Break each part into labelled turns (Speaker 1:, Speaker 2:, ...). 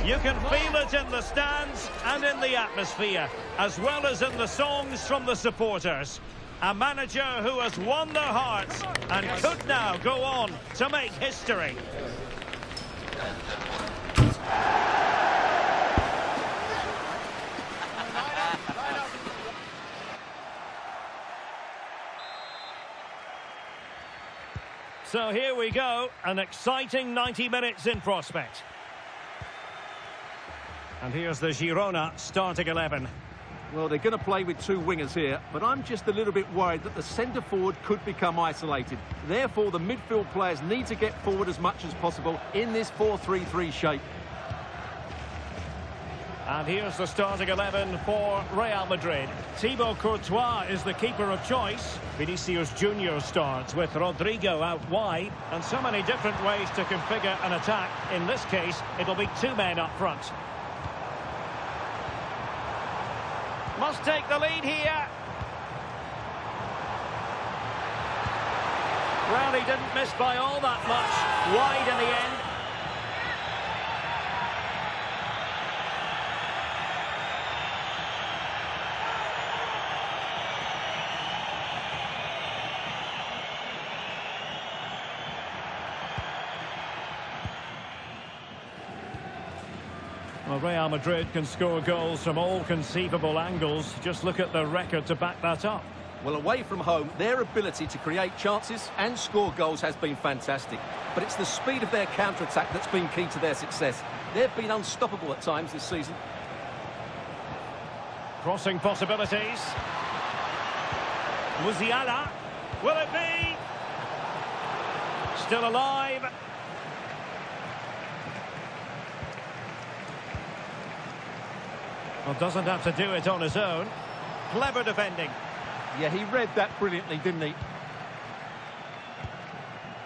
Speaker 1: You can feel it in the stands and in the atmosphere, as well as in the songs from the supporters. A manager who has won their hearts and could now go on to make history. So here we go, an exciting 90 minutes in prospect. And here's the Girona starting 11.
Speaker 2: Well, they're going to play with two wingers here, but I'm just a little bit worried that the centre-forward could become isolated. Therefore, the midfield players need to get forward as much as possible in this 4-3-3 shape.
Speaker 1: And here's the starting 11 for Real Madrid. Thibaut Courtois is the keeper of choice. Vinicius Junior starts with Rodrigo out wide. And so many different ways to configure an attack. In this case, it'll be two men up front. Must take the lead here. Well, he didn't miss by all that much. Wide in the end. Well, Real Madrid can score goals from all conceivable angles. Just look at the record to back that up.
Speaker 2: Well, away from home, their ability to create chances and score goals has been fantastic. But it's the speed of their counter-attack that's been key to their success. They've been unstoppable at times this season.
Speaker 1: Crossing possibilities. Musiala. Will it be? Still alive. Well, doesn't have to do it on his own. Clever defending.
Speaker 2: Yeah, he read that brilliantly, didn't he?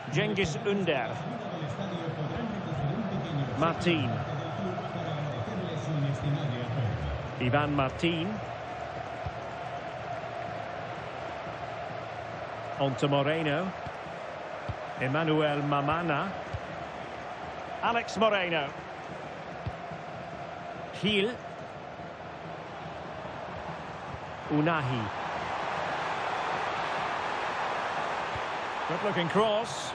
Speaker 1: Cengiz Ünder. Martin. Ivan Martin. On to Moreno. Emmanuel Mamana. Alex Moreno. Gil. Unahi. Good looking cross.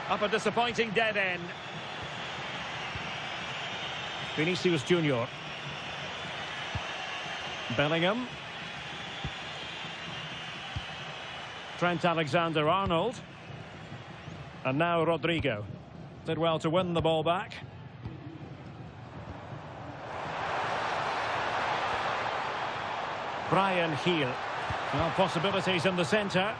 Speaker 1: Up a disappointing dead end. Vinicius Junior. Bellingham. Trent Alexander-Arnold. And now Rodrigo. Did well to win the ball back. Brian Gil. Well, possibilities in the centre.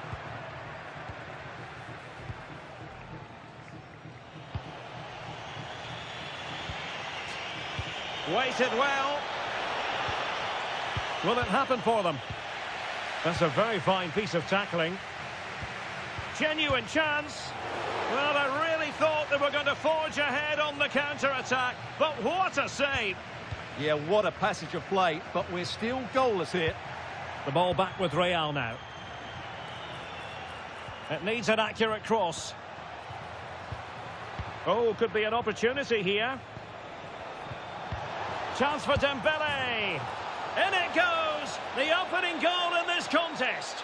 Speaker 1: Waited well. Will it happen for them? That's a very fine piece of tackling. Genuine chance. Well, I really thought they were going to forge ahead on the counter-attack, but what a save.
Speaker 2: Yeah, what a passage of play, but we're still goalless here.
Speaker 1: The ball back with Real now. It needs an accurate cross. Oh, could be an opportunity here. Chance for Dembele. In it goes! The opening goal in this contest.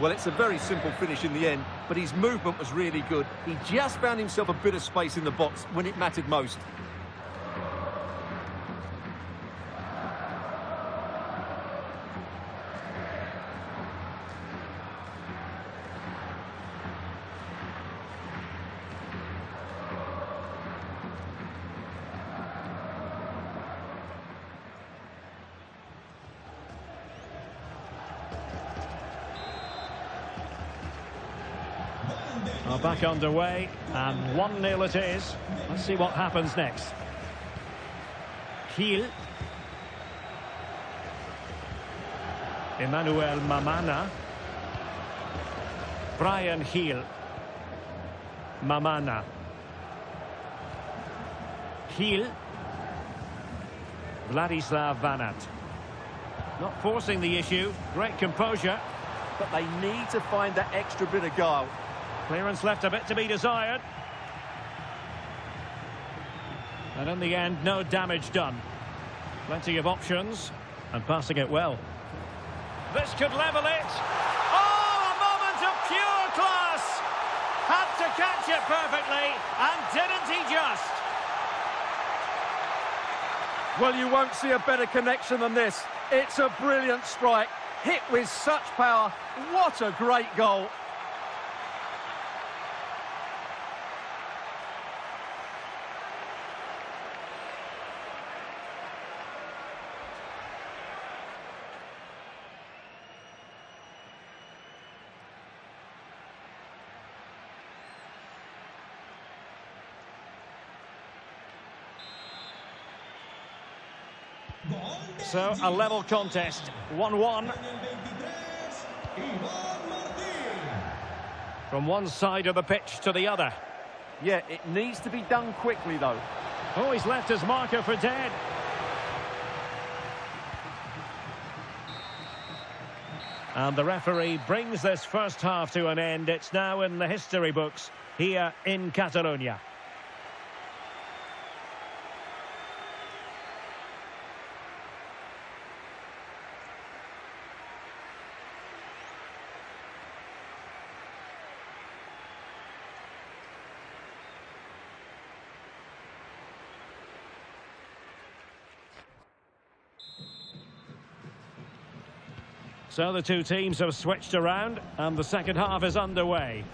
Speaker 2: Well, it's a very simple finish in the end, but his movement was really good. He just found himself a bit of space in the box when it mattered most.
Speaker 1: Well, back underway, and 1-0 it is. Let's see what happens next. Gil. Emmanuel Mamana. Brian Gil. Mamana. Gil. Vladislav Vanat. Not forcing the issue. Great composure.
Speaker 2: But they need to find that extra bit of guile.
Speaker 1: Clearance left a bit to be desired. And in the end, no damage done. Plenty of options. And passing it well. This could level it. Oh, a moment of pure class! Had to catch it perfectly, and didn't he just?
Speaker 2: Well, you won't see a better connection than this. It's a brilliant strike. Hit with such power. What a great goal.
Speaker 1: So, a level contest, 1-1. From one side of the pitch to the other.
Speaker 2: Yeah, it needs to be done quickly, though.
Speaker 1: Oh, he's left his marker for dead. And the referee brings this first half to an end. It's now in the history books here in Catalonia. So the two teams have switched around and the second half is underway.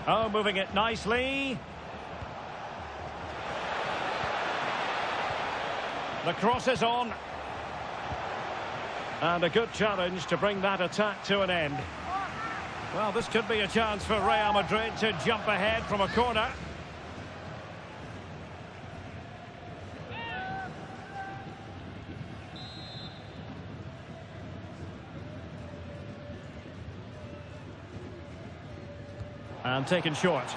Speaker 1: Oh, moving it nicely. The cross is on. And a good challenge to bring that attack to an end. Well, this could be a chance for Real Madrid to jump ahead from a corner. And taken short.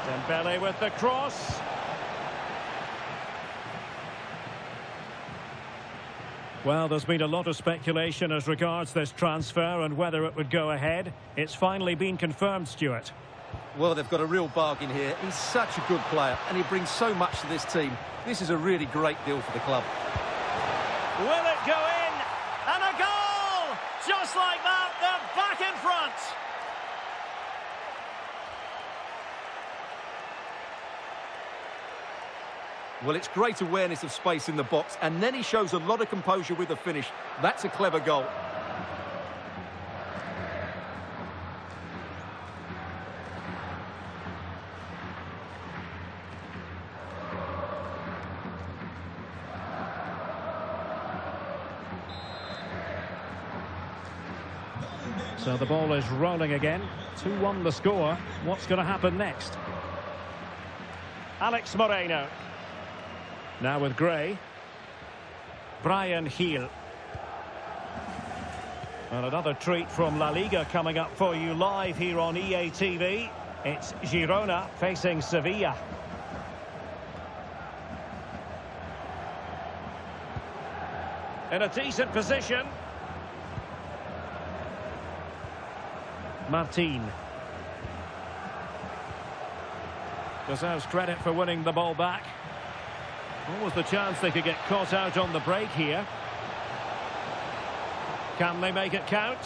Speaker 1: Dembele with the cross. Well, there's been a lot of speculation as regards this transfer and whether it would go ahead. It's finally been confirmed, Stuart.
Speaker 2: Well, they've got a real bargain here. He's such a good player and he brings so much to this team. This is a really great deal for the club.
Speaker 1: Will it go in? And a goal! Just like that, they're back in front.
Speaker 2: Well, it's great awareness of space in the box, and then he shows a lot of composure with the finish. That's a clever goal.
Speaker 1: So the ball is rolling again. 2-1 the score. What's going to happen next? Alex Moreno. Now with Gray. Bryan Gil. And another treat from La Liga coming up for you live here on EA TV. It's Girona facing Sevilla. In a decent position. Martin. Deserves credit for winning the ball back. What was the chance they could get caught out on the break here? Can they make it count?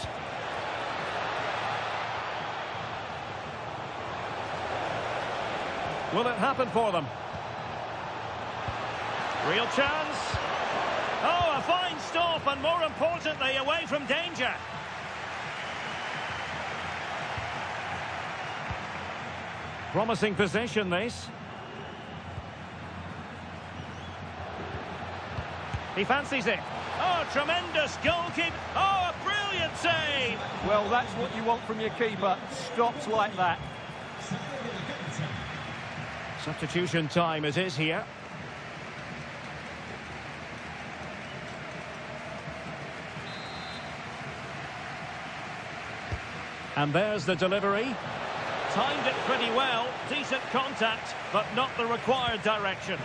Speaker 1: Will it happen for them? Real chance. Oh, a fine stop, and more importantly, away from danger. Promising possession, this. He fancies it. Oh, tremendous goalkeeper. Oh, a brilliant save.
Speaker 2: Well, that's what you want from your keeper. Stops like that.
Speaker 1: Substitution time it is here. And there's the delivery. Timed it pretty well. Decent contact, but not the required direction.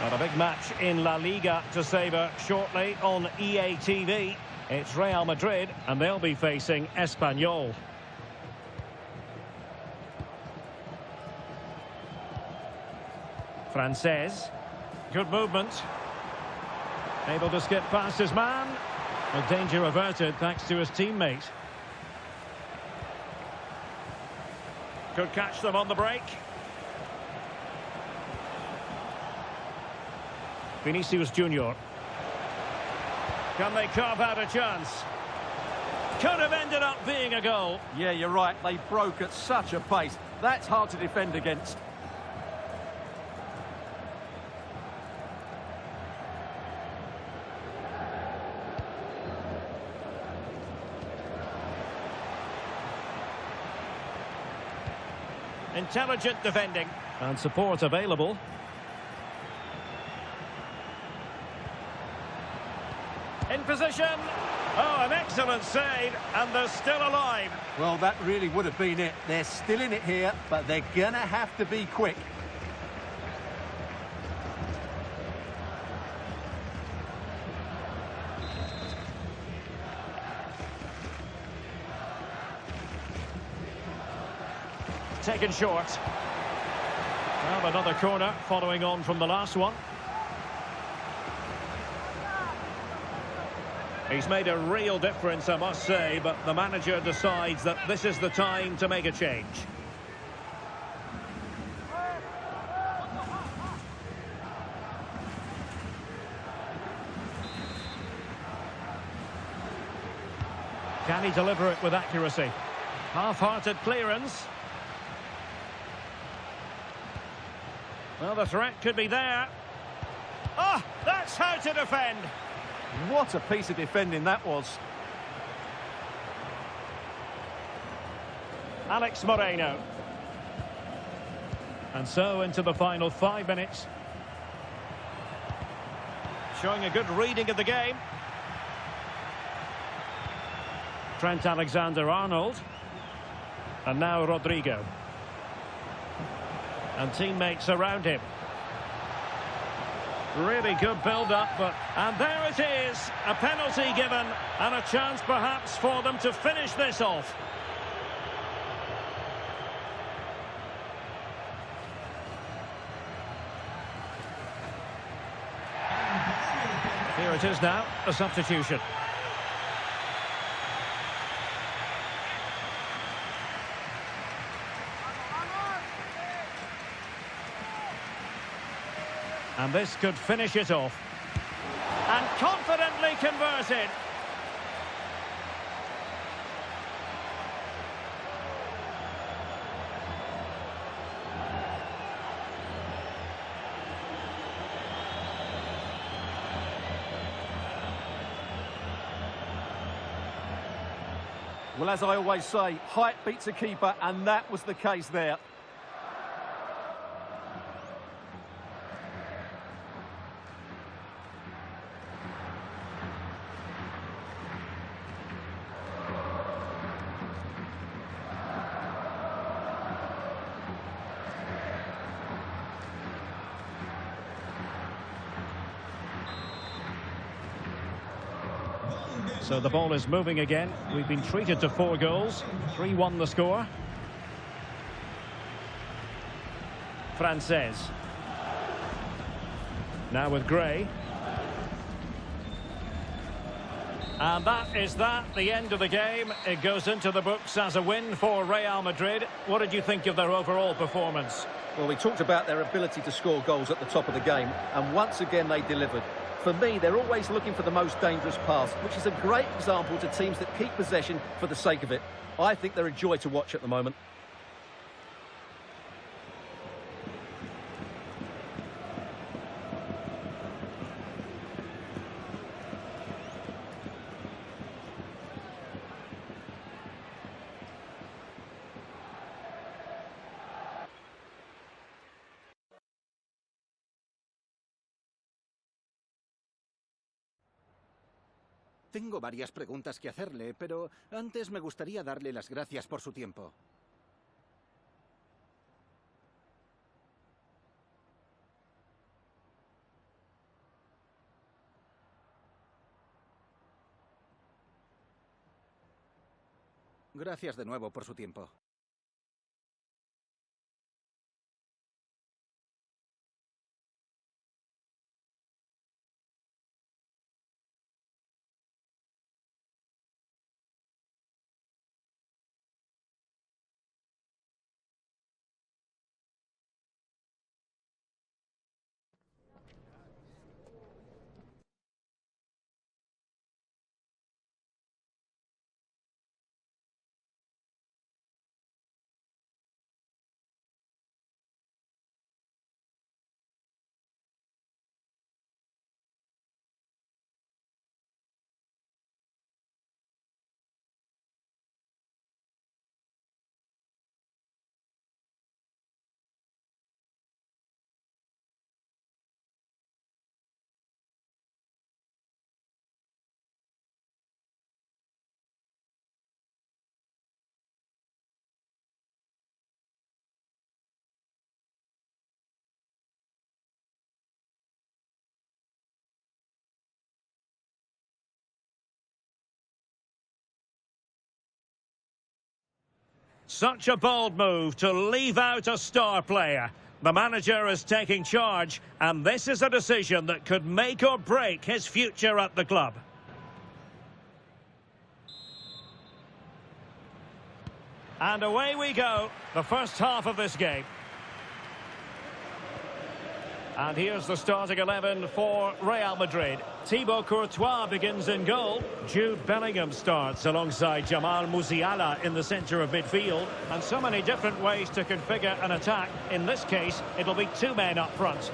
Speaker 1: Got a big match in La Liga to savour shortly on EA TV. It's Real Madrid, and they'll be facing Espanyol. Frances. Good movement. Able to skip past his man. The danger averted thanks to his teammate. Could catch them on the break. Vinicius Junior. Can they carve out a chance? Could have ended up being a goal.
Speaker 2: Yeah, you're right. They broke at such a pace. That's hard to defend against.
Speaker 1: Intelligent defending. And support available. In position. Oh, an excellent save, and they're still alive.
Speaker 2: Well, that really would have been it. They're still in it here, but they're going to have to be quick.
Speaker 1: Taken short. Well, another corner following on from the last one. He's made a real difference, I must say, but the manager decides that this is the time to make a change. Can he deliver it with accuracy? Half-hearted clearance. Well, the threat could be there. Oh, that's how to defend.
Speaker 2: What a piece of defending that was.
Speaker 1: Alex Moreno. And so into the final 5 minutes. Showing a good reading of the game. Trent Alexander-Arnold. And now Rodrigo. And teammates around him. Really good build-up, and there it is, a penalty given, and a chance perhaps for them to finish this off. Here it is now, a substitution. And this could finish it off. And confidently converted.
Speaker 2: Well, as I always say, height beats a keeper, and that was the case there.
Speaker 1: So the ball is moving again. We've been treated to 4 goals. 3-1 the score. Frances. Now with Gray. And that is the end of the game. It goes into the books as a win for Real Madrid. What did you think of their overall performance?
Speaker 2: Well, we talked about their ability to score goals at the top of the game, and once again they delivered. For me, they're always looking for the most dangerous pass, which is a great example to teams that keep possession for the sake of it. I think they're a joy to watch at the moment.
Speaker 3: Tengo varias preguntas que hacerle, pero antes me gustaría darle las gracias por su tiempo. Gracias de nuevo por su tiempo.
Speaker 1: Such a bold move to leave out a star player. The manager is taking charge, and this is a decision that could make or break his future at the club. And away we go, the first half of this game. And here's the starting 11 for Real Madrid. Thibaut Courtois begins in goal. Jude Bellingham starts alongside Jamal Musiala in the centre of midfield. And so many different ways to configure an attack. In this case, it'll be two men up front.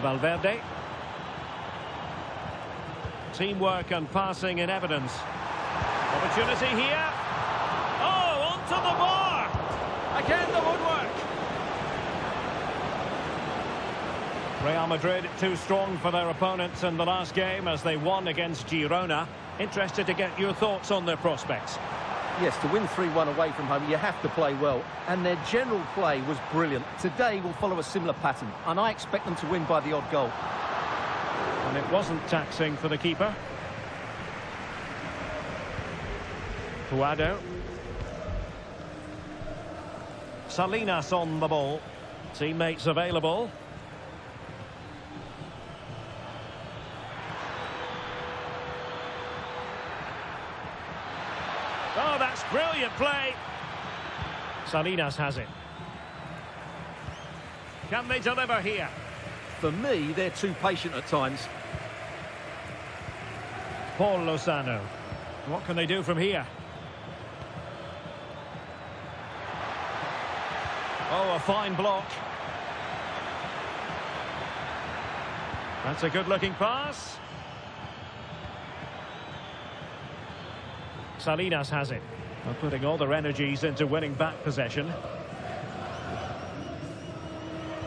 Speaker 1: Valverde. Teamwork and passing in evidence. Opportunity here. Oh, onto the bar. Again, the woodwork. Real Madrid too strong for their opponents in the last game as they won against Girona. Interested to get your thoughts on their prospects.
Speaker 2: Yes, to win 3-1 away from home, you have to play well. And their general play was brilliant. Today will follow a similar pattern, and I expect them to win by the odd goal.
Speaker 1: And it wasn't taxing for the keeper. Puado. Salinas on the ball. Teammates available. Oh, that's brilliant play. Salinas has it. Can they deliver here?
Speaker 2: For me, they're too patient at times.
Speaker 1: Paul Lozano. What can they do from here? Oh, a fine block. That's a good-looking pass. Salinas has it. They're putting all their energies into winning back possession.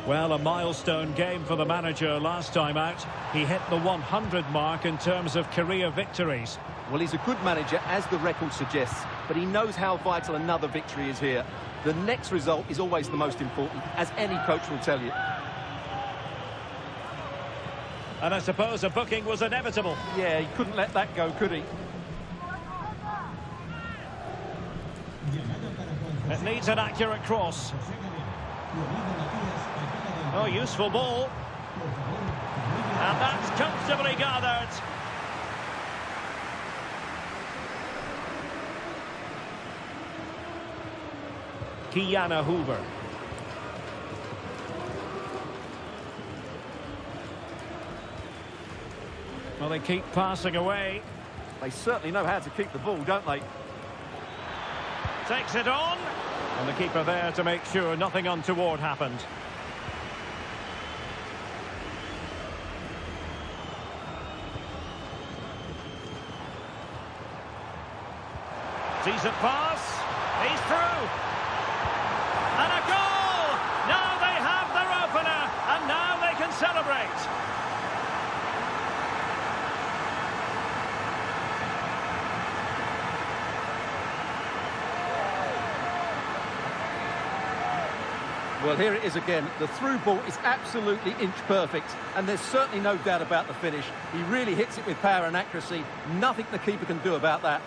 Speaker 1: Well, a milestone game for the manager last time out. He hit the 100 mark in terms of career victories.
Speaker 2: Well, he's a good manager, as the record suggests, but he knows how vital another victory is here. The next result is always the most important, as any coach will tell you.
Speaker 1: And I suppose a booking was inevitable.
Speaker 2: Yeah, he couldn't let that go, could he?
Speaker 1: It needs an accurate cross. Oh, useful ball. And that's comfortably gathered. Kiana Hoover. Well, they keep passing away.
Speaker 2: They certainly know how to keep the ball, don't they?
Speaker 1: Takes it on. And the keeper there to make sure nothing untoward happened. Decent pass. He's through. And a goal! Now they have
Speaker 2: Well, here it is again. The through ball is absolutely inch perfect, and there's certainly no doubt about the finish. He really hits it with power and accuracy. Nothing the keeper can do about that.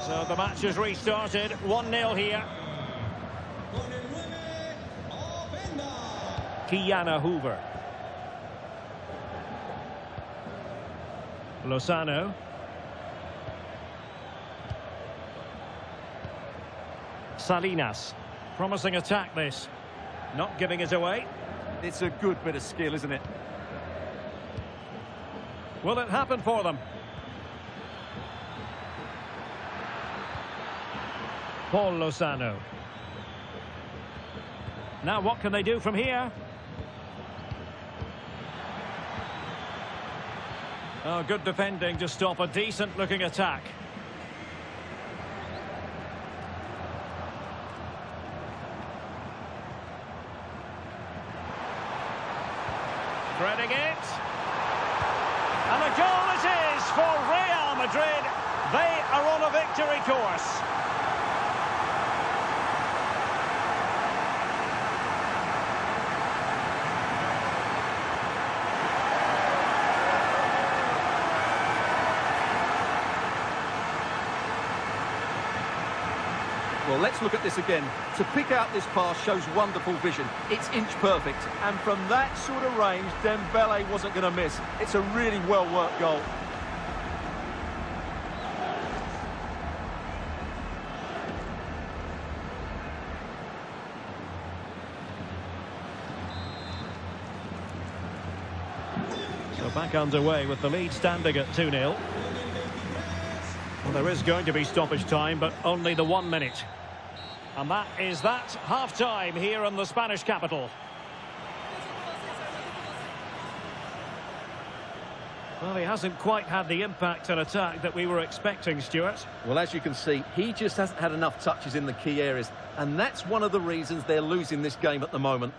Speaker 1: So the match has restarted, 1-0 here. Kiana Hoover. Lozano. Salinas. Promising attack this. Not giving it away.
Speaker 2: It's a good bit of skill, isn't it?
Speaker 1: Will it happen for them? Paul Lozano. Now what can they do from here? Oh, good defending to stop a decent looking attack. Threading it. And a goal it is for Real Madrid. They are on a victory course.
Speaker 2: Well, let's look at this again. To pick out this pass shows wonderful vision. It's inch perfect. And from that sort of range, Dembele wasn't going to miss. It's a really well-worked goal.
Speaker 1: So back underway with the lead standing at 2-0. Well, there is going to be stoppage time, but only the 1 minute. And that is that half-time here in the Spanish capital. Well, he hasn't quite had the impact and attack that we were expecting, Stuart.
Speaker 2: Well, as you can see, he just hasn't had enough touches in the key areas. And that's one of the reasons they're losing this game at the moment.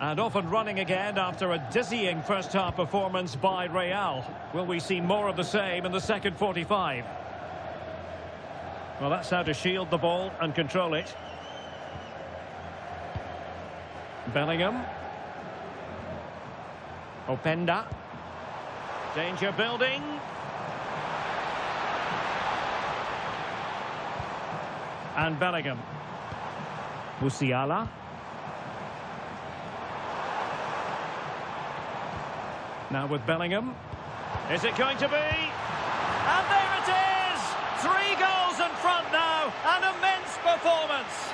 Speaker 1: And off and running again after a dizzying first-half performance by Real. Will we see more of the same in the second 45? Well, that's how to shield the ball and control it. Bellingham. Openda. Danger building. And Bellingham. Musiala. Now with Bellingham. Is it going to be? And there it is! 3 goals in front now. An immense performance.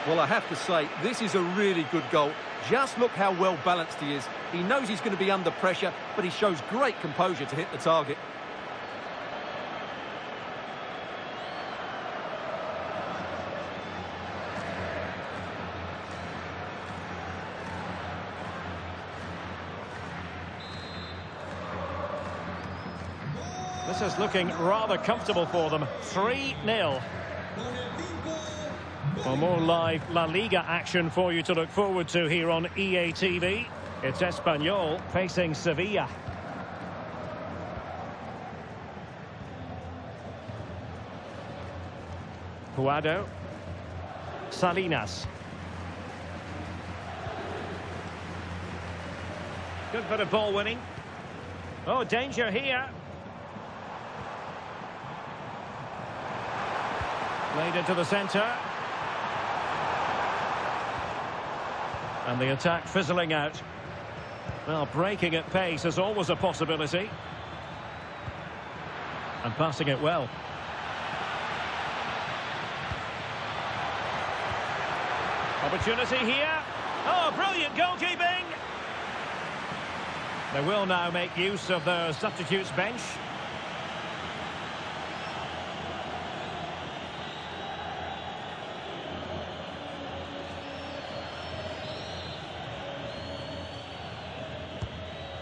Speaker 2: Well, I have to say, this is a really good goal. Just look how well balanced he is. He knows he's going to be under pressure, but he shows great composure to hit the target.
Speaker 1: This is looking rather comfortable for them. 3-0. Well, more live La Liga action for you to look forward to here on EA TV. It's Espanyol facing Sevilla. Puado. Salinas. Good bit of ball winning. Oh, danger here. Played into the centre. And the attack fizzling out. Well, breaking at pace is always a possibility. And passing it well. Opportunity here. Oh, brilliant goalkeeping. They will now make use of their substitutes bench.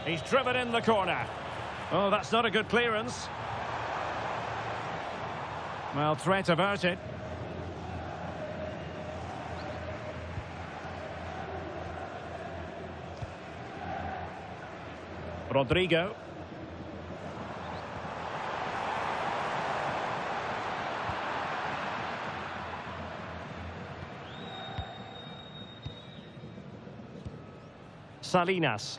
Speaker 1: He's driven in the corner. Oh, that's not a good clearance. Well, threat averted. Rodrigo. Salinas.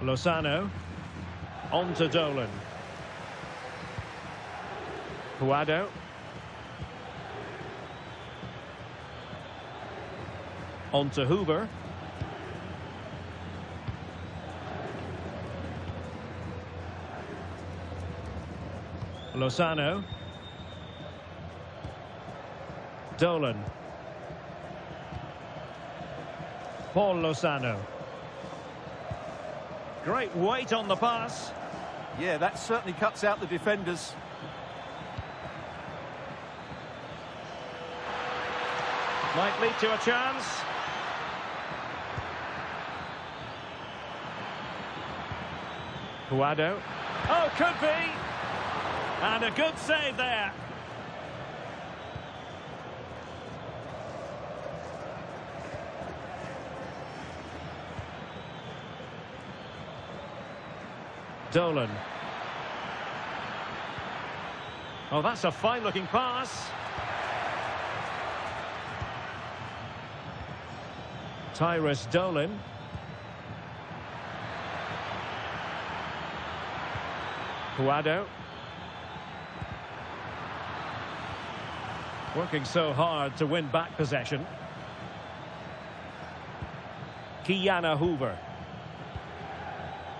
Speaker 1: Lozano. On to Dolan. Puado. On to Hoover. Lozano. Dolan. Paul Lozano. Great weight on the pass.
Speaker 2: Yeah, that certainly cuts out the defenders.
Speaker 1: Might lead to a chance. Puado. Oh, could be. And a good save there. Dolan. Oh, that's a fine-looking pass. Tyrus Dolan. Puado. Working so hard to win back possession. Kiana Hoover.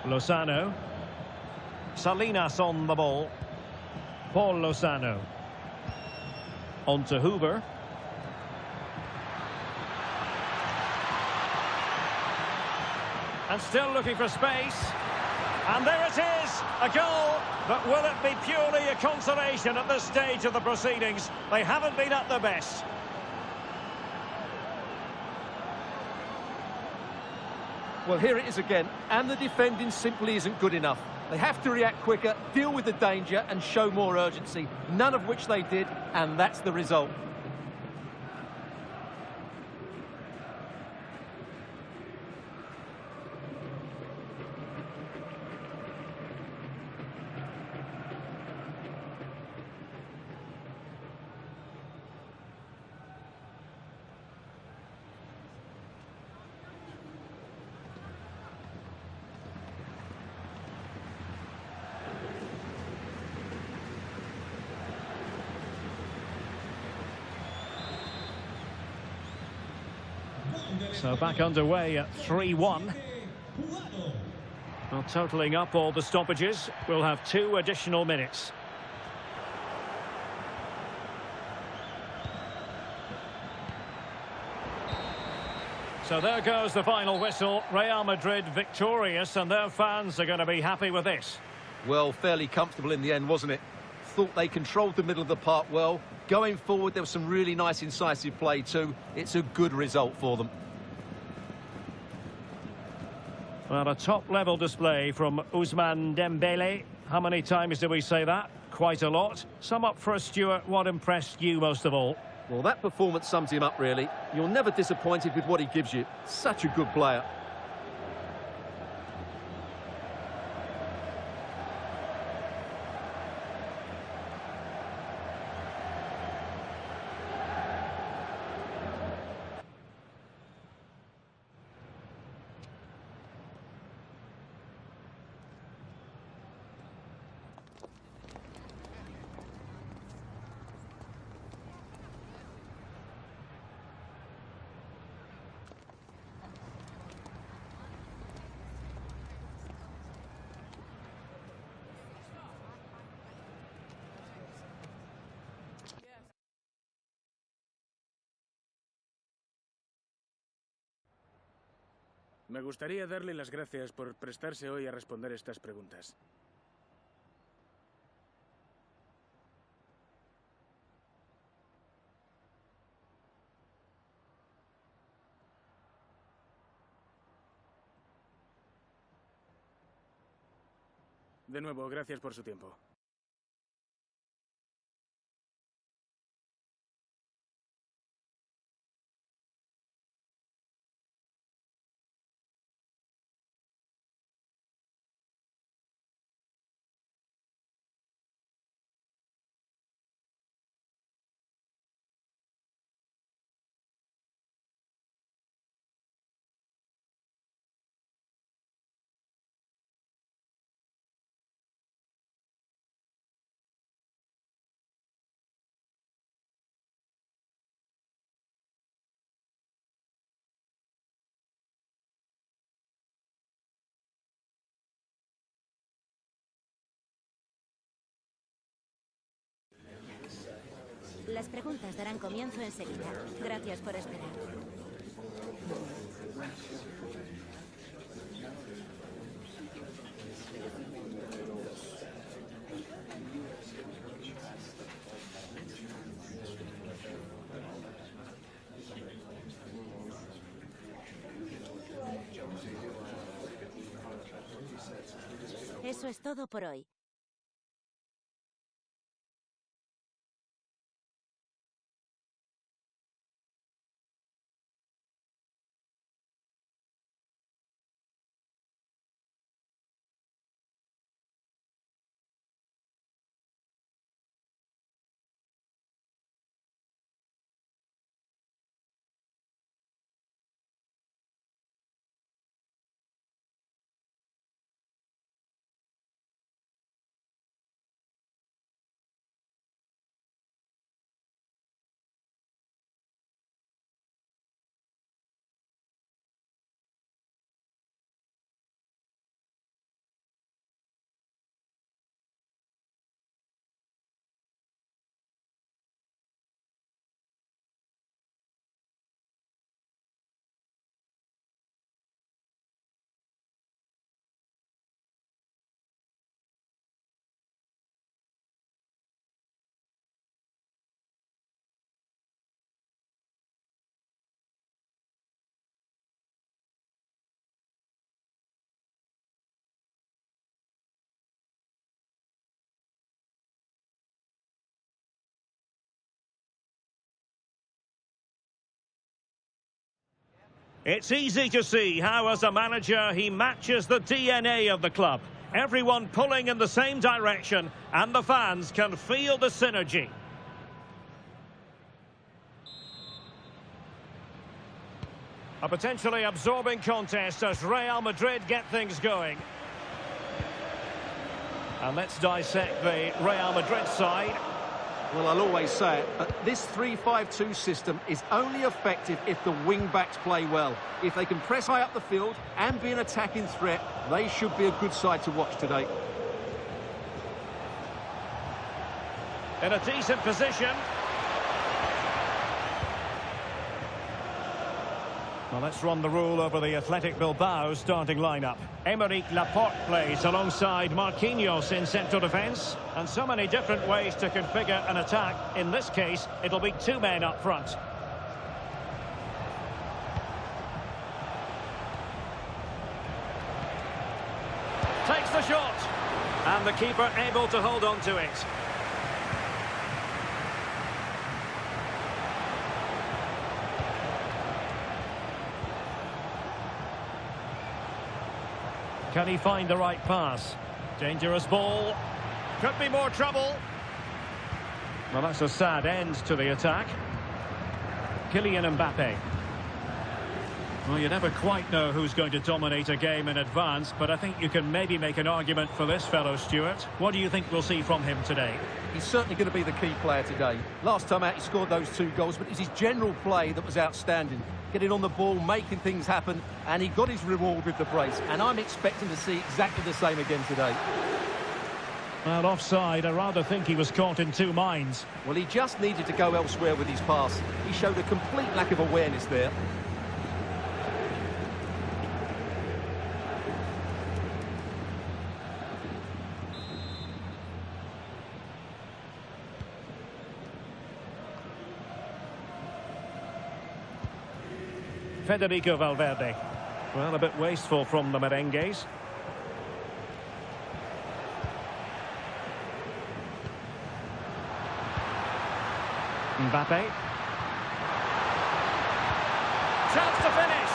Speaker 1: Lozano. Salinas on the ball. Paul Lozano. On to Hoover. And still looking for space. And there it is, a goal. But will it be purely a consolation at this stage of the proceedings? They haven't been at their best.
Speaker 2: Well, here it is again, and the defending simply isn't good enough. They have to react quicker, deal with the danger, and show more urgency, none of which they did, and that's the result.
Speaker 1: So back underway at 3-1. Well, totalling up all the stoppages, we'll have 2 additional minutes. So there goes the final whistle. Real Madrid victorious, and their fans are going to be happy with this.
Speaker 2: Well, fairly comfortable in the end, wasn't it? Thought they controlled the middle of the park well. Going forward, there was some really nice incisive play too. It's a good result for them.
Speaker 1: Well, a top-level display from Ousmane Dembele. How many times do we say that? Quite a lot. Sum up for us, Stuart. What impressed you most of all?
Speaker 2: Well, that performance sums him up, really. You're never disappointed with what he gives you. Such a good player.
Speaker 4: Me gustaría darle las gracias por prestarse hoy a responder estas preguntas. De nuevo, gracias por su tiempo.
Speaker 5: Las preguntas darán comienzo enseguida. Gracias por esperar. Eso es todo por hoy.
Speaker 1: It's easy to see how, as a manager, he matches the DNA of the club. Everyone pulling in the same direction, and the fans can feel the synergy. A potentially absorbing contest as Real Madrid get things going. And let's dissect the Real Madrid side.
Speaker 2: Well, I'll always say it, but this 3-5-2 system is only effective if the wing-backs play well. If they can press high up the field and be an attacking threat, they should be a good side to watch today.
Speaker 1: In a decent position. Well, let's run the rule over the Athletic Bilbao starting lineup. Aymeric Laporte plays alongside Marquinhos in central defence. And so many different ways to configure an attack. In this case, it'll be two men up front. Takes the shot. And the keeper able to hold on to it. Can he find the right pass? Dangerous ball. Could be more trouble. Well, that's a sad end to the attack. Kylian Mbappe. Well, you never quite know who's going to dominate a game in advance, but I think you can maybe make an argument for this fellow, Stuart. What do you think we'll see from him today?
Speaker 2: He's certainly going to be the key player today. Last time out he scored those 2 goals, but it was his general play that was outstanding. Getting on the ball, making things happen, and he got his reward with the brace. And I'm expecting to see exactly the same again today.
Speaker 1: Well, offside, I rather think he was caught in two minds.
Speaker 2: Well, he just needed to go elsewhere with his pass. He showed a complete lack of awareness there.
Speaker 1: Federico Valverde. Well, a bit wasteful from the merengues. Mbappe. Chance to finish.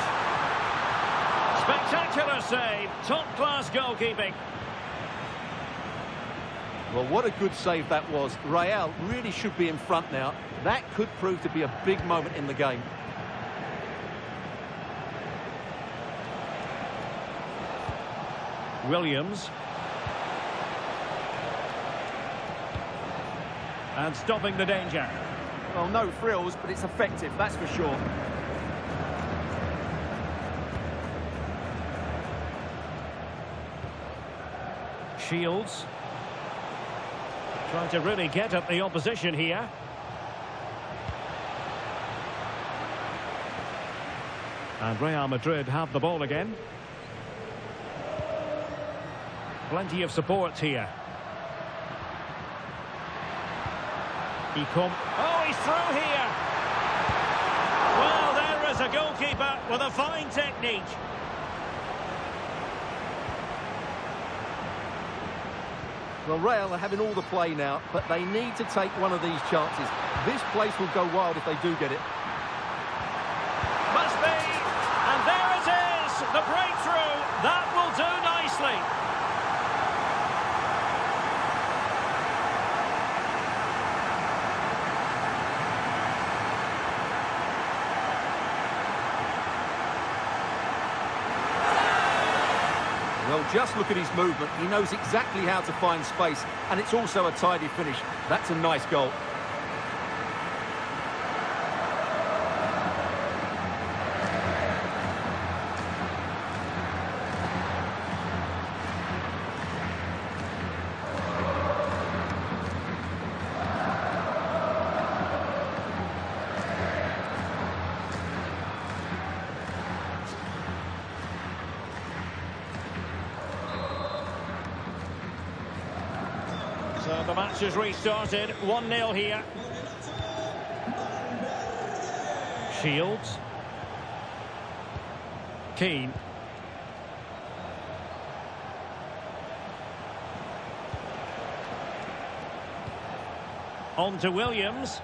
Speaker 1: Spectacular save. Top-class goalkeeping.
Speaker 2: Well, what a good save that was. Real really should be in front now. That could prove to be a big moment in the game.
Speaker 1: Williams. And stopping the danger.
Speaker 2: Well, no frills, but it's effective, that's for sure.
Speaker 1: Shields. Trying to really get at the opposition here. And Real Madrid have the ball again. Plenty of support here. Oh, he's through here. Well, there is a goalkeeper with a fine technique.
Speaker 2: Well, Real are having all the play now, but they need to take one of these chances. This place will go wild if they do get it.
Speaker 1: Must be. And there it is. The breakthrough. That will do nicely.
Speaker 2: Well, just look at his movement. He knows exactly how to find space, and it's also a tidy finish. That's a nice goal.
Speaker 1: So the match has restarted, 1-0 here. Shields. Keane. On to Williams.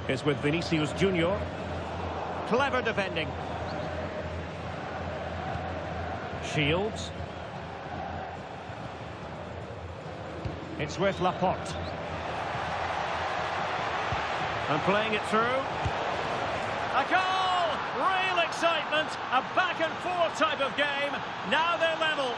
Speaker 1: It's with Vinicius Junior. Clever defending. Shields. It's with Laporte. And playing it through. A goal! Real excitement. A back and forth type of game. Now they're level.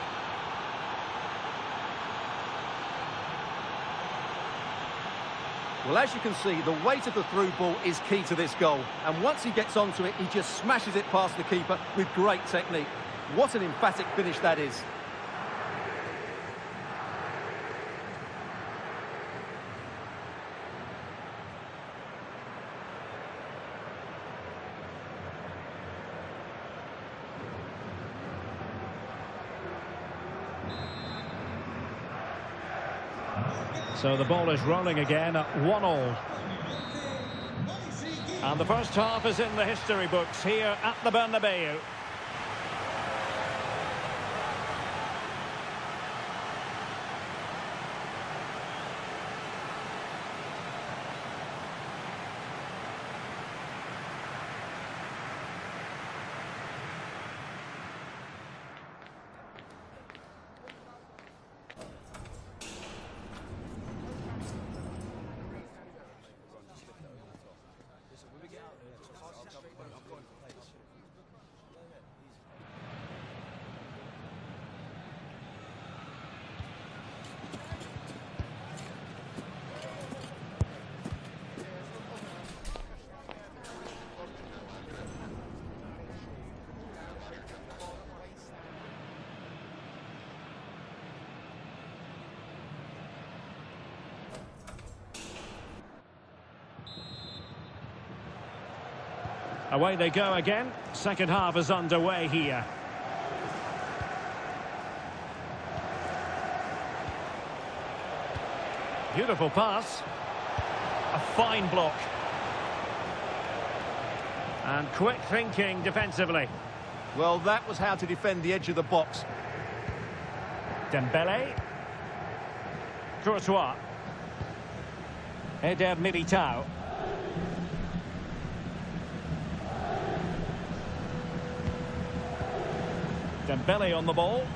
Speaker 2: Well, as you can see, the weight of the through ball is key to this goal. And once he gets onto it, he just smashes it past the keeper with great technique. What an emphatic finish that is.
Speaker 1: So the ball is rolling again at 1-1. And the first half is in the history books here at the Bernabeu. Away they go again. Second half is underway here. Beautiful pass. A fine block. And quick thinking defensively.
Speaker 2: Well, that was how to defend the edge of the box.
Speaker 1: Dembele. Courtois. Eder Militao. Dembele on the ball.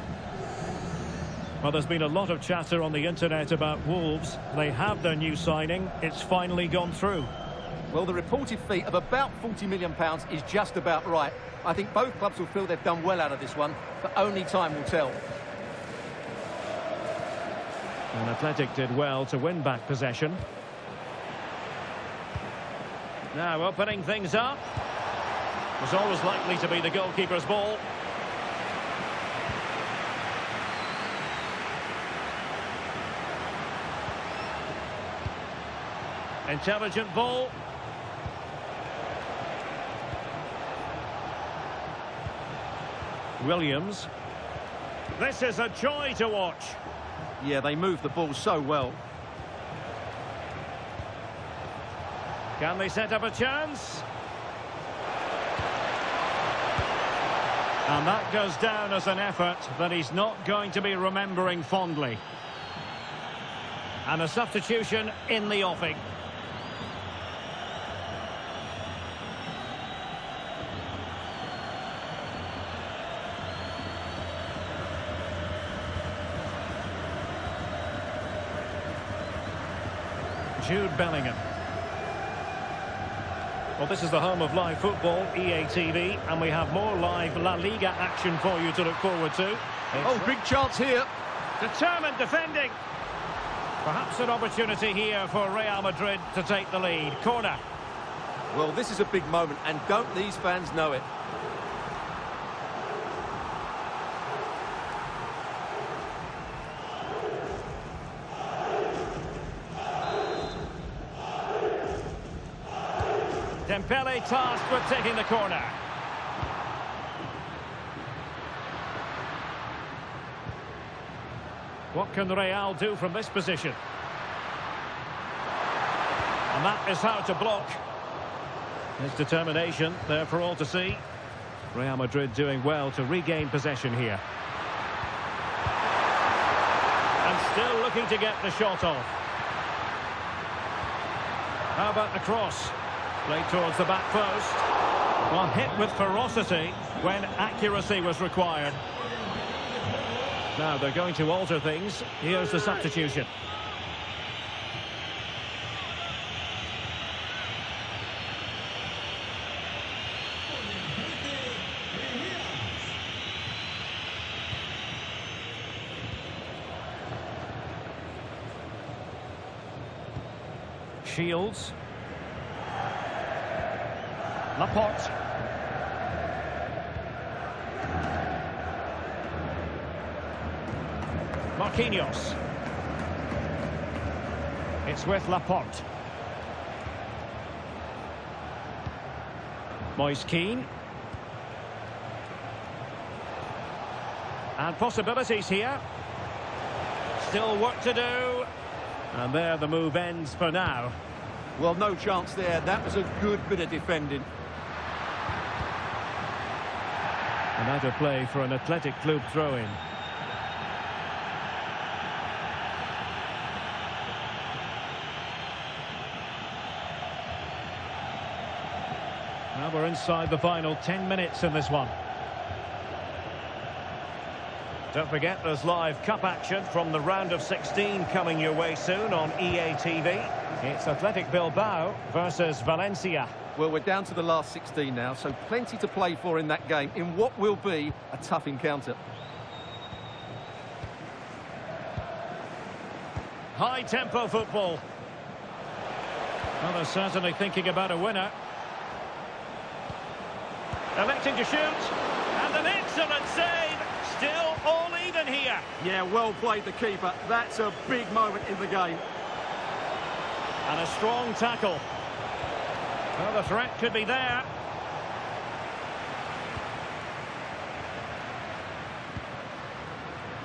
Speaker 1: Well, there's been a lot of chatter on the internet about Wolves. They have their new signing. It's finally gone through.
Speaker 2: Well, the reported fee of about £40 million is just about right. I think both clubs will feel they've done well out of this one, but only time will tell.
Speaker 1: And Athletic did well to win back possession. Now opening things up. Was always likely to be the goalkeeper's ball. Intelligent ball. Williams. This is a joy to watch.
Speaker 2: Yeah, they move the ball so well.
Speaker 1: Can they set up a chance? And that goes down as an effort that he's not going to be remembering fondly. And a substitution in the offing. Jude Bellingham. Well, this is the home of live football, EA TV, and we have more live La Liga action for you to look forward to.
Speaker 2: Oh, big chance here.
Speaker 1: Determined defending. Perhaps an opportunity here for Real Madrid to take the lead. Corner.
Speaker 2: Well, this is a big moment, and don't these fans know it?
Speaker 1: Dembele tasked with taking the corner. What can Real do from this position? And that is how to block. His determination there for all to see. Real Madrid doing well to regain possession here. And still looking to get the shot off. How about the cross? Played towards the back post. Well, hit with ferocity when accuracy was required. Now they're going to alter things. Here's the substitution. Shields. Laporte. Marquinhos. It's with Laporte. Moise Kean. And possibilities here. Still work to do. And there the move ends for now.
Speaker 2: Well, no chance there. That was a good bit of defending.
Speaker 1: And out of play for an Athletic Club throw-in. Now we're inside the final 10 minutes in this one. Don't forget there's live cup action from the round of 16 coming your way soon on EA TV. It's Athletic Bilbao versus Valencia.
Speaker 2: Well, we're down to the last 16 now, so plenty to play for in that game, in what will be a tough encounter.
Speaker 1: High-tempo football. Well, they're certainly thinking about a winner. Electing to shoot. And an excellent save. Still all even here.
Speaker 2: Yeah, well played, the keeper. That's a big moment in the game.
Speaker 1: And a strong tackle. Well, the threat could be there.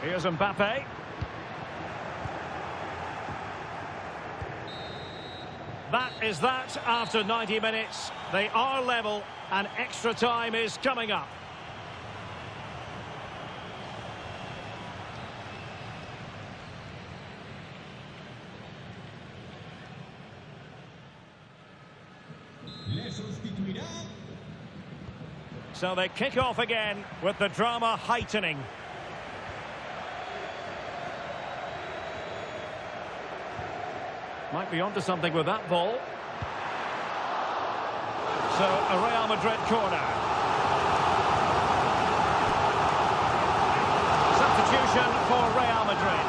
Speaker 1: Here's Mbappe. That is that after 90 minutes. They are level and extra time is coming up. So they kick off again with the drama heightening. Might be onto something with that ball. So a Real Madrid corner. Substitution for Real Madrid.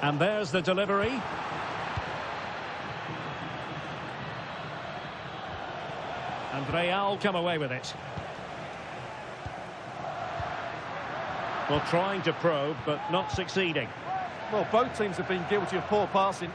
Speaker 1: And there's the delivery. And Real come away with it. Well, trying to probe, but not succeeding.
Speaker 2: Well, both teams have been guilty of poor passing.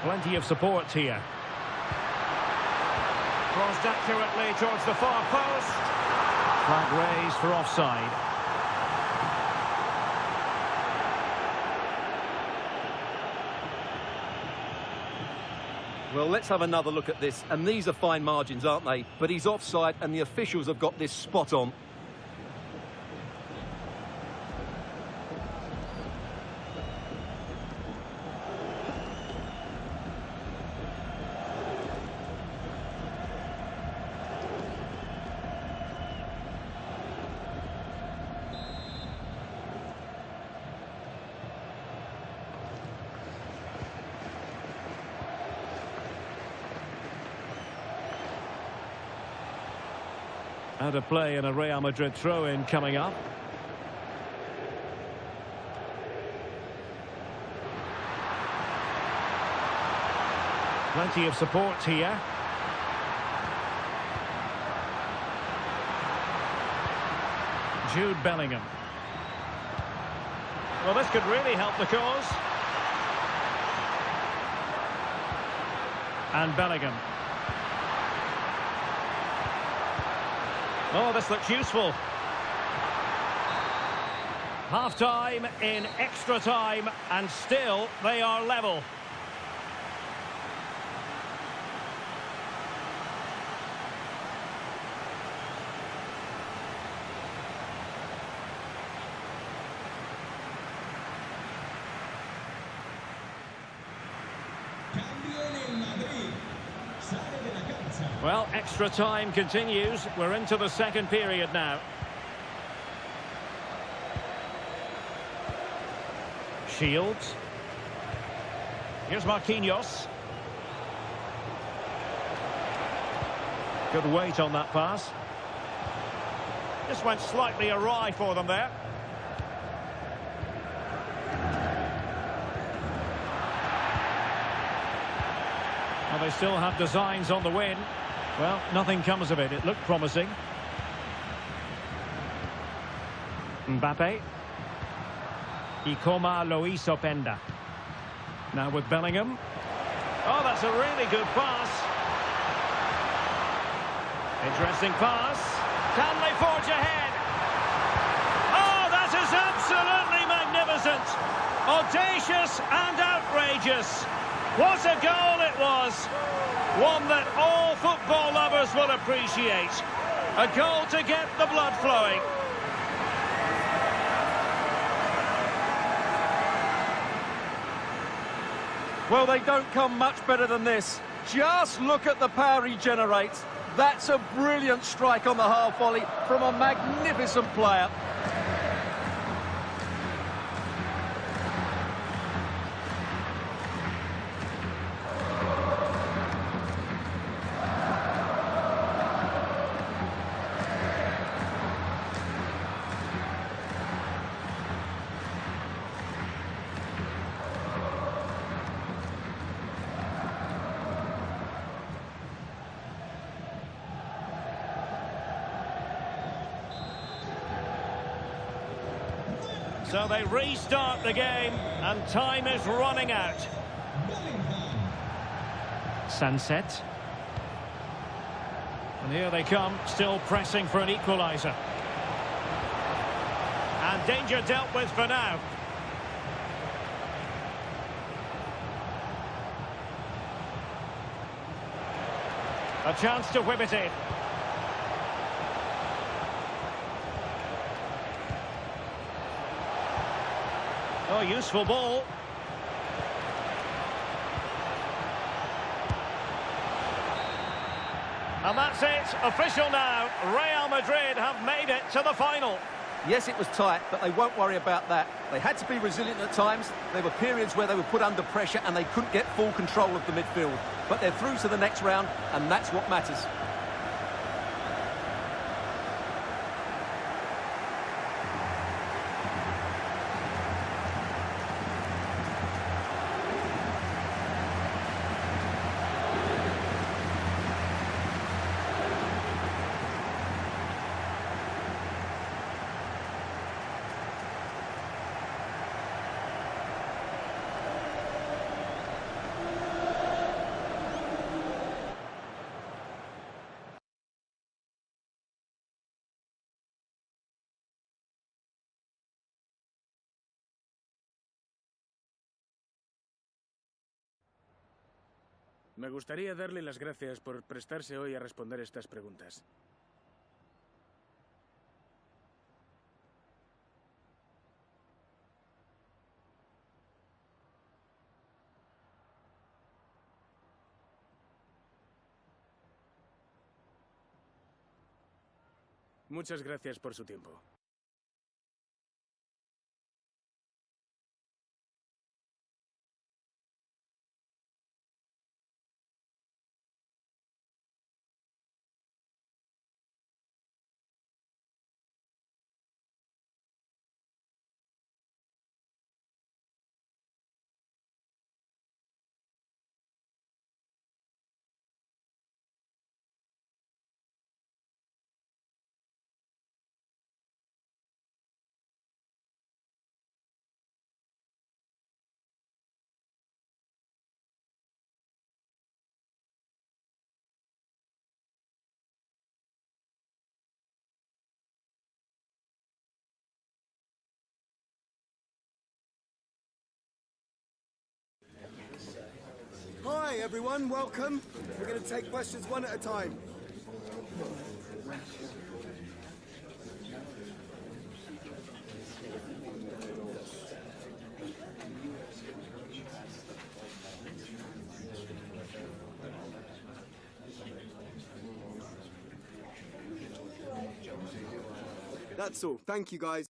Speaker 1: Plenty of support here. Crossed accurately towards the far post. Flag raised for offside.
Speaker 2: Well, let's have another look at this. And these are fine margins, aren't they? But he's offside and the officials have got this spot on.
Speaker 1: Out of play and a Real Madrid throw-in coming up. Plenty of support here. Jude Bellingham. Well, this could really help the cause. And Bellingham. Oh, this looks useful. Half-time in extra time, and still they are level. Well, extra time continues. We're into the second period now. Shields. Here's Marquinhos. Good weight on that pass. Just went slightly awry for them there. Well, they still have designs on the win. Well, nothing comes of it. It looked promising. Mbappe. Y como lo hizo Penda. Now with Bellingham. Oh, that's a really good pass. Interesting pass. Can they forge ahead? Oh, that is absolutely magnificent. Audacious and outrageous. What a goal it was. One that all football lovers will appreciate. A goal to get the blood flowing.
Speaker 2: Well, they don't come much better than this. Just look at the power he generates. That's a brilliant strike on the half volley from a magnificent player.
Speaker 1: So they restart the game, and time is running out. Sunset. And here they come, still pressing for an equaliser. And danger dealt with for now. A chance to whip it in. Oh, useful ball. And that's it, official now. Real Madrid have made it to the final.
Speaker 2: Yes, it was tight, but they won't worry about that. They had to be resilient at times. There were periods where they were put under pressure and they couldn't get full control of the midfield. But they're through to the next round, and that's what matters.
Speaker 4: Me gustaría darle las gracias por prestarse hoy a responder estas preguntas. Muchas gracias por su tiempo.
Speaker 6: Hi everyone, welcome. We're going to take questions one at a time. That's all. Thank you guys.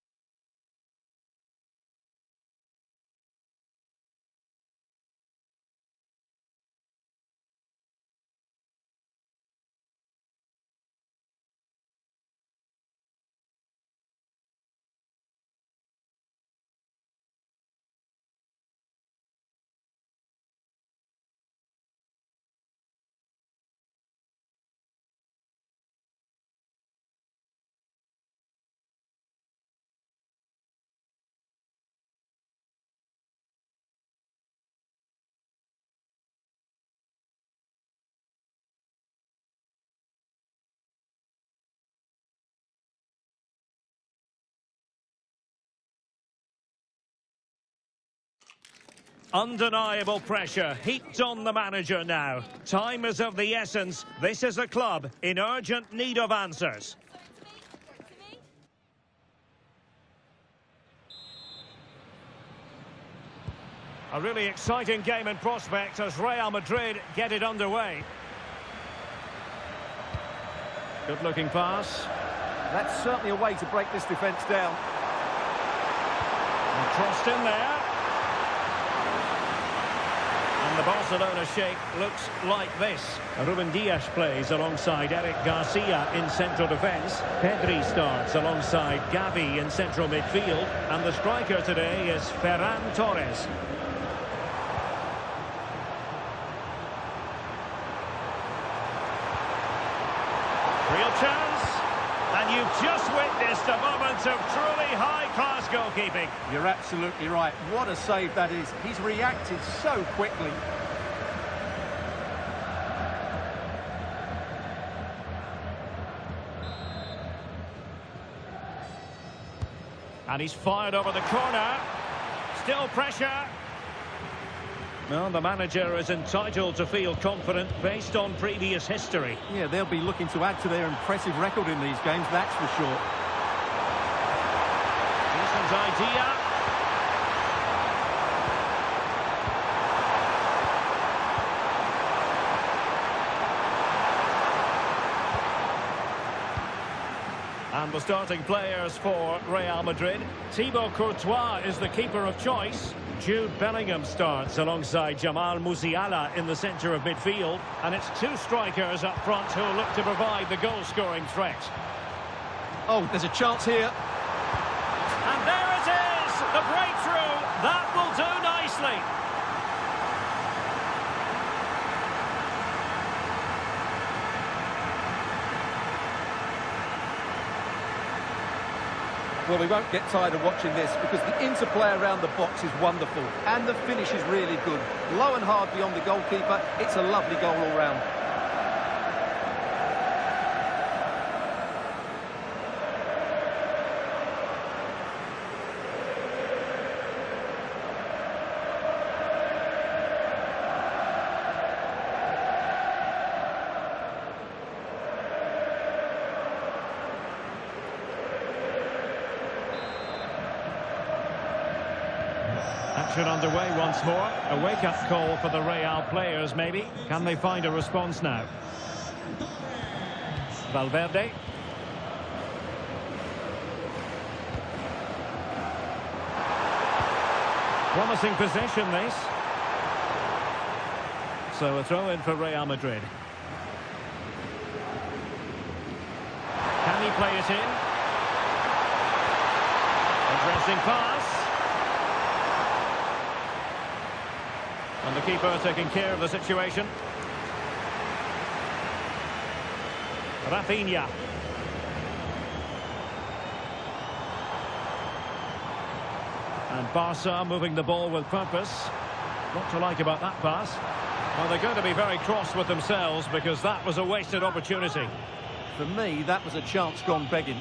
Speaker 1: Undeniable pressure heaped on the manager now. Time is of the essence. This is a club in urgent need of answers. A really exciting game in prospect as Real Madrid get it underway. Good-looking pass.
Speaker 2: That's certainly a way to break this defence down.
Speaker 1: And crossed in there. And the Barcelona shape looks like this. Ruben Dias plays alongside Eric Garcia in central defence. Pedri starts alongside Gavi in central midfield. And the striker today is Ferran Torres. Real chance. And you've just witnessed a moment of truly high-class goalkeeping.
Speaker 2: You're absolutely right. What a save that is. He's reacted so quickly.
Speaker 1: And he's fired over the corner. Still pressure. Well, the manager is entitled to feel confident based on previous history.
Speaker 2: Yeah, they'll be looking to add to their impressive record in these games, that's for sure.
Speaker 1: Decent idea. And the starting players for Real Madrid. Thibaut Courtois is the keeper of choice. Jude Bellingham starts alongside Jamal Musiala in the centre of midfield. And it's two strikers up front who look to provide the goal-scoring threat.
Speaker 2: Oh, there's a chance here.
Speaker 1: And there it is! The breakthrough! That will do nicely.
Speaker 2: Well, we won't get tired of watching this because the interplay around the box is wonderful and the finish is really good. Low and hard beyond the goalkeeper. It's a lovely goal all round.
Speaker 1: Action underway once more. A wake-up call for the Real players, maybe. Can they find a response now? Valverde. Promising possession, this. So a throw-in for Real Madrid. Can he play it in? A pressing pass. And the keeper taking care of the situation. Rafinha. And Barca moving the ball with purpose. What to like about that pass? Well, they're going to be very cross with themselves because that was a wasted opportunity.
Speaker 2: For me, that was a chance gone begging.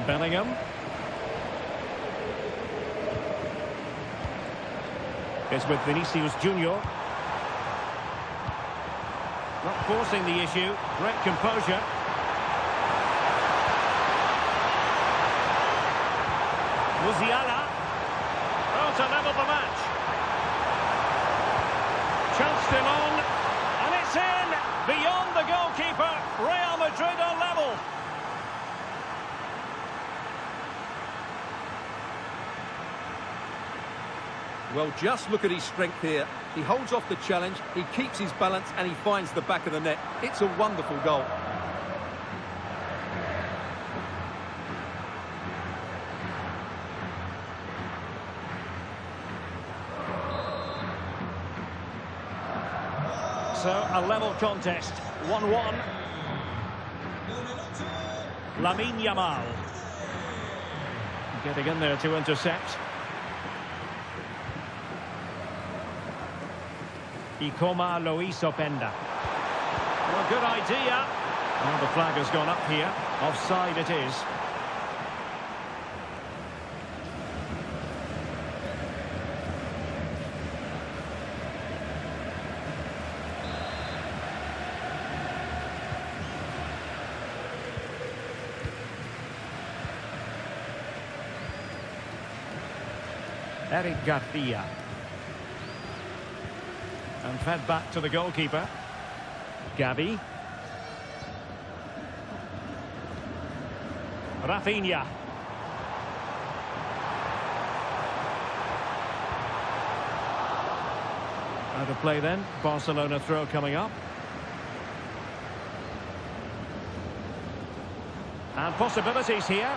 Speaker 1: Bellingham. It's with Vinicius Junior. Not forcing the issue. Great composure. Musiala. Oh, to level the match. Chance still on. And it's in. Beyond the goalkeeper. Real Madrid are level.
Speaker 2: Well, just look at his strength here. He holds off the challenge, he keeps his balance, and he finds the back of the net. It's a wonderful goal.
Speaker 1: So, a level contest. 1-1. Lamine Yamal. Getting in there to intercept. Ikoma Lois Openda. Well, good idea. Well, the flag has gone up here. Offside it is. Eric Garcia. And fed back to the goalkeeper. Gavi. Rafinha. Out of play then. Barcelona throw coming up. And possibilities here.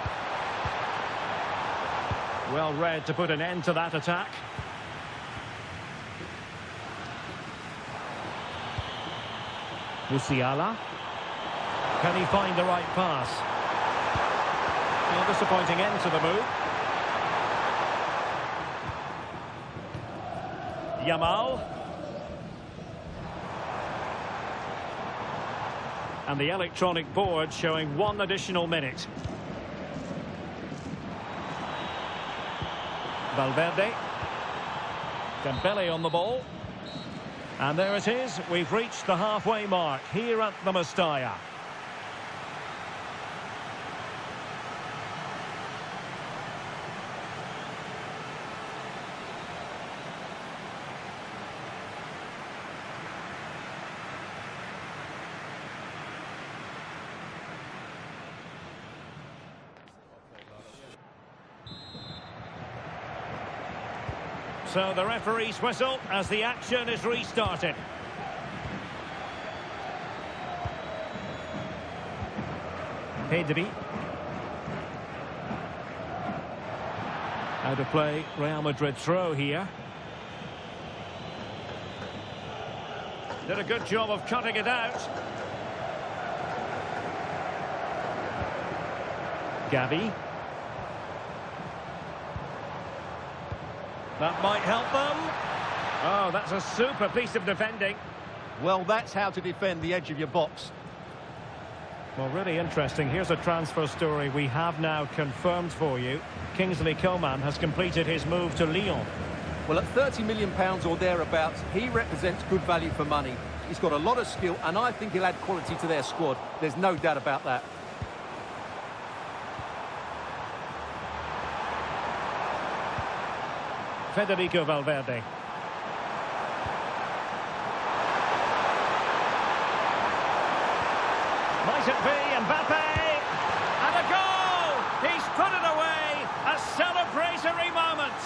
Speaker 1: Well read to put an end to that attack. Musiala. Can he find the right pass? Well, disappointing end to the move. Yamal. And the electronic board showing 1 additional minute. Valverde. Dembele on the ball. And there it is. We've reached the halfway mark here at the Mestalla. So the referee's whistle as the action is restarted. Pedri. Out of play, Real Madrid throw here. Did a good job of cutting it out. Gavi. That might help them. Oh, that's a super piece of defending.
Speaker 2: Well, that's how to defend the edge of your box.
Speaker 1: Well, really interesting. Here's a transfer story we have now confirmed for you. Kingsley Coman has completed his move to Lyon.
Speaker 2: Well, at £30 million or thereabouts, he represents good value for money. He's got a lot of skill, and I think he'll add quality to their squad. There's no doubt about that.
Speaker 1: Federico Valverde. Might it be Mbappe? And a goal! He's put it away! A celebratory moment!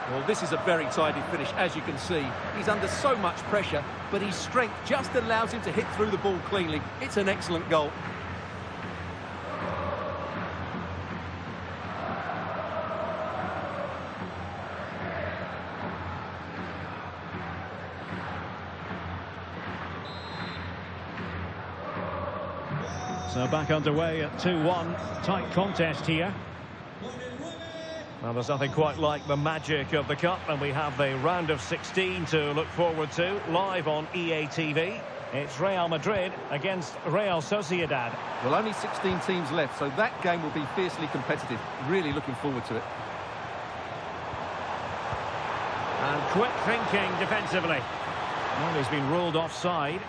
Speaker 2: Well, this is a very tidy finish, as you can see. He's under so much pressure, but his strength just allows him to hit through the ball cleanly. It's an excellent goal.
Speaker 1: So back underway at 2-1. Tight contest here. Well, there's nothing quite like the magic of the Cup, and we have the round of 16 to look forward to, live on EA TV. It's Real Madrid against Real Sociedad.
Speaker 2: Well, only 16 teams left, so that game will be fiercely competitive. Really looking forward to it.
Speaker 1: And quick thinking defensively. Well, he's been ruled offside.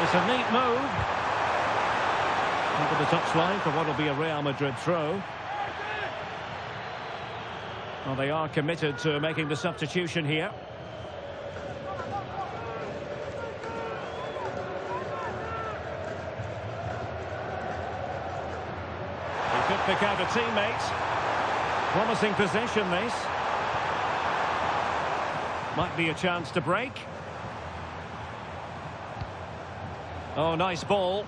Speaker 1: It's a neat move. Over the touchline for what will be a Real Madrid throw. Well, they are committed to making the substitution here. He could pick out a teammate. Promising possession, this. Might be a chance to break. Oh, nice ball.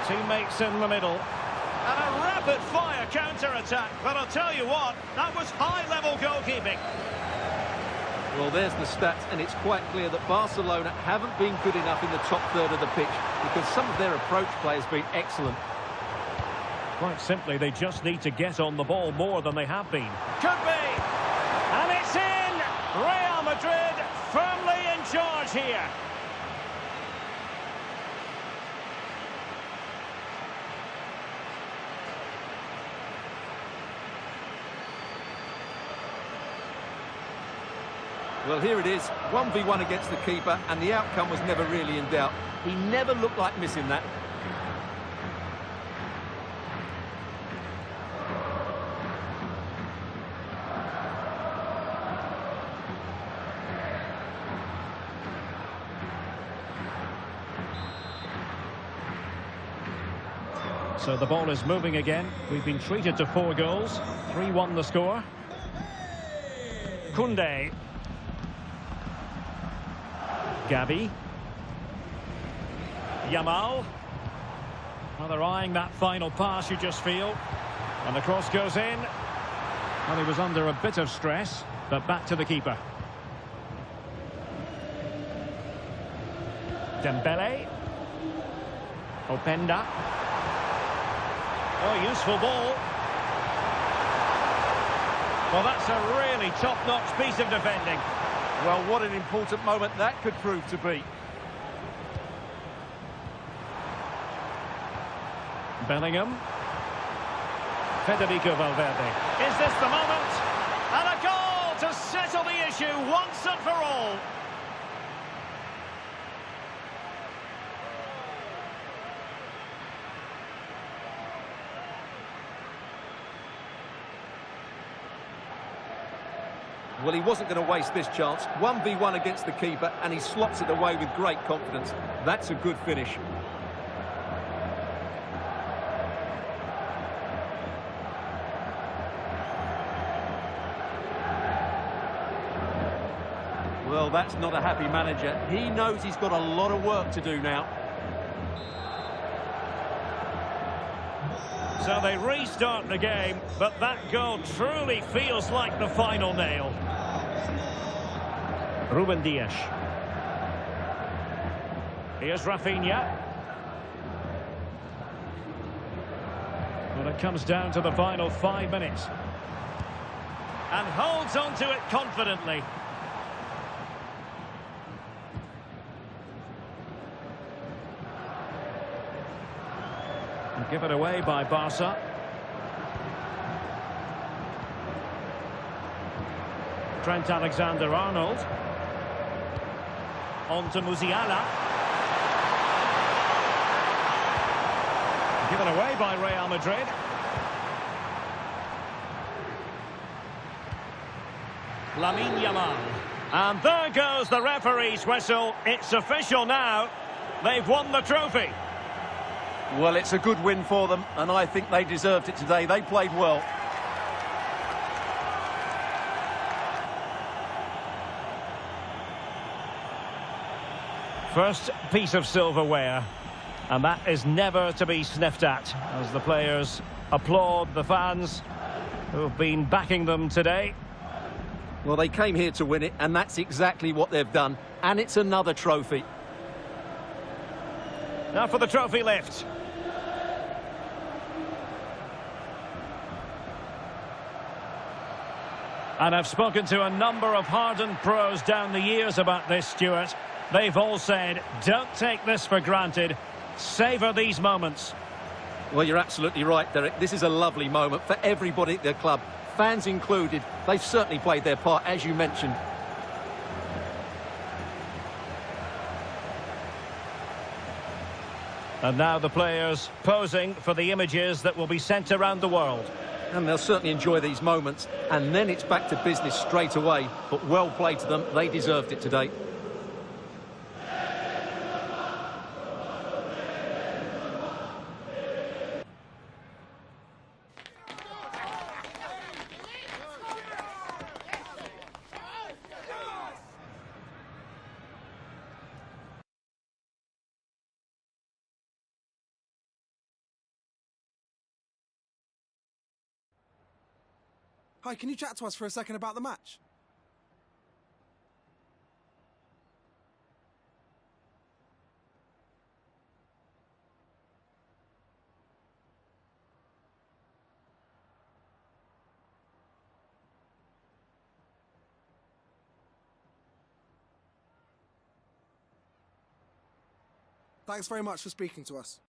Speaker 1: Teammates in the middle. And a rapid-fire counter-attack. But I'll tell you what, that was high-level goalkeeping.
Speaker 2: Well, there's the stats, and it's quite clear that Barcelona haven't been good enough in the top third of the pitch because some of their approach play has been excellent.
Speaker 1: Quite simply, they just need to get on the ball more than they have been. Could be! And it's in! Real Madrid firmly in charge here.
Speaker 2: Well, here it is, 1v1 against the keeper, and the outcome was never really in doubt. He never looked like missing that.
Speaker 1: So the ball is moving again. We've been treated to 4 goals. 3-1 the score. Koundé. Gabi. Yamal. Well, they're eyeing that final pass, you just feel. And the cross goes in. Well, he was under a bit of stress, but back to the keeper. Dembele. Openda. Oh, useful ball. Well, that's a really top-notch piece of defending.
Speaker 2: Well, what an important moment that could prove to be.
Speaker 1: Bellingham. Federico Valverde. Is this the moment? And a goal to settle the issue once and for all.
Speaker 2: Well, he wasn't going to waste this chance. 1v1 against the keeper, and he slots it away with great confidence. That's a good finish. Well, that's not a happy manager. He knows he's got a lot of work to do now.
Speaker 1: So they restart the game, but that goal truly feels like the final nail. Ruben Dias. Here's Rafinha. Well, it comes down to the final 5 minutes. And holds on to it confidently. And give it away by Barca. Trent Alexander-Arnold. On to Musiala. Given away by Real Madrid. Lamine Yamal. And there goes the referee's whistle. It's official now. They've won the trophy.
Speaker 2: Well, it's a good win for them, and I think they deserved it today. They played well.
Speaker 1: First piece of silverware, and that is never to be sniffed at, as the players applaud the fans who've been backing them today.
Speaker 2: Well, they came here to win it, and that's exactly what they've done. And it's another trophy.
Speaker 1: Now for the trophy lift. And I've spoken to a number of hardened pros down the years about this, Stuart. They've all said, don't take this for granted. Savour these moments.
Speaker 2: Well, you're absolutely right, Derek. This is a lovely moment for everybody at their club, fans included. They've certainly played their part, as you mentioned.
Speaker 1: And now the players posing for the images that will be sent around the world.
Speaker 2: And they'll certainly enjoy these moments. And then it's back to business straight away. But well played to them. They deserved it today.
Speaker 6: Hi, can you chat to us for a second about the match? Thanks very much for speaking to us.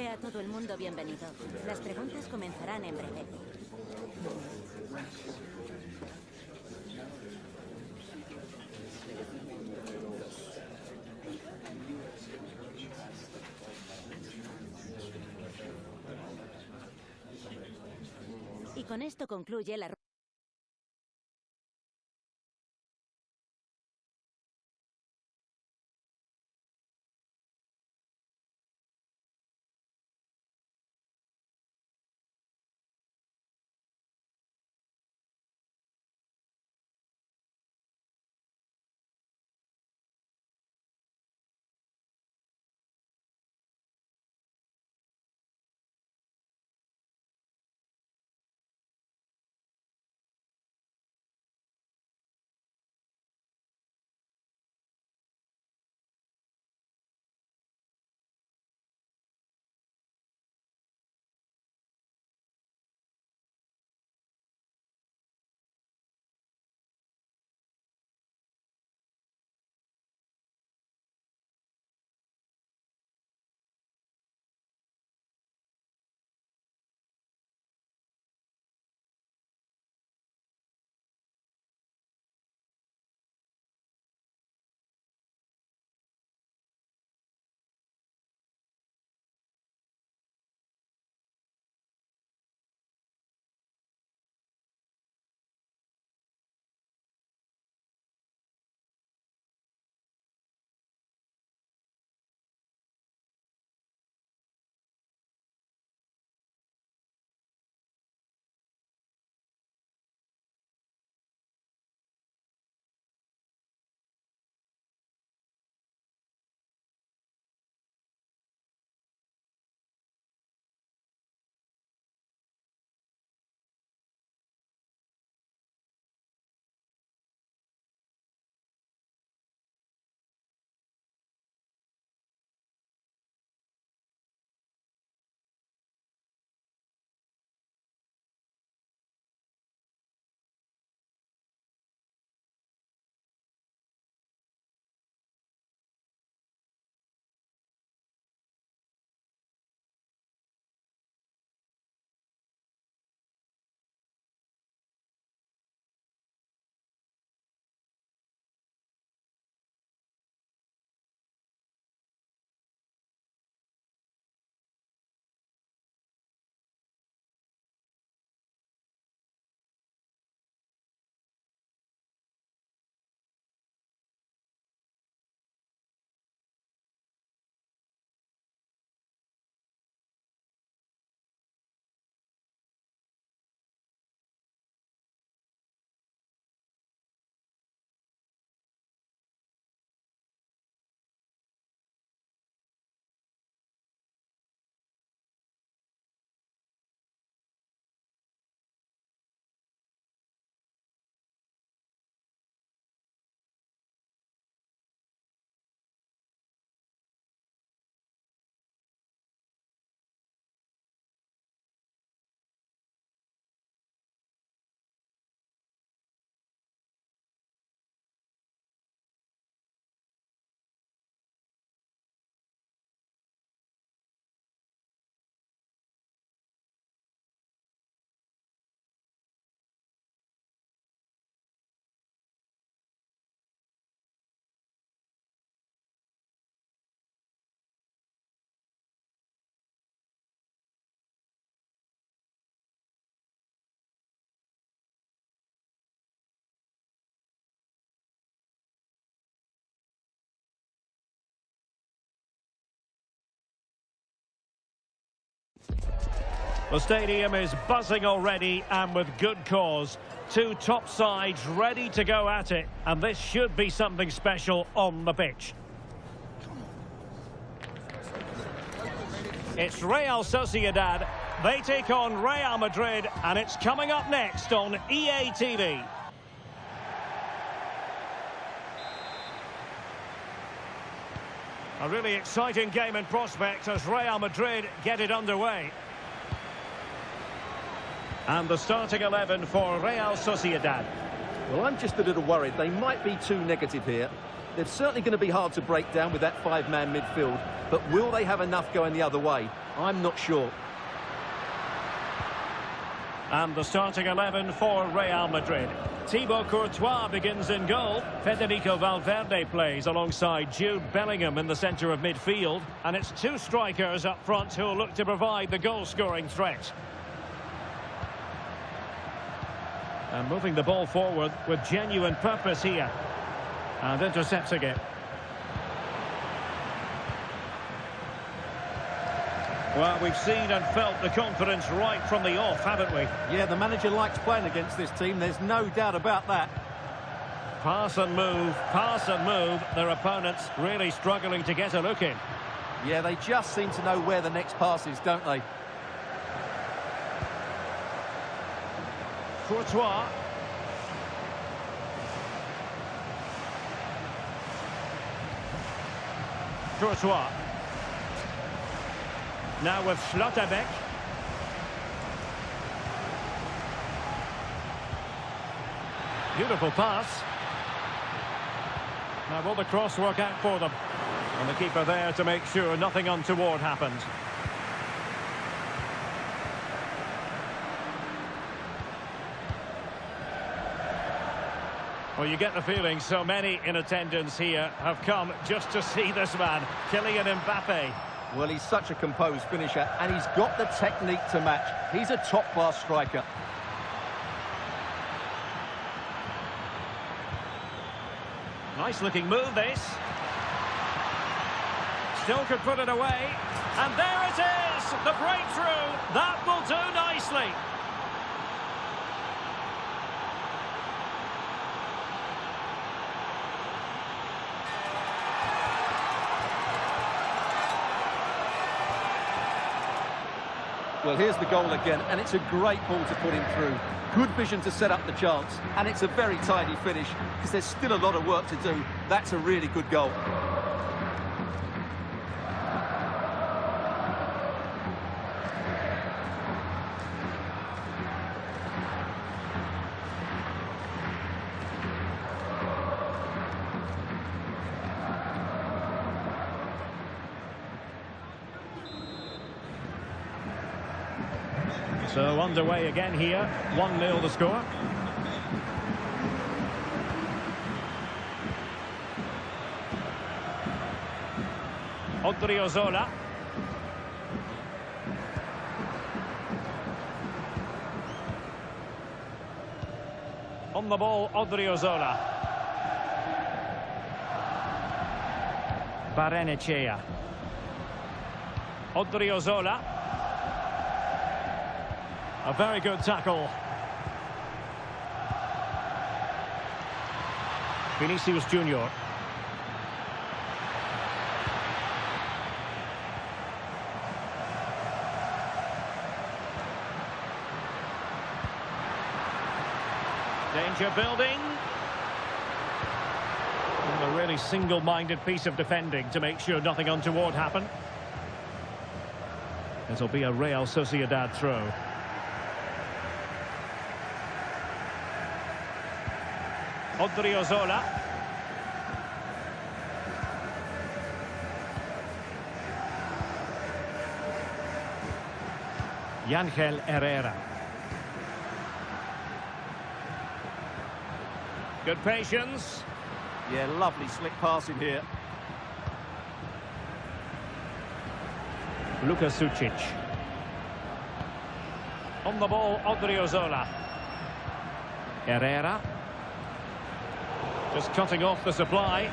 Speaker 5: Sea todo el mundo bienvenido. Las preguntas comenzarán en breve. Y con esto concluye la
Speaker 1: The stadium is buzzing already, and with good cause. Two top sides ready to go at it, and this should be something special on the pitch. It's Real Sociedad. They take on Real Madrid, and it's coming up next on EA TV. A really exciting game in prospect as Real Madrid get it underway. And the starting 11 for Real Sociedad.
Speaker 2: Well, I'm just a little worried. They might be too negative here. They're certainly going to be hard to break down with that five-man midfield. But will they have enough going the other way? I'm not sure.
Speaker 1: And the starting 11 for Real Madrid. Thibaut Courtois begins in goal. Federico Valverde plays alongside Jude Bellingham in the centre of midfield. And it's two strikers up front who will look to provide the goal-scoring threat. And moving the ball forward with genuine purpose here. And intercepting it. Well, we've seen and felt the confidence right from the off, haven't we?
Speaker 2: Yeah, the manager likes playing against this team. There's no doubt about that.
Speaker 1: Pass and move, pass and move. Their opponents really struggling to get a look in.
Speaker 2: Yeah, they just seem to know where the next pass is, don't they?
Speaker 1: Courtois. Courtois. Now with Schlotterbeck. Beautiful pass. Now will the cross work out for them? And the keeper there to make sure nothing untoward happened. Well, you get the feeling so many in attendance here have come just to see this man, Kylian Mbappe.
Speaker 2: Well, he's such a composed finisher, and he's got the technique to match. He's a top-class striker.
Speaker 1: Nice-looking move, this. Still could put it away. And there it is! The breakthrough! That will do nicely.
Speaker 2: Well, here's the goal again, and it's a great ball to put him through. Good vision to set up the chance, and it's a very tidy finish, because there's still a lot of work to do. That's a really good goal.
Speaker 1: So underway again here, 1-0 the score. Odriozola. On the ball, Odriozola. Barrenechea. Odriozola. A very good tackle. Vinicius Junior. Danger building. And a really single-minded piece of defending to make sure nothing untoward happened. It'll be a Real Sociedad throw. Odriozola. Ángel Herrera. Good patience.
Speaker 2: Yeah, lovely slick passing here.
Speaker 1: Luka Sucic. On the ball, Odriozola. Herrera. Just cutting off the supply.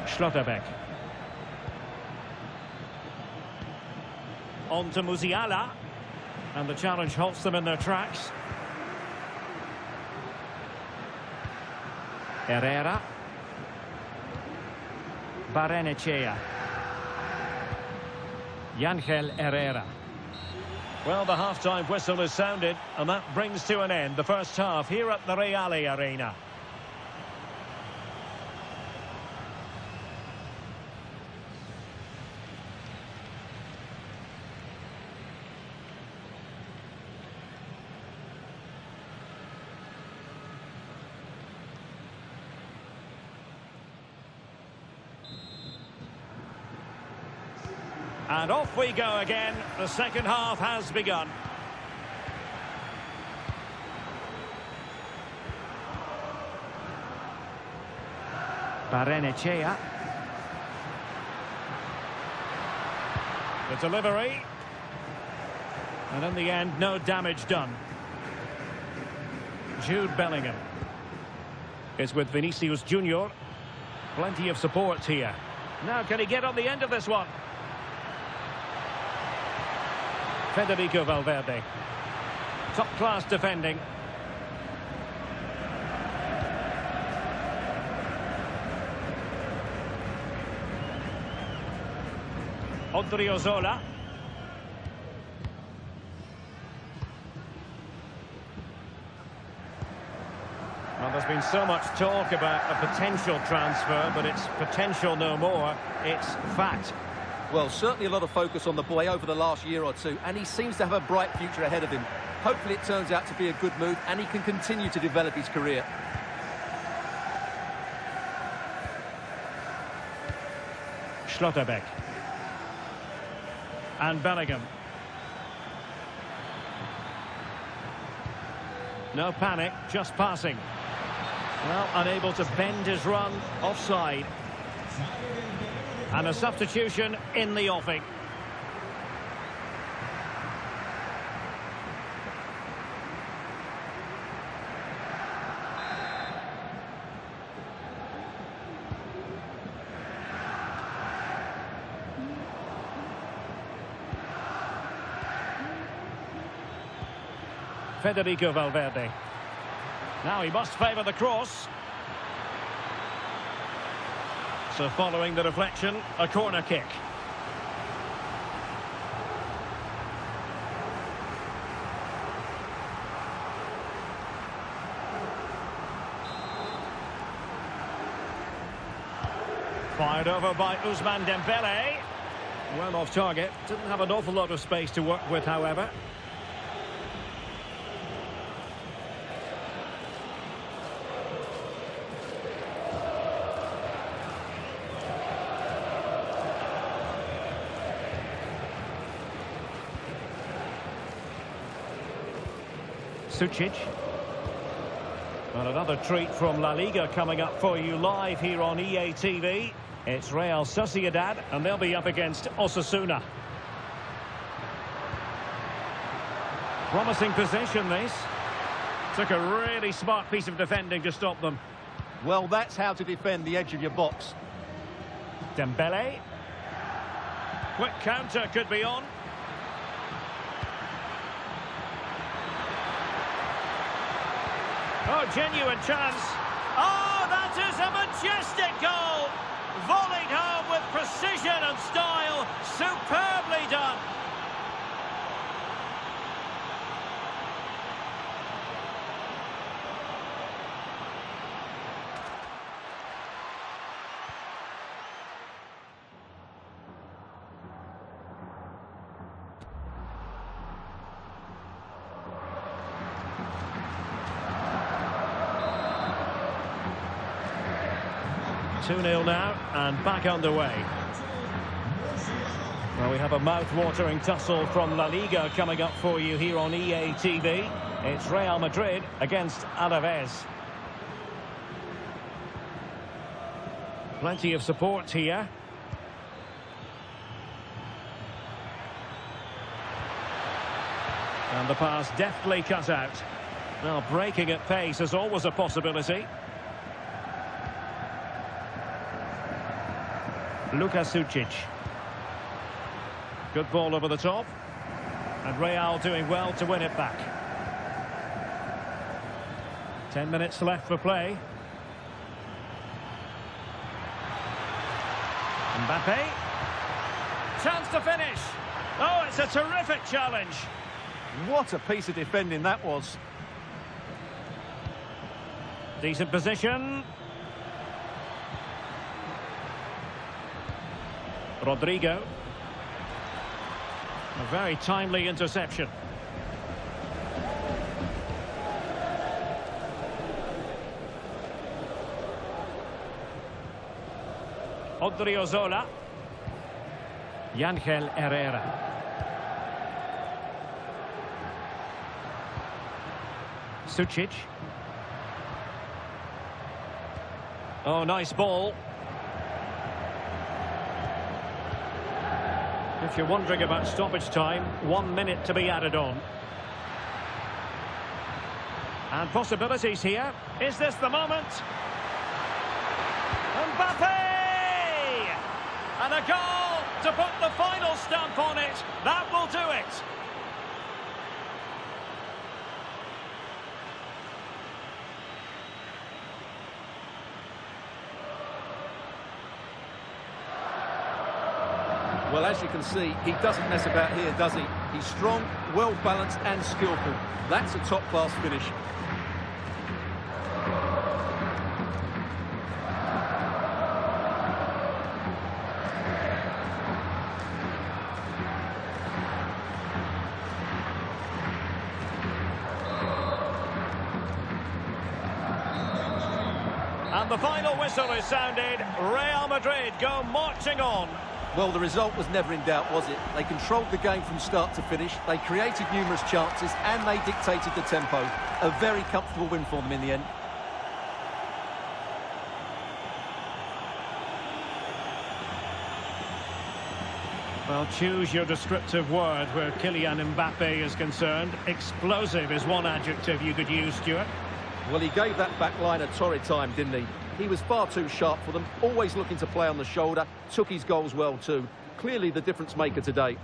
Speaker 1: Schlotterbeck. On to Musiala. And the challenge halts them in their tracks. Herrera. Barrenechea. Ángel Herrera. Well, the half-time whistle is sounded, and that brings to an end the first half here at the Real Arena. And off we go again. The second half has begun. Barrenechea. The delivery. And in the end, no damage done. Jude Bellingham is with Vinicius Junior. Plenty of support here. Now, can he get on the end of this one? Federico Valverde. Top-class defending. Odriozola. Well, there's been so much talk about a potential transfer, but it's potential no more. It's fact.
Speaker 2: Well, certainly a lot of focus on the boy over the last year or two, and he seems to have a bright future ahead of him. Hopefully it turns out to be a good move, and he can continue to develop his career.
Speaker 1: Schlotterbeck. And Bellingham. No panic, just passing. Well, unable to bend his run, offside. And a substitution in the offing. Federico Valverde. Now he must favour the cross. So following the deflection, a corner kick. Fired over by Ousmane Dembele. Well off target. Didn't have an awful lot of space to work with, however. Sucic. Well, another treat from La Liga coming up for you live here on EA TV. It's Real Sociedad, and they'll be up against Osasuna. Promising possession, this. Took a really smart piece of defending to stop them.
Speaker 2: Well, that's how to defend the edge of your box.
Speaker 1: Dembele. Quick counter could be on. Oh, genuine chance. Oh, that is a majestic goal. Volleyed home with precision and style. Superbly done. Two-nil now, and back underway. Well, we have a mouth-watering tussle from La Liga coming up for you here on EA TV. It's Real Madrid against Alaves. Plenty of support here. And the pass deftly cut out. Now, breaking at pace is always a possibility. Luka Sucic. Good ball over the top. And Real doing well to win it back. 10 minutes left for play. Mbappe. Chance to finish. Oh, it's a terrific challenge.
Speaker 2: What a piece of defending that was.
Speaker 1: Decent position. Rodrigo. A very timely interception. Odriozola. Yangel Herrera. Sucic. Oh, nice ball. If you're wondering about stoppage time, 1 minute to be added on. And possibilities here. Is this the moment? Mbappe! And a goal to put the final stamp on it. That will do it.
Speaker 2: Well, as you can see, he doesn't mess about here, does he? He's strong, well-balanced and skillful. That's a top-class finish.
Speaker 1: And the final whistle is sounded. Real Madrid go marching on.
Speaker 2: Well, the result was never in doubt, was it? They controlled the game from start to finish, they created numerous chances, and they dictated the tempo. A very comfortable win for them in the end.
Speaker 1: Well, choose your descriptive word where Kylian Mbappe is concerned. Explosive is one adjective you could use, Stuart.
Speaker 2: Well, he gave that back line a torrid time, didn't he? He was far too sharp for them, always looking to play on the shoulder, took his goals well too. Clearly the difference maker today.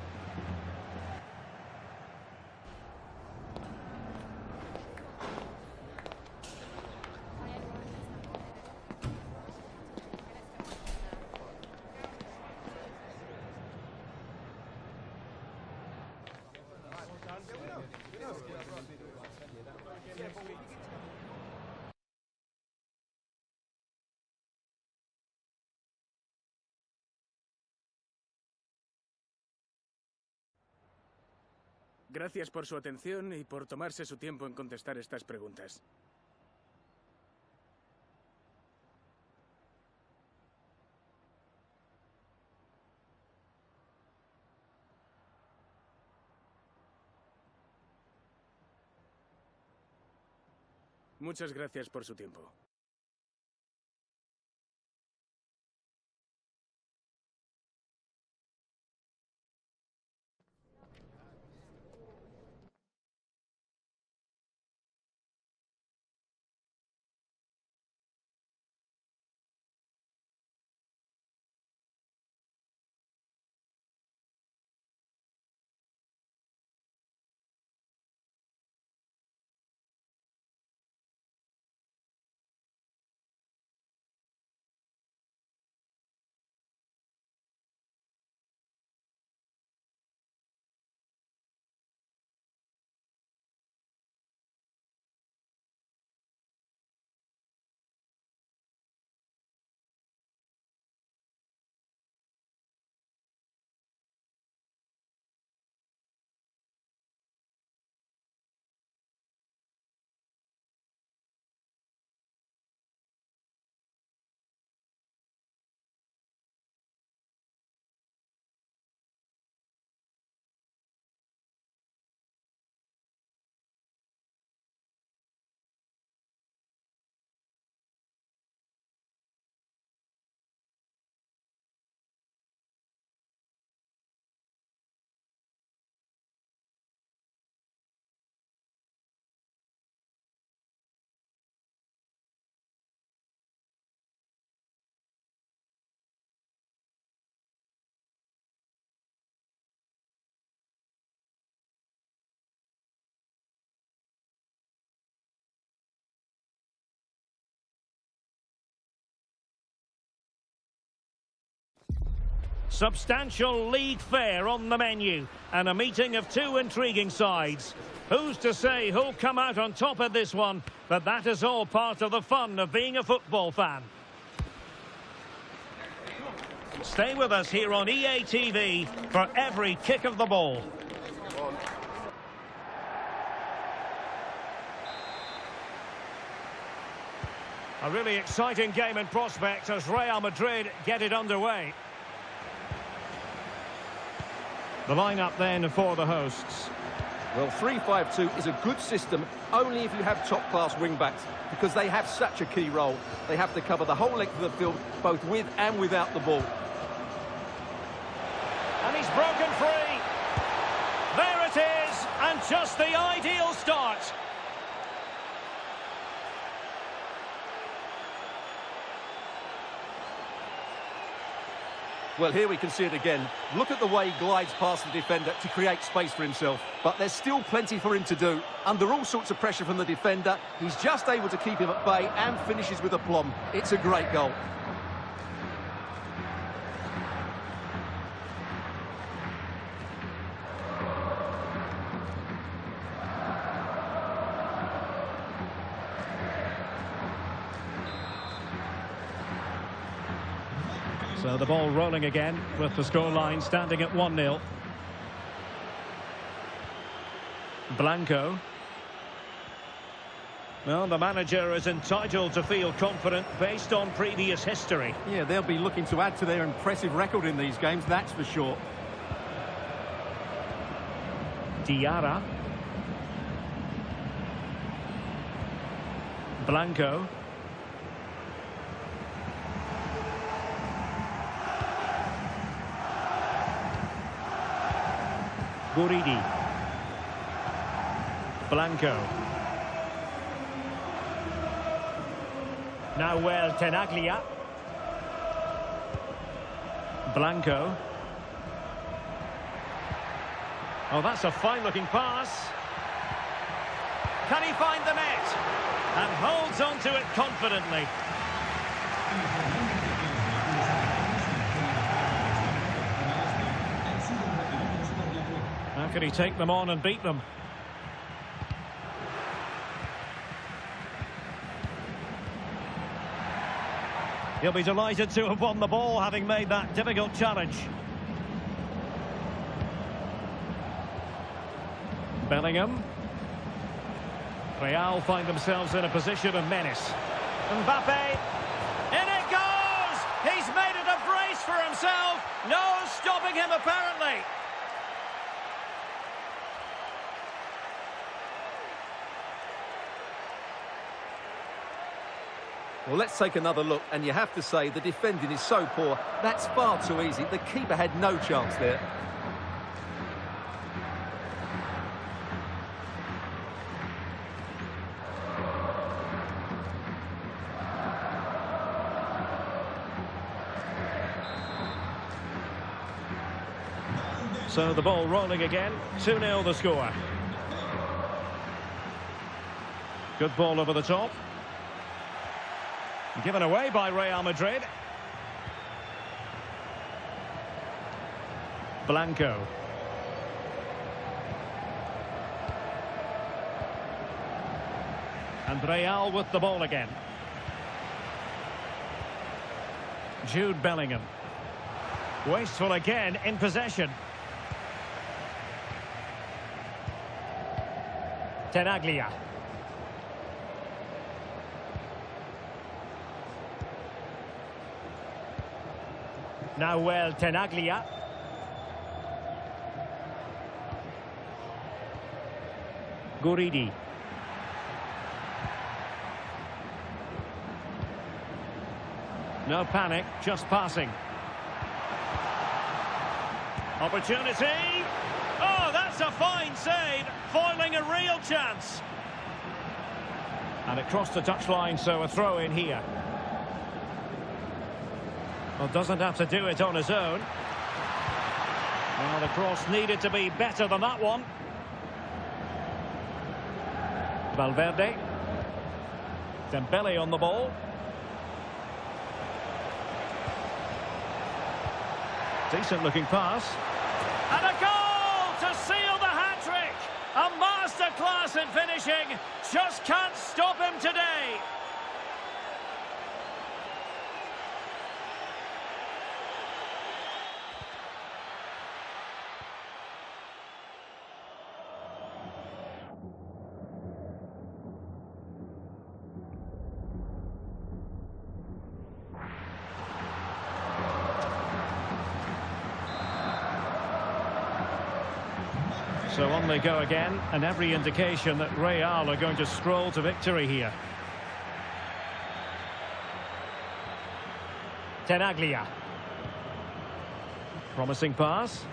Speaker 4: Gracias por su atención y por tomarse su tiempo en contestar estas preguntas. Muchas gracias por su tiempo.
Speaker 1: Substantial league fare on the menu and a meeting of two intriguing sides. Who's to say who'll come out on top of this one? But that is all part of the fun of being a football fan. Stay with us here on EA TV for every kick of the ball. A really exciting game in prospect as Real Madrid get it underway. The lineup then for the hosts.
Speaker 2: Well, 3-5-2 is a good system only if you have top-class wing-backs, because they have such a key role. They have to cover the whole length of the field, both with and without the ball.
Speaker 1: And he's broken free. There it is, and just the ideal start.
Speaker 2: Well, here we can see it again. Look at the way he glides past the defender to create space for himself. But there's still plenty for him to do. Under all sorts of pressure from the defender, he's just able to keep him at bay and finishes with aplomb. It's a great goal.
Speaker 1: So the ball rolling again with the scoreline standing at 1-0. Blanco. Well, the manager is entitled to feel confident based on previous history.
Speaker 2: Yeah, they'll be looking to add to their impressive record in these games, that's for sure.
Speaker 1: Diarra. Blanco. Guridi. Blanco. Now Tenaglia. Blanco. Oh, that's a fine-looking pass. Can he find the net? And holds on to it confidently. How can he take them on and beat them? He'll be delighted to have won the ball, having made that difficult challenge. Bellingham. Real find themselves in a position of menace. Mbappe. In it goes! He's made it a brace for himself. No stopping him, apparently.
Speaker 2: Well, let's take another look, and you have to say the defending is so poor. That's far too easy. The keeper had no chance there.
Speaker 1: So the ball rolling again. 2-0 the score. Good ball over the top. Given away by Real Madrid. Blanco. And Real with the ball again. Jude Bellingham. Wasteful again in possession. Tenaglia. Now Tenaglia. Guridi. No panic, just passing. Opportunity. Oh, that's a fine save, foiling a real chance. And it crossed the touchline, so a throw in here. Well, doesn't have to do it on his own. Well, the cross needed to be better than that one. Valverde. Dembele on the ball. Decent looking pass. And a goal to seal the hat-trick. A masterclass in finishing. Just can't stop him today. So on they go again, and every indication that Real are going to stroll to victory here. Tenaglia. Promising pass.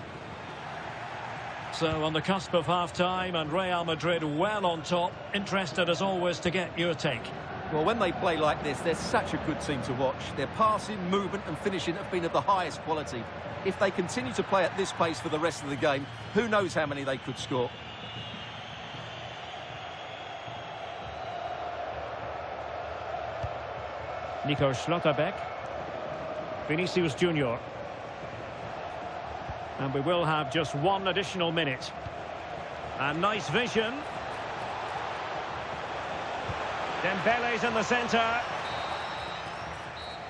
Speaker 1: So on the cusp of half-time, and Real Madrid well on top. Interested as always to get your take.
Speaker 2: Well, when they play like this, they're such a good team to watch. Their passing, movement and finishing have been of the highest quality. If they continue to play at this pace for the rest of the game, who knows how many they could score.
Speaker 1: Nico Schlotterbeck. Vinicius Junior. And we will have just one additional minute. And nice vision. Dembele's in the centre.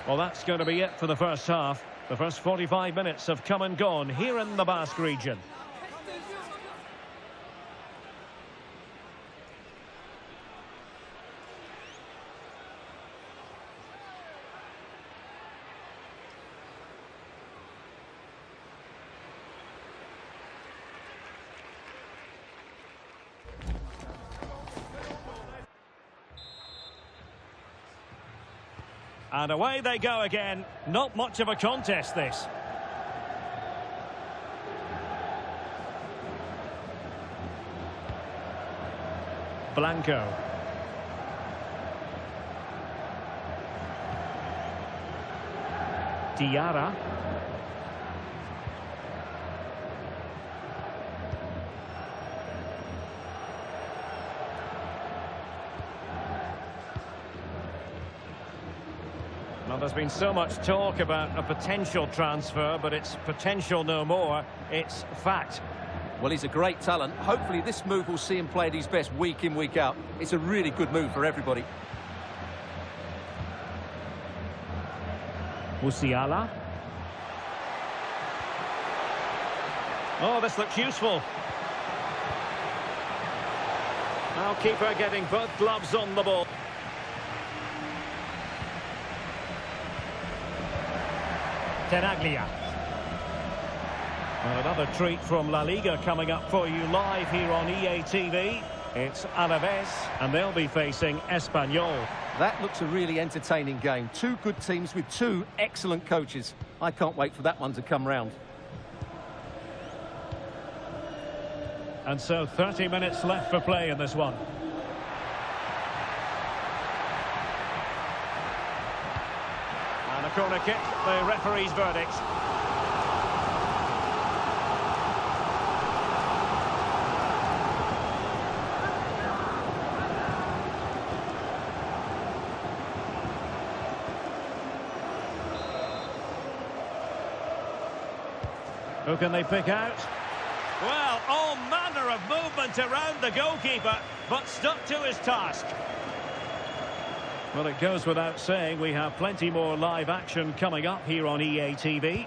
Speaker 1: Well, that's going to be it for the first half. The first 45 minutes have come and gone here in the Basque region. And away they go again. Not much of a contest, this. Blanco. Diarra. Well, there's been so much talk about a potential transfer, but it's potential no more. It's fact.
Speaker 2: Well, he's a great talent. Hopefully this move will see him play at his best week in, week out. It's a really good move for everybody.
Speaker 1: Musiala. Oh, this looks useful. Now keeper getting both gloves on the ball. Tenaglia. And another treat from La Liga coming up for you live here on EA TV. It's Alaves, and they'll be facing Espanyol.
Speaker 2: That looks a really entertaining game. Two good teams with two excellent coaches. I can't wait for that one to come round.
Speaker 1: And so 30 minutes left for play in this one. And a corner kick, the referee's verdict. Who can they pick out? Well, all manner of movement around the goalkeeper, but stuck to his task. Well, it goes without saying, we have plenty more live action coming up here on EA TV.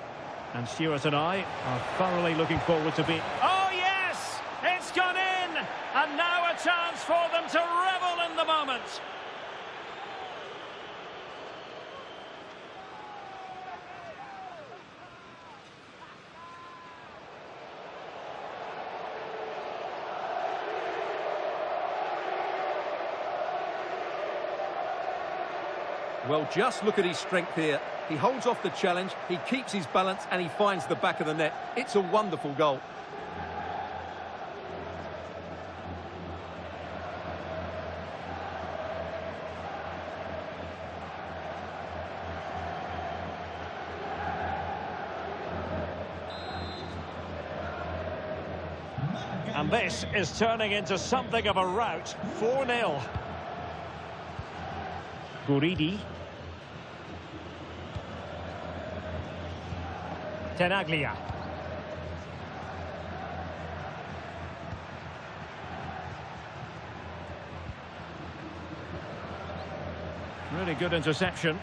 Speaker 1: And Stuart and I are thoroughly looking forward to being... Oh, yes! It's gone in! And now a chance for them to revel in the moment.
Speaker 2: Well, just look at his strength here. He holds off the challenge, he keeps his balance, and he finds the back of the net. It's a wonderful goal.
Speaker 1: And this is turning into something of a rout. 4-0. Guridi. Tenaglia. Really good interception.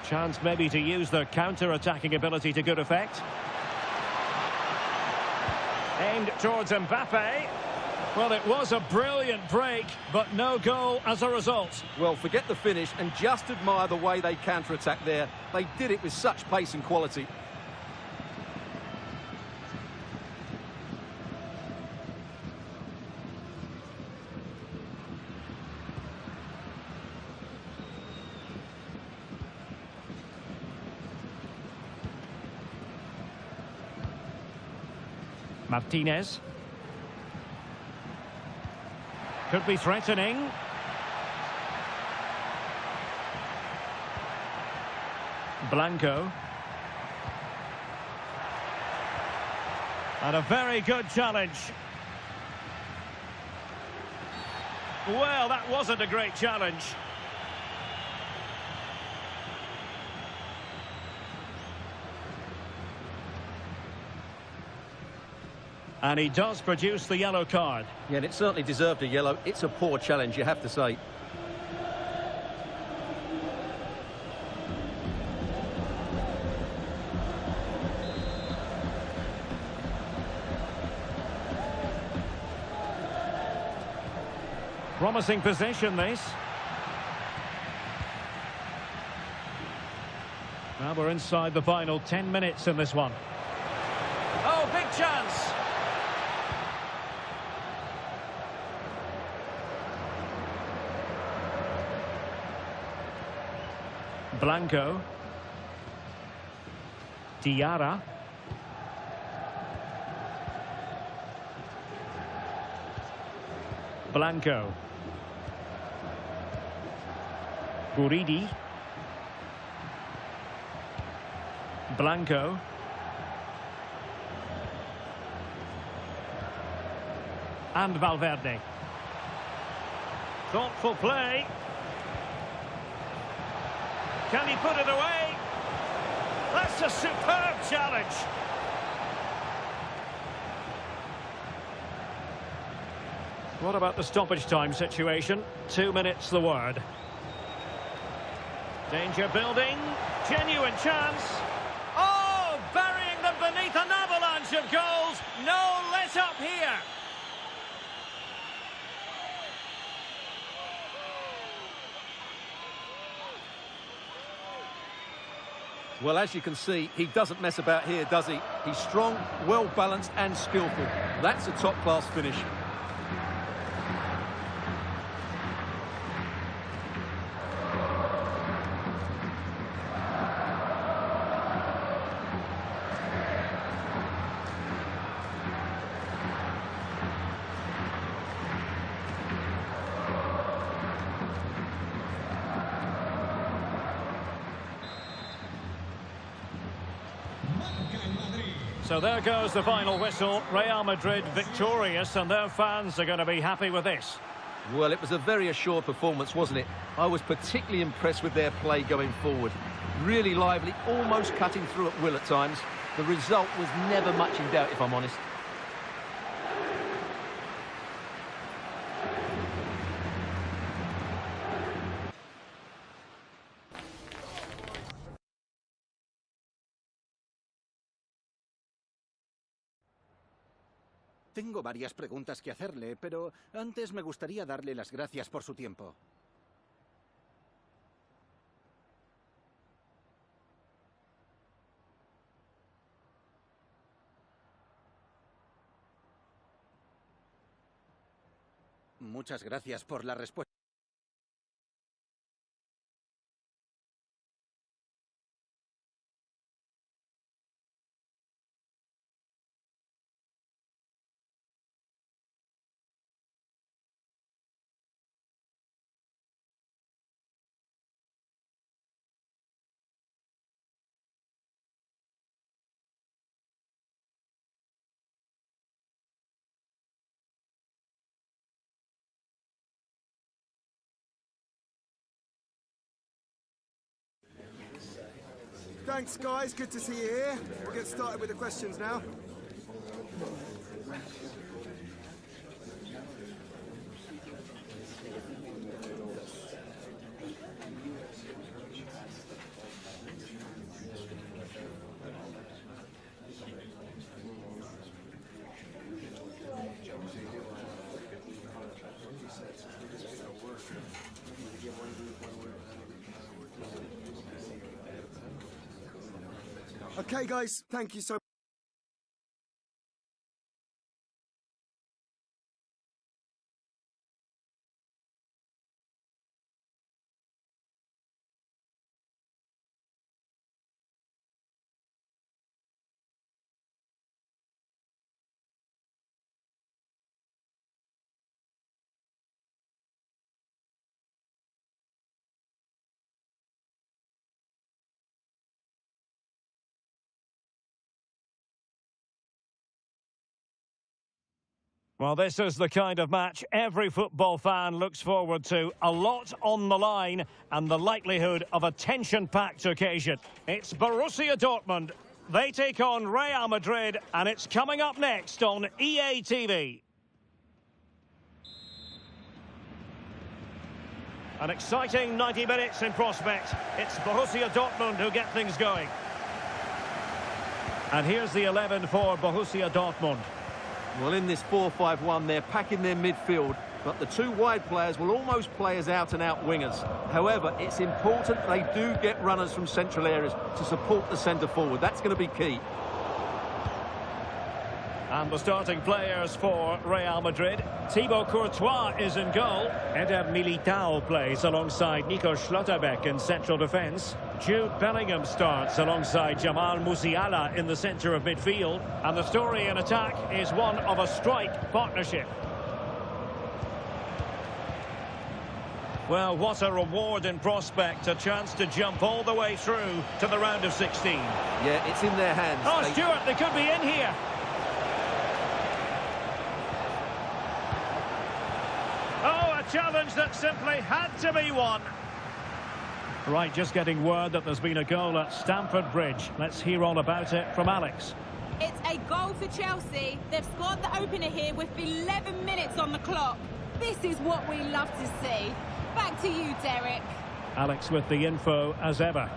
Speaker 1: Chance maybe to use their counter-attacking ability to good effect. Aimed towards Mbappe. Well, it was a brilliant break, but no goal as a result.
Speaker 2: Well, forget the finish and just admire the way they counter-attack there. They did it with such pace and quality.
Speaker 1: Martinez. Could be threatening. Blanco. And a very good challenge. Well, that wasn't a great challenge. And he does produce the yellow card.
Speaker 2: Yeah, and it certainly deserved a yellow. It's a poor challenge, you have to say.
Speaker 1: Promising possession, this. Now we're inside the final 10 minutes in this one. Oh, big chance! Blanco. Diarra. Blanco. Guridi. Blanco. And Valverde. Thoughtful play. Can he put it away? That's a superb challenge. What about the stoppage time situation? 2 minutes the word. Danger building. Genuine chance. Oh, burying them beneath an avalanche of goals. No let up here.
Speaker 2: Well, as you can see, he doesn't mess about here, does he? He's strong, well-balanced and skillful. That's a top-class finish.
Speaker 1: So there goes the final whistle. Real Madrid victorious, and their fans are going to be happy with this.
Speaker 2: Well, it was a very assured performance, wasn't it? I was particularly impressed with their play going forward. Really lively, almost cutting through at will at times. The result was never much in doubt, if I'm honest.
Speaker 3: Tengo varias preguntas que hacerle, pero antes me gustaría darle las gracias por su tiempo. Muchas gracias por la respuesta.
Speaker 6: Thanks, guys. Good to see you here. We'll get started with the questions now. Okay, guys. Thank you so much.
Speaker 1: Well, this is the kind of match every football fan looks forward to. A lot on the line and the likelihood of a tension-packed occasion. It's Borussia Dortmund. They take on Real Madrid, and it's coming up next on EA TV. An exciting 90 minutes in prospect. It's Borussia Dortmund who get things going. And here's the 11 for Borussia Dortmund.
Speaker 2: Well, in this 4-5-1, they're packing their midfield, but the two wide players will almost play as out-and-out wingers. However, it's important they do get runners from central areas to support the centre-forward. That's going to be key.
Speaker 1: And the starting players for Real Madrid. Thibaut Courtois is in goal. Eder Militao plays alongside Nico Schlotterbeck in central defence. Jude Bellingham starts alongside Jamal Musiala in the centre of midfield. And the story in attack is one of a strike partnership. Well, what a reward in prospect. A chance to jump all the way through to the round of 16.
Speaker 2: Yeah, it's in their hands.
Speaker 1: Oh, Stuart, they could be in here. Challenge that simply had to be won. Right, just getting word that there's been a goal at Stamford Bridge. Let's hear all about it from Alex.
Speaker 7: It's a goal for Chelsea. They've scored the opener here with 11 minutes on the clock. This is what we love to see. Back to you, Derek.
Speaker 1: Alex with the info as ever.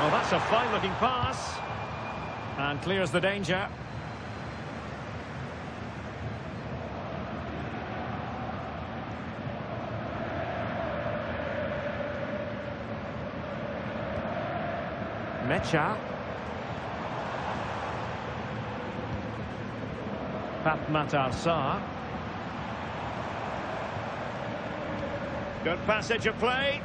Speaker 1: Oh, that's a fine-looking pass. And clears the danger. Mecha. Pat Matar Sarr. Good passage of play.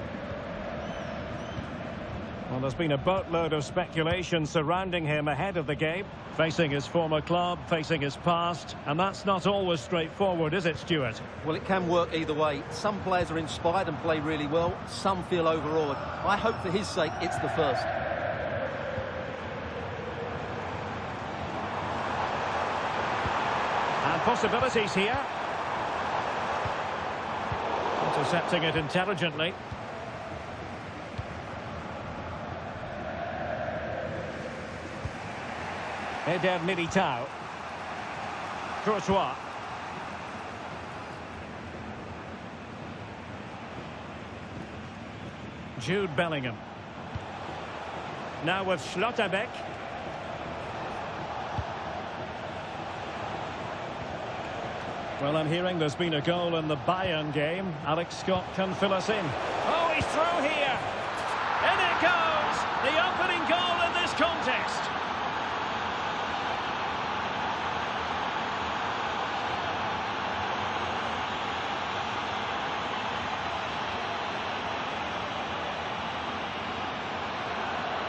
Speaker 1: Well, there's been a boatload of speculation surrounding him ahead of the game. Facing his former club, facing his past. And that's not always straightforward, is it, Stuart?
Speaker 2: Well, it can work either way. Some players are inspired and play really well. Some feel overawed. I hope for his sake it's the first.
Speaker 1: Possibilities here. Intercepting it intelligently. Eder Militao. Courtois. Jude Bellingham. Now with Schlotterbeck. Well, I'm hearing there's been a goal in the Bayern game. Alex Scott can fill us in. Oh, he's through here. In it goes. The opening goal in this contest.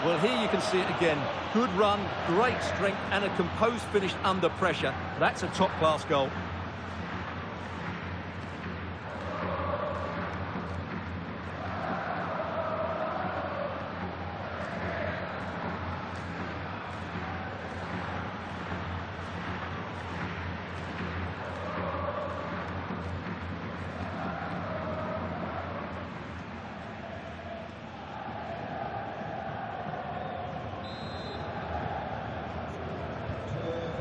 Speaker 2: Well, here you can see it again. Good run, great strength, and a composed finish under pressure. That's a top-class goal.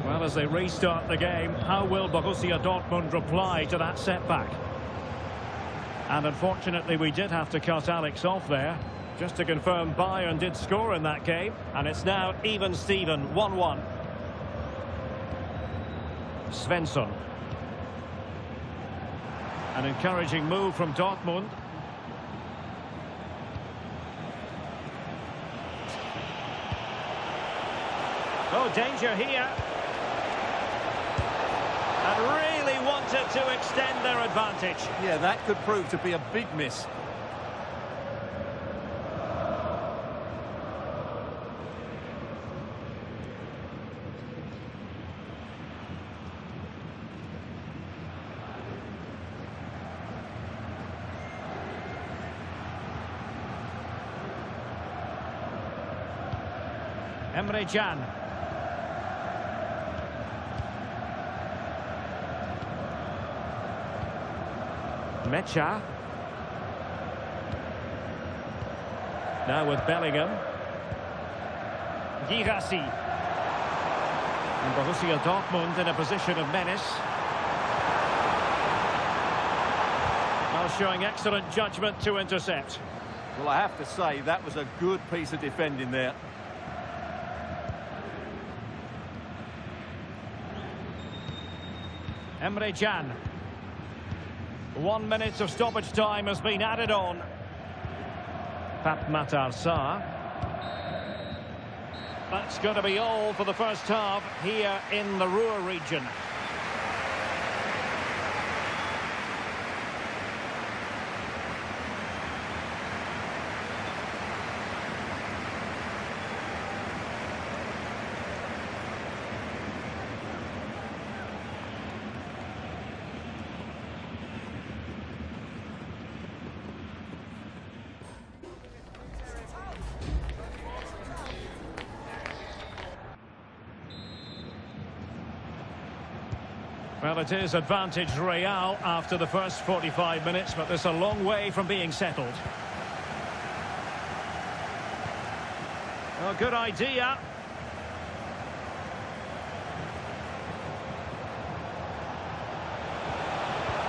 Speaker 1: Well, as they restart the game, how will Borussia Dortmund reply to that setback? And unfortunately, we did have to cut Alex off there. Just to confirm, Bayern did score in that game, and it's now even Steven, 1-1. Svensson. An encouraging move from Dortmund. Oh, danger here. And really wanted to extend their advantage.
Speaker 2: Yeah, that could prove to be a big miss.
Speaker 1: Emre Can. Mecha. Now with Bellingham. Girassi. And Borussia Dortmund in a position of menace. Now showing excellent judgment to intercept.
Speaker 2: Well, I have to say, that was a good piece of defending there.
Speaker 1: Emre Can. 1 minute of stoppage time has been added on. Pape Matar Sarr. That's going to be all for the first half here in the Ruhr region. Well, it is advantage Real after the first 45 minutes, but there's a long way from being settled. Oh, good idea.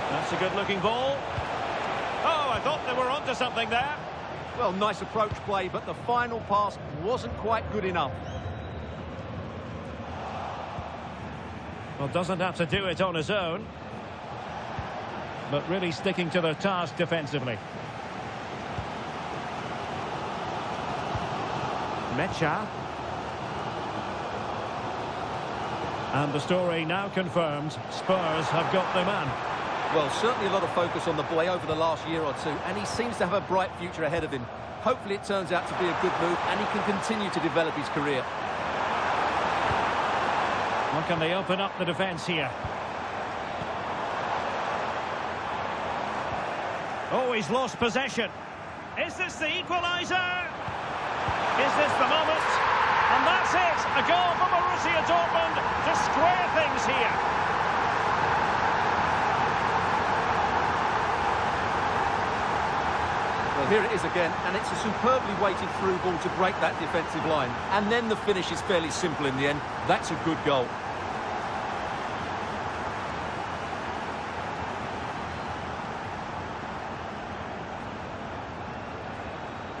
Speaker 1: That's a good-looking ball. Oh, I thought they were onto something there.
Speaker 2: Well, nice approach play, but the final pass wasn't quite good enough.
Speaker 1: Well, doesn't have to do it on his own, but really sticking to their task defensively. Mecha. And the story now confirmed, Spurs have got their man.
Speaker 2: Well, certainly a lot of focus on the boy over the last year or two, and he seems to have a bright future ahead of him. Hopefully it turns out to be a good move, and he can continue to develop his career.
Speaker 1: How can they open up the defence here? Oh, he's lost possession. Is this the equaliser? Is this the moment? And that's it! A goal for Borussia Dortmund to square things here.
Speaker 2: Well, here it is again, and it's a superbly weighted through ball to break that defensive line. And then the finish is fairly simple in the end. That's a good goal.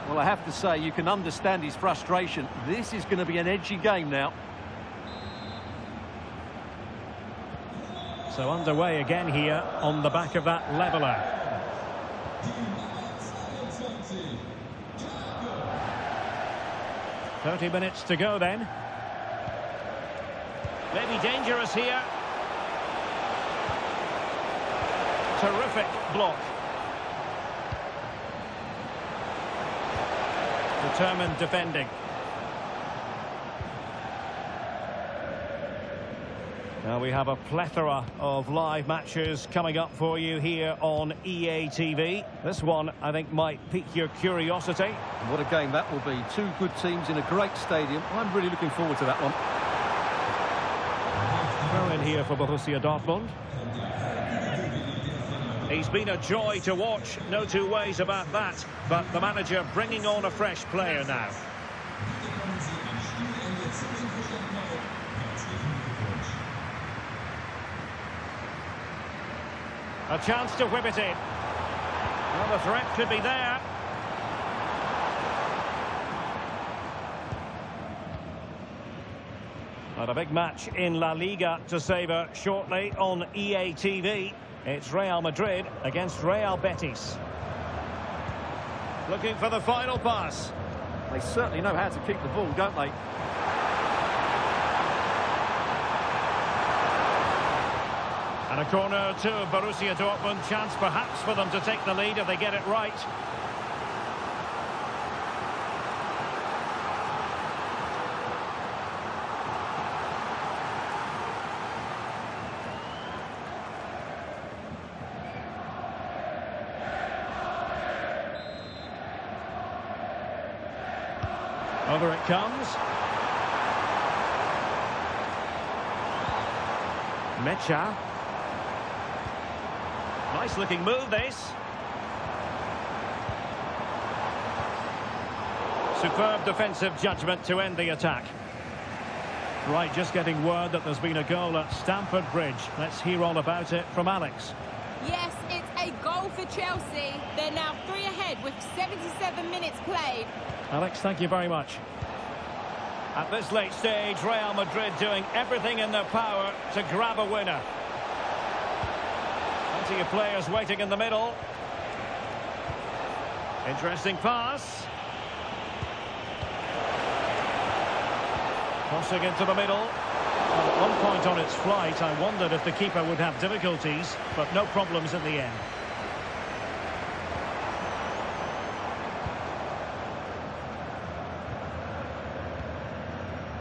Speaker 2: Well, I have to say, you can understand his frustration. This is going to be an edgy game now.
Speaker 1: So underway again here on the back of that leveller. "30 minutes to go then. Maybe dangerous here. Terrific block. Determined defending. Now we have a plethora of live matches coming up for you here on EA TV. This one, I think, might pique your curiosity.
Speaker 2: What a game that will be. Two good teams in a great stadium. I'm really looking forward to that one.
Speaker 1: Well, in here for Borussia Dortmund. He's been a joy to watch, no two ways about that. But the manager bringing on a fresh player now. A chance to whip it in. Well, the threat could be there. And a big match in La Liga to savour shortly on EA TV. It's Real Madrid against Real Betis. Looking for the final pass.
Speaker 2: They certainly know how to kick the ball, don't they?
Speaker 1: And a corner to Borussia Dortmund. Chance perhaps for them to take the lead if they get it right. Over it comes. Nice looking move, this. Superb defensive judgment to end the attack. Right, just getting word that there's been a goal at Stamford Bridge. Let's hear all about it from Alex.
Speaker 7: Yes, it's a goal for Chelsea. They're now 3 ahead with 77 minutes played.
Speaker 1: Alex, thank you very much. At this late stage, Real Madrid doing everything in their power to grab a winner. Plenty of players waiting in the middle. Interesting pass. Crossing into the middle. Well, at one point on its flight, I wondered if the keeper would have difficulties, but no problems in the end.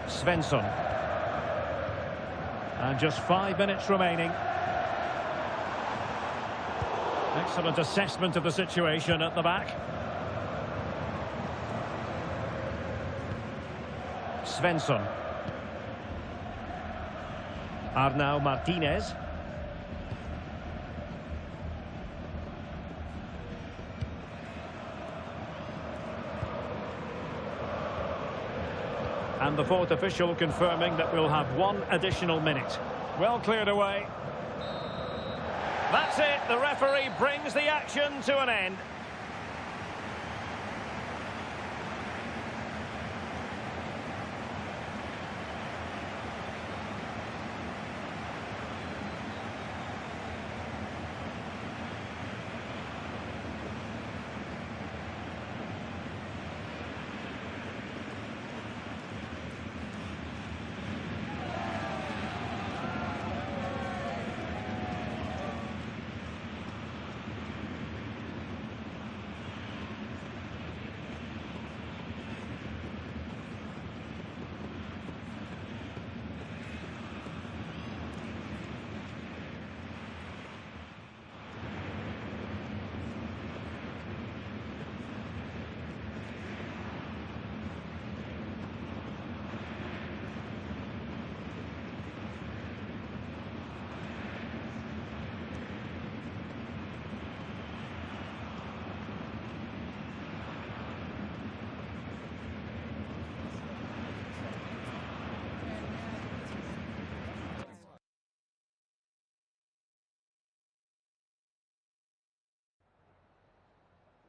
Speaker 1: Svensson. And just 5 minutes remaining. Excellent assessment of the situation at the back. Svensson. Arnau Martinez. And the fourth official confirming that we'll have 1 additional minute. Well cleared away. That's it. The referee brings the action to an end.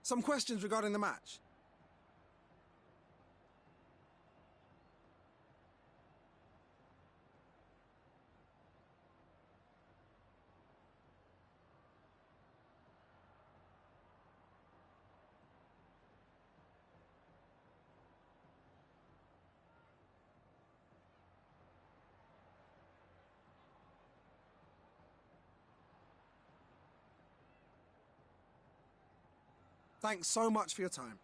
Speaker 6: Some questions regarding the match. Thanks so much for your time.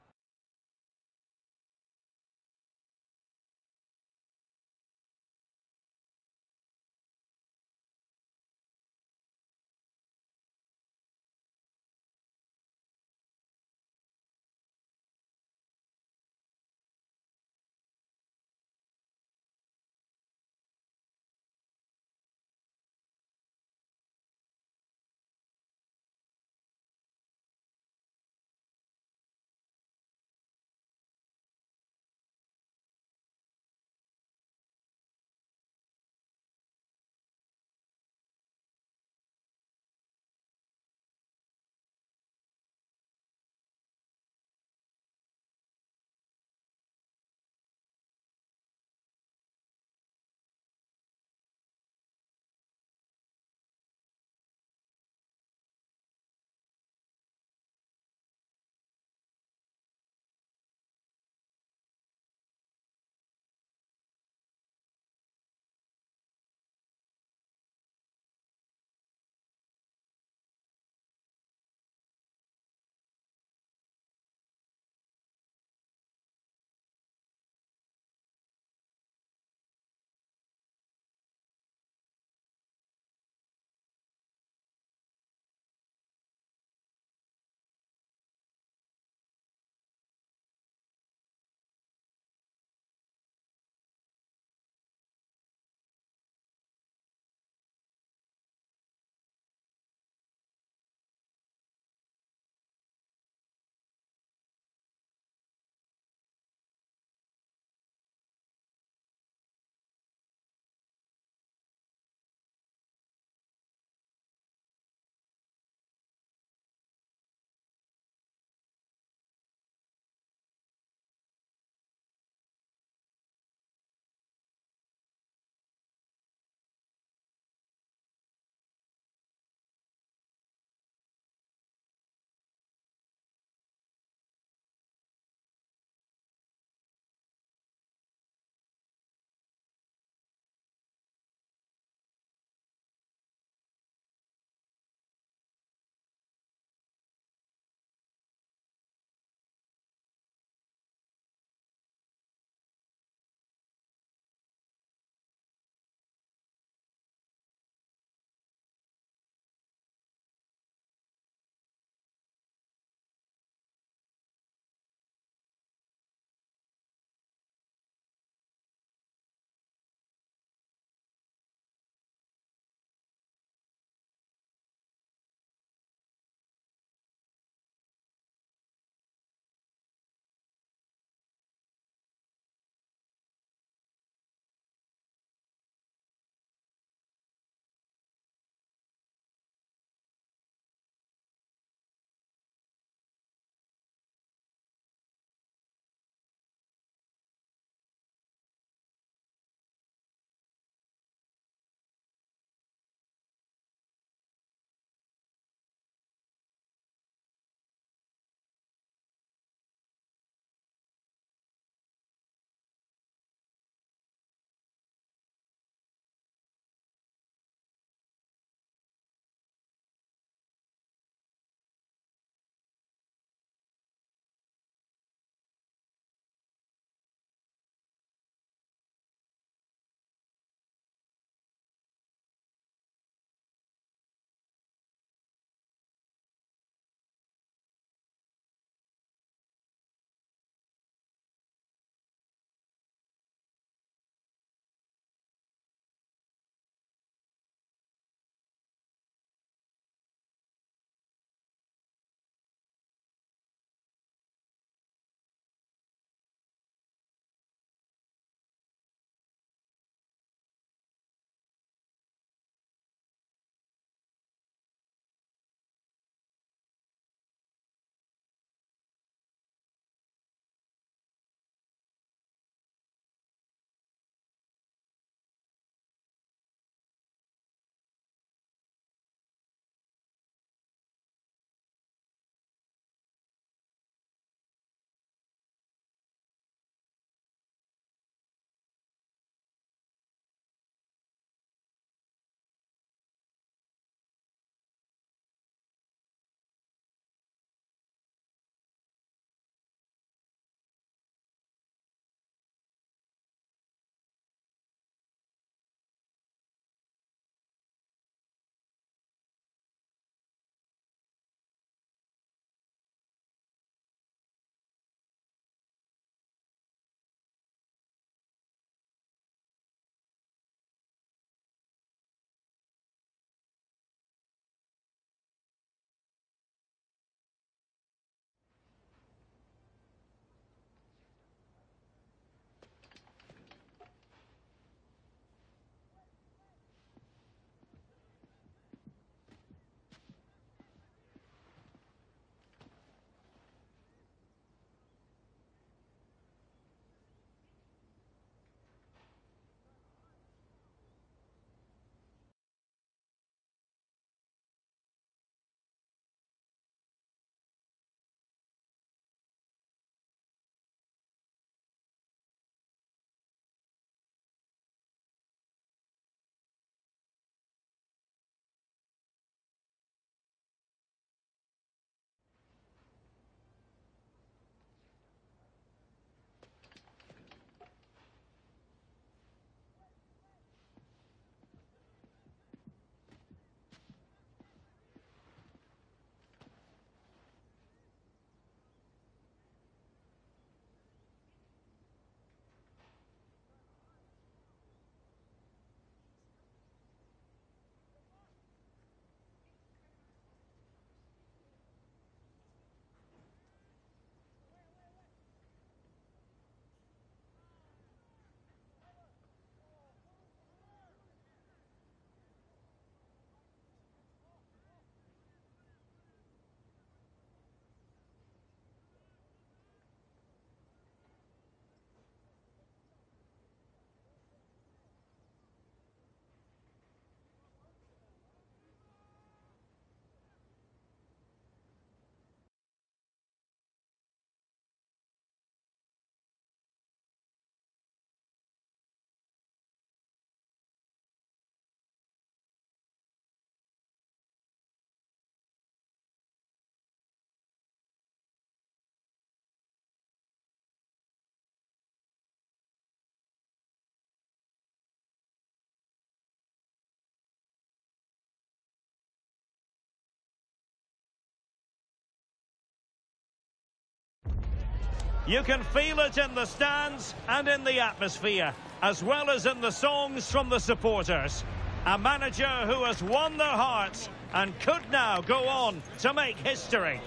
Speaker 1: You can feel it in the stands and in the atmosphere, as well as in the songs from the supporters. A manager who has won their hearts and could now go on to make history.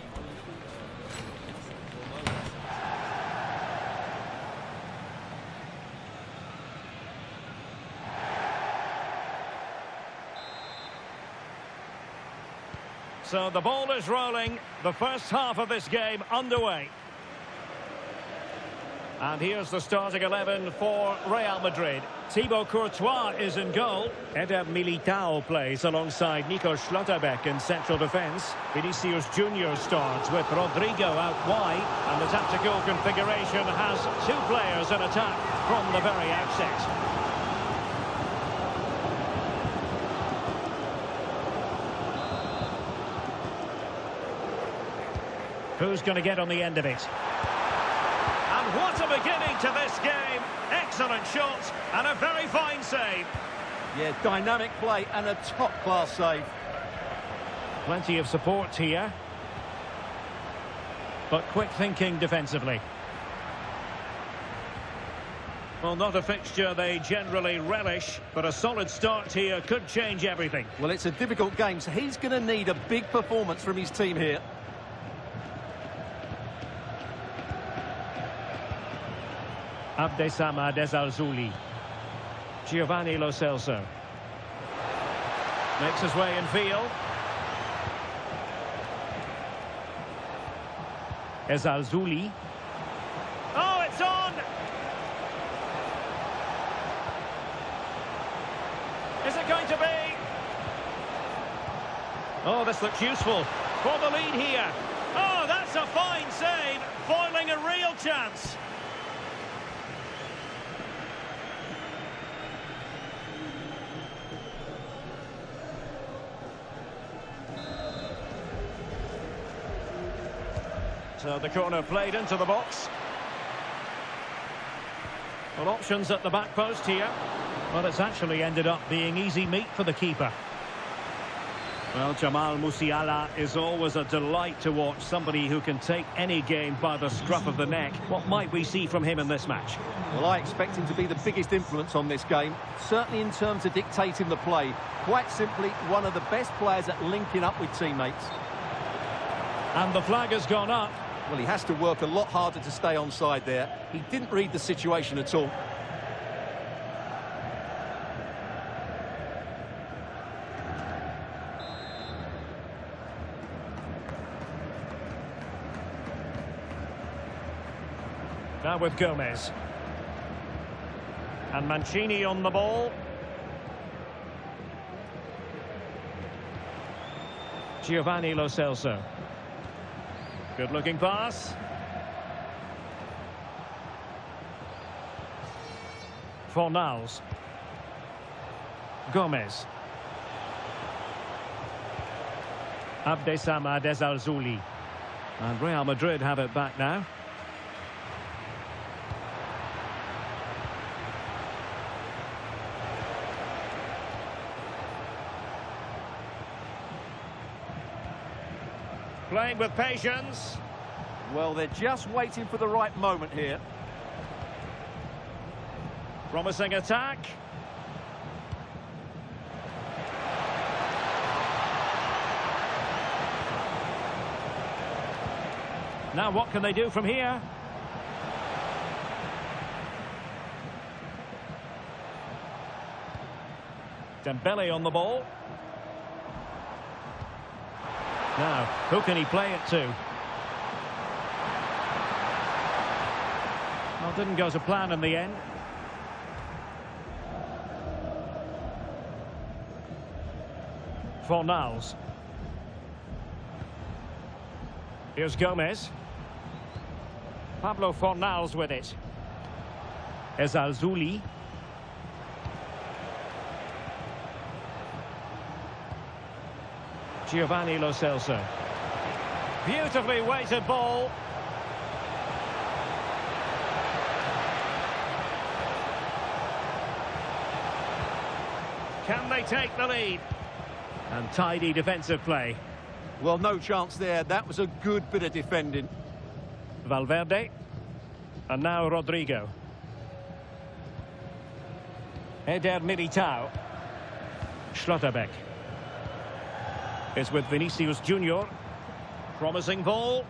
Speaker 1: So the ball is rolling, the first half of this game underway. And here's the starting 11 for Real Madrid. Thibaut Courtois is in goal. Eder Militao plays alongside Nico Schlotterbeck in central defence. Vinicius Junior starts with Rodrigo out wide. And the tactical configuration has two players in attack from the very outset. Who's going to get on the end of it? And what a beginning to this game. Excellent shot and a very fine save.
Speaker 2: Yeah, dynamic play and a top-class save.
Speaker 1: Plenty of support here. But quick thinking defensively. Well, not a fixture they generally relish, but a solid start here could change everything.
Speaker 2: Well, it's a difficult game, so he's going to need a big performance from his team here.
Speaker 1: Abdesama Desalzuli. Giovanni Lo Celso. Makes his way in field. Esalzuli. Oh, it's on! Is it going to be? Oh, this looks useful for the lead here. Oh, that's a fine save, foiling a real chance. So the corner played into the box. Well, options at the back post here. Well, it's actually ended up being easy meat for the keeper. Well, Jamal Musiala is always a delight to watch. Somebody who can take any game by the scruff of the neck. What might we see from him in this match?
Speaker 2: Well, I expect him to be the biggest influence on this game. Certainly in terms of dictating the play. Quite simply, one of the best players at linking up with teammates.
Speaker 1: And the flag has gone up.
Speaker 2: Well, he has to work a lot harder to stay onside there. He didn't read the situation at all.
Speaker 1: Now with Gomez. And Mancini on the ball. Giovanni Lo Celso. Good-looking pass. Fornals. Gomez. Abdesama Desalzuli. And Real Madrid have it back now. Playing with patience.
Speaker 2: Well, they're just waiting for the right moment here.
Speaker 1: Promising attack. Now what can they do from here? Dembele on the ball. Now, who can he play it to? Well, didn't go to plan in the end. Fornals. Here's Gomez. Pablo Fornals with it. Esalzuli. Giovanni Lo Celso. Beautifully weighted ball. Can they take the lead? And tidy defensive play.
Speaker 2: Well, no chance there. That was a good bit of defending.
Speaker 1: Valverde. And now Rodrigo. Eder Militao. Schlotterbeck. It's with Vinicius Junior. Promising ball.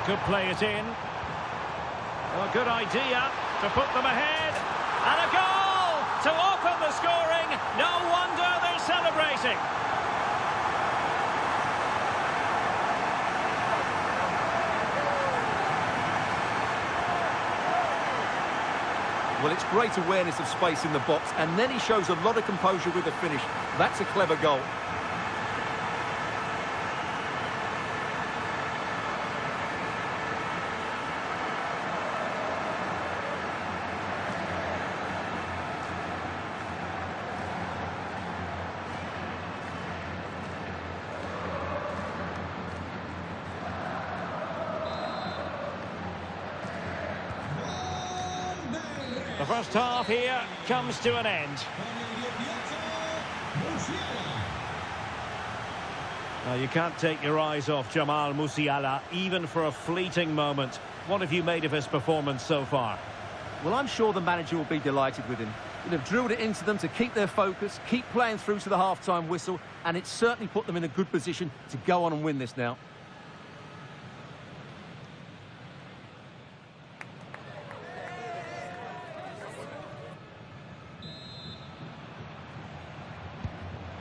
Speaker 1: Could play it in. A good idea to put them ahead. And a goal to open the scoring. No wonder they're celebrating.
Speaker 2: Well, it's great awareness of space in the box, and then he shows a lot of composure with the finish. That's a clever goal.
Speaker 1: The first half here comes to an end. Now, you can't take your eyes off Jamal Musiala, even for a fleeting moment. What have you made of his performance so far?
Speaker 2: Well, I'm sure the manager will be delighted with him. He'll have drilled it into them to keep their focus, keep playing through to the half-time whistle, and it's certainly put them in a good position to go on and win this now.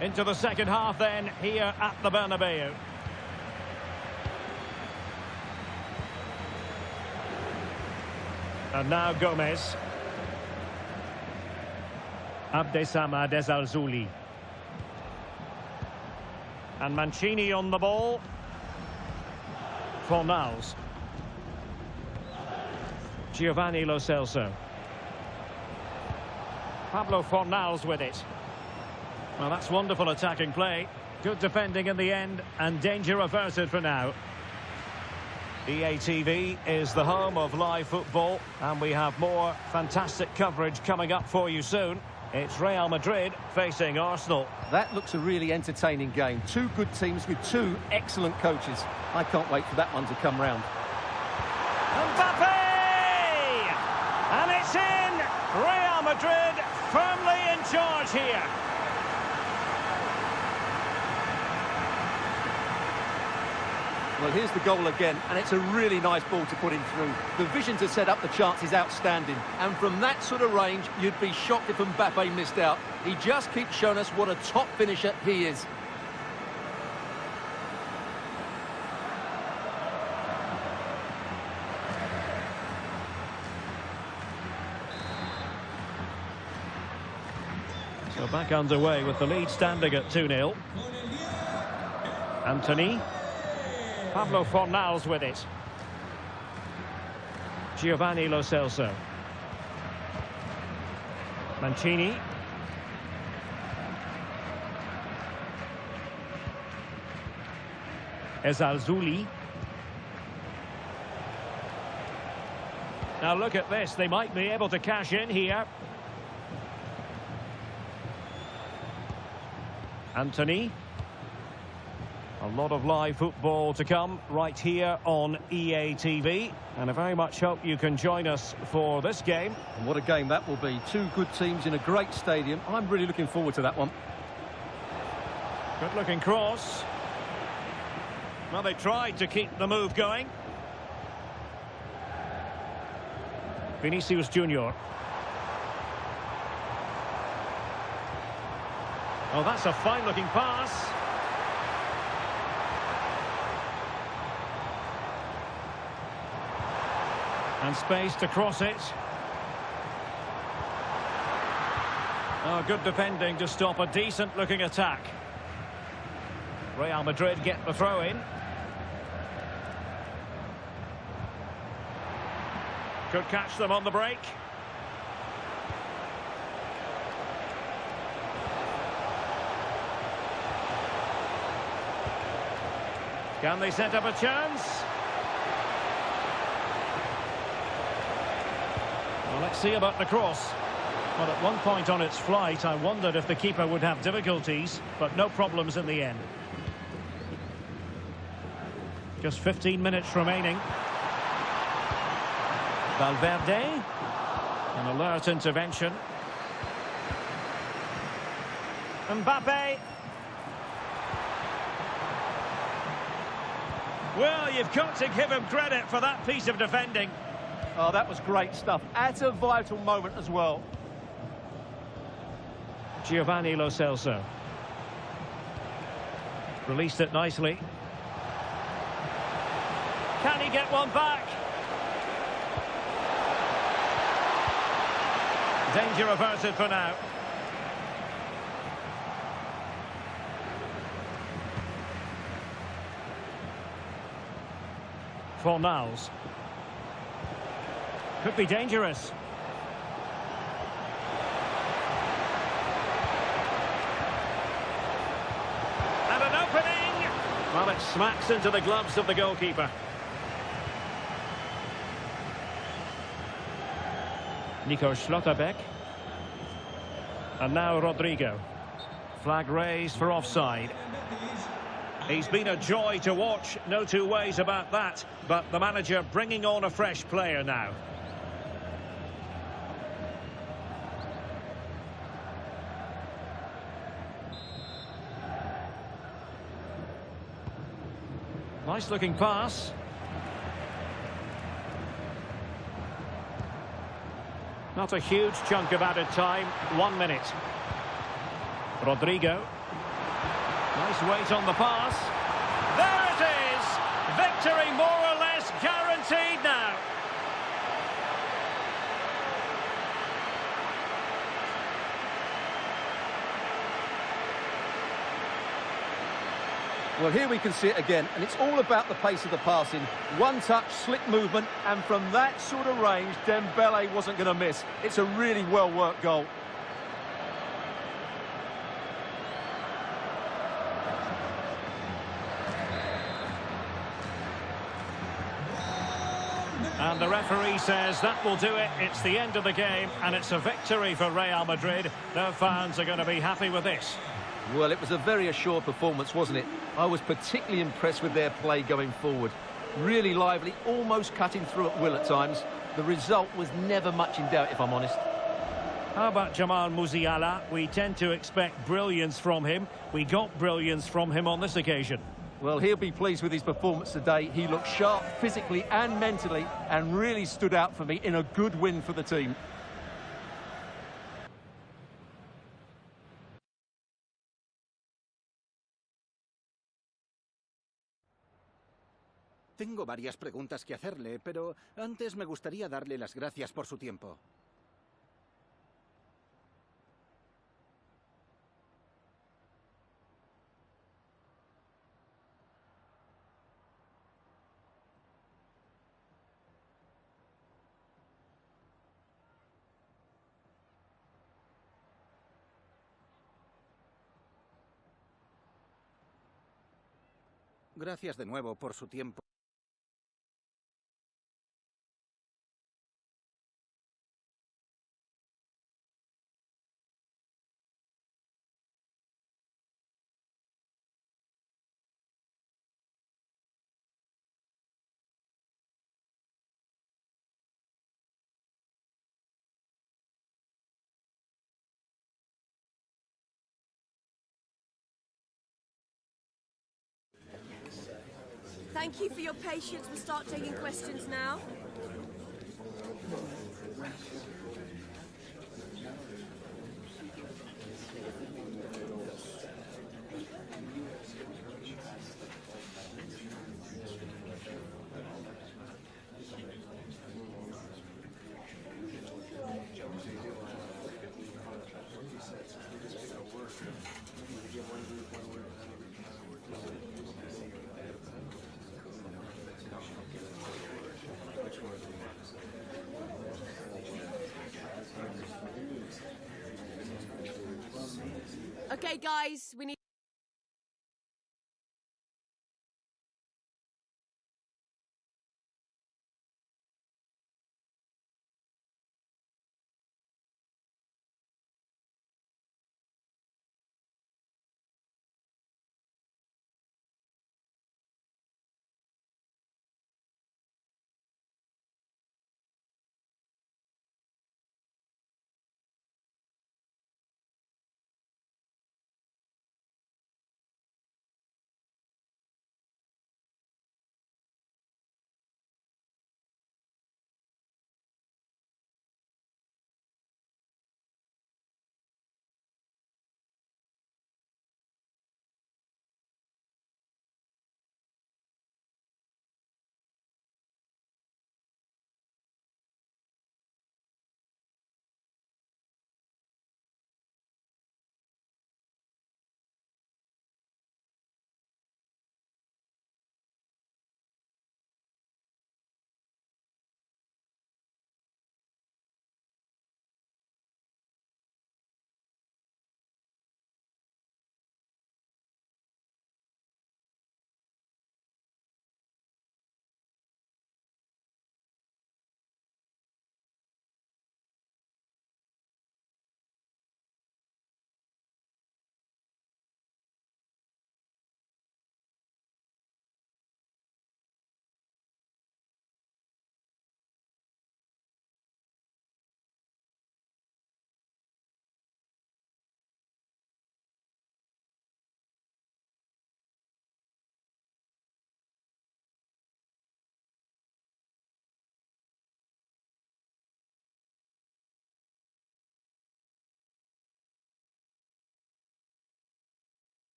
Speaker 1: Into the second half then, here at the Bernabeu. And now Gomez. Abdessamad Ezalzouli. And Mancini on the ball. Fornals. Giovanni Lo Celso. Pablo Fornals with it. Well, that's wonderful attacking play. Good defending in the end, and danger averted for now. YBTV is the home of live football, and we have more fantastic coverage coming up for you soon. It's Real Madrid facing Arsenal.
Speaker 2: That looks a really entertaining game. Two good teams with two excellent coaches. I can't wait for that one to come round.
Speaker 1: Mbappe! And it's in! Real Madrid firmly in charge here.
Speaker 2: Well, here's the goal again, and it's a really nice ball to put him through. The vision to set up the chance is outstanding, and from that sort of range, you'd be shocked if Mbappe missed out. He just keeps showing us what a top finisher he is.
Speaker 1: So back underway with the lead standing at 2-0. Anthony. Pablo Fornals with it. Giovanni Lo Celso. Mancini. Ezalzouli. Now look at this, they might be able to cash in here. Anthony. A lot of live football to come right here on YBTV, and I very much hope you can join us for this game.
Speaker 2: And what a game that will be. Two good teams in a great stadium. I'm really looking forward to that one.
Speaker 1: Good looking cross. Well, they tried to keep the move going. Vinicius Junior. Oh, that's a fine looking pass. And space to cross it. Oh, good defending to stop a decent-looking attack. Real Madrid get the throw-in. Could catch them on the break. Can they set up a chance? Well, let's see about the cross. Well, at one point on its flight, I wondered if the keeper would have difficulties, but no problems in the end. Just 15 minutes remaining. Valverde. An alert intervention. Mbappe. Well, you've got to give him credit for that piece of defending.
Speaker 2: Oh, that was great stuff. At a vital moment as well.
Speaker 1: Giovanni Lo Celso. Released it nicely. Can he get one back? Danger averted for now. Fornals. Could be dangerous. And an opening! Well, it smacks into the gloves of the goalkeeper. Nico Schlotterbeck. And now Rodrigo. Flag raised for offside. He's been a joy to watch, no two ways about that. But the manager bringing on a fresh player now. Nice looking pass. Not a huge chunk of added time, 1 minute. Rodrigo. Nice weight on the pass. There it is! Victory more or less guaranteed now.
Speaker 2: Well, here we can see it again, and it's all about the pace of the passing. One touch, slick movement, and from that sort of range, Dembele wasn't going to miss. It's a really well-worked goal.
Speaker 1: And the referee says that will do it. It's the end of the game, and it's a victory for Real Madrid. Their fans are going to be happy with this.
Speaker 2: Well, it was a very assured performance, wasn't it? I was particularly impressed with their play going forward. Really lively, almost cutting through at will at times. The result was never much in doubt, if I'm honest.
Speaker 1: How about Jamal Musiala? We tend to expect brilliance from him. We got brilliance from him on this occasion.
Speaker 2: Well, he'll be pleased with his performance today. He looked sharp physically and mentally and really stood out for me in a good win for the team.
Speaker 3: Tengo varias preguntas que hacerle, pero antes me gustaría darle las gracias por su tiempo. Gracias de nuevo por su tiempo.
Speaker 8: Thank you for your patience. We'll start taking questions now. Okay, guys, we need...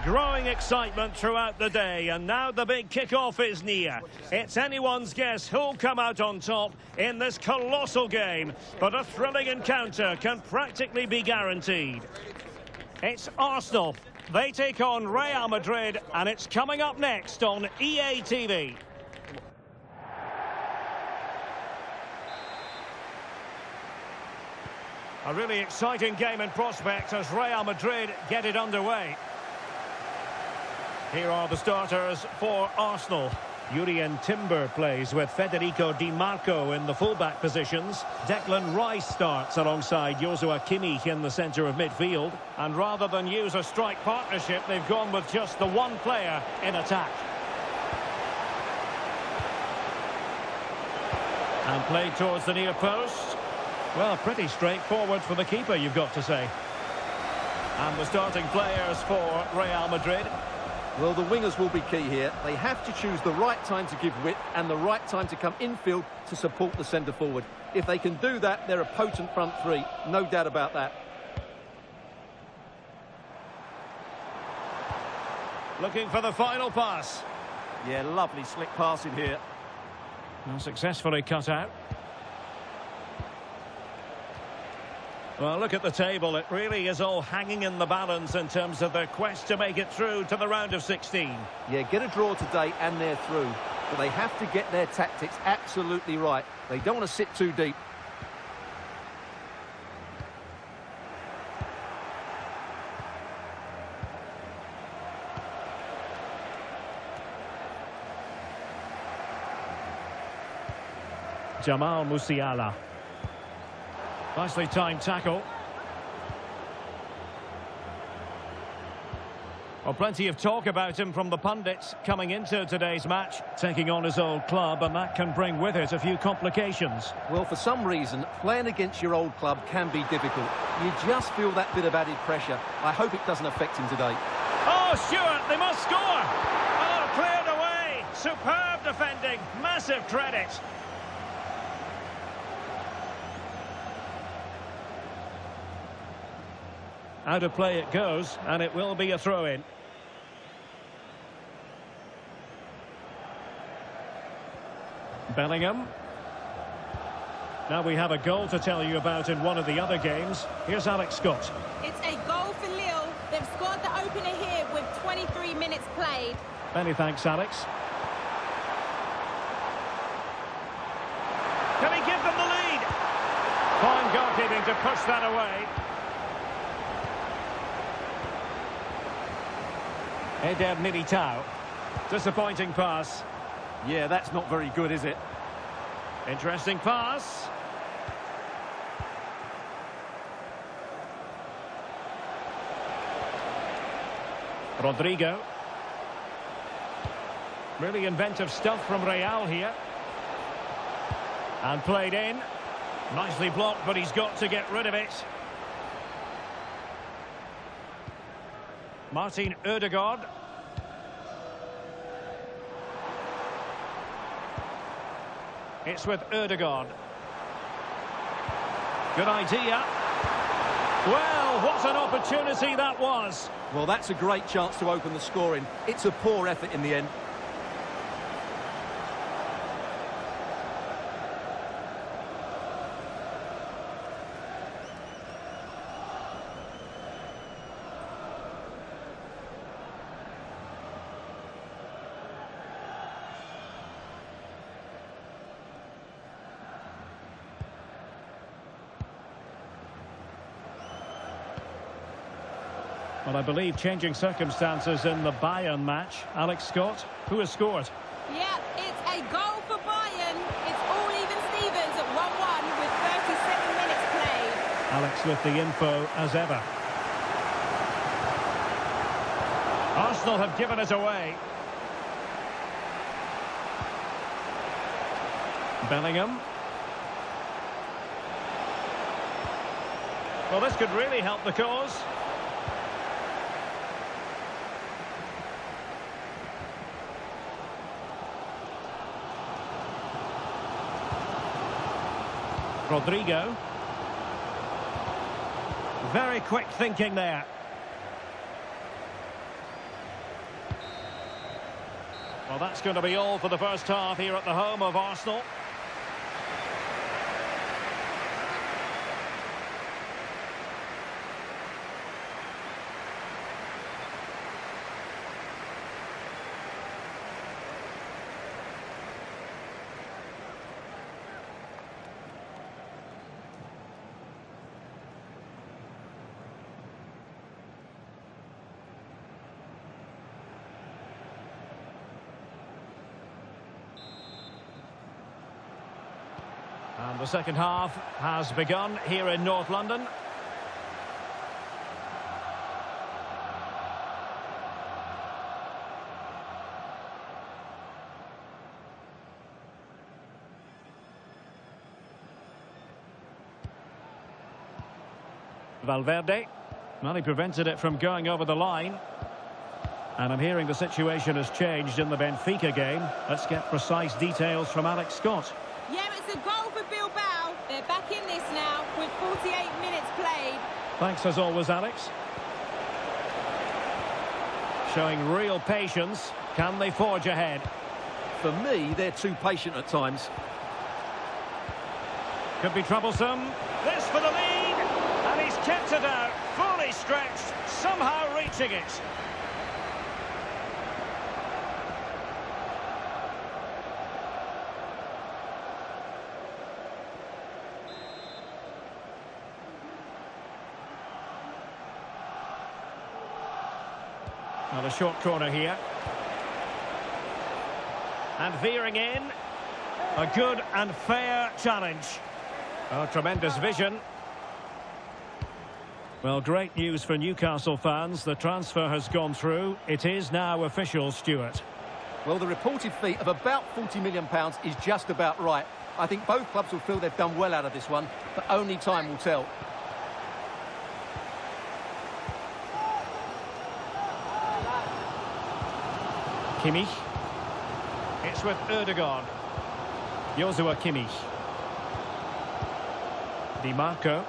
Speaker 1: Growing excitement throughout the day, and now the big kick-off is near. It's anyone's guess who'll come out on top in this colossal game, but a thrilling encounter can practically be guaranteed. It's Arsenal. They take on Real Madrid, and it's coming up next on EA TV. A really exciting game in prospect as Real Madrid get it underway. Here are the starters for Arsenal. Jurrien Timber plays with Federico Di Marco in the fullback positions. Declan Rice starts alongside Joshua Kimmich in the centre of midfield. And rather than use a strike partnership, they've gone with just the one player in attack. And played towards the near post. Well, pretty straightforward for the keeper, you've got to say. And the starting players for Real Madrid.
Speaker 2: Well, the wingers will be key here. They have to choose the right time to give width and the right time to come infield to support the centre-forward. If they can do that, they're a potent front three. No doubt about that.
Speaker 1: Looking for the final pass.
Speaker 2: Yeah, lovely slick passing here.
Speaker 1: And successfully cut out. Well, look at the table. It really is all hanging in the balance in terms of their quest to make it through to the round of 16.
Speaker 2: Yeah, get a draw today and they're through. But they have to get their tactics absolutely right. They don't want to sit too deep.
Speaker 1: Jamal Musiala. Nicely timed tackle. Well, plenty of talk about him from the pundits coming into today's match, taking on his old club, and that can bring with it a few complications.
Speaker 2: Well, for some reason, playing against your old club can be difficult. You just feel that bit of added pressure. I hope it doesn't affect him today.
Speaker 1: Oh, Stuart, they must score! Oh, cleared away! Superb defending, massive credit. Out of play it goes, and it will be a throw-in. Bellingham. Now we have a goal to tell you about in one of the other games. Here's Alex Scott.
Speaker 7: It's a goal for Lille. They've scored the opener here with 23 minutes played.
Speaker 1: Many thanks, Alex. Can he give them the lead? Fine goalkeeping to push that away. Eder Militao. Disappointing pass.
Speaker 2: Yeah, that's not very good, is it?
Speaker 1: Interesting pass. Rodrigo. Really inventive stuff from Real here. And played in. Nicely blocked, but he's got to get rid of it. Martin Ødegaard. It's with Ødegaard. Good idea. Well, what an opportunity that was.
Speaker 2: Well, that's a great chance to open the scoring. It's a poor effort in the end.
Speaker 1: Well, I believe changing circumstances in the Bayern match. Alex Scott, who has scored?
Speaker 7: Yeah, it's a goal for Bayern. It's all even Stevens at 1-1 with 37 minutes played.
Speaker 1: Alex with the info as ever. Arsenal have given it away. Bellingham. Well, this could really help the cause. Rodrigo. Very quick thinking there. Well, that's going to be all for the first half here at the home of Arsenal. And the second half has begun here in North London. Valverde. Well, he prevented it from going over the line. And I'm hearing the situation has changed in the Benfica game. Let's get precise details from Alex Scott.
Speaker 7: Yeah, it's a goal for Bilbao. They're back in this now with 48 minutes played.
Speaker 1: Thanks as always, Alex. Showing real patience. Can they forge ahead?
Speaker 2: For me, they're too patient at times.
Speaker 1: Could be troublesome. This for the lead. And he's kept it out. Fully stretched. Somehow reaching it. Now a short corner here. And veering in. A good and fair challenge. Oh, tremendous vision. Well, great news for Newcastle fans. The transfer has gone through. It is now official, Stuart.
Speaker 2: Well, the reported fee of about £40 million is just about right. I think both clubs will feel they've done well out of this one, but only time will tell.
Speaker 1: Kimmich. It's with Ødegaard. Joshua Kimmich. Di Marco.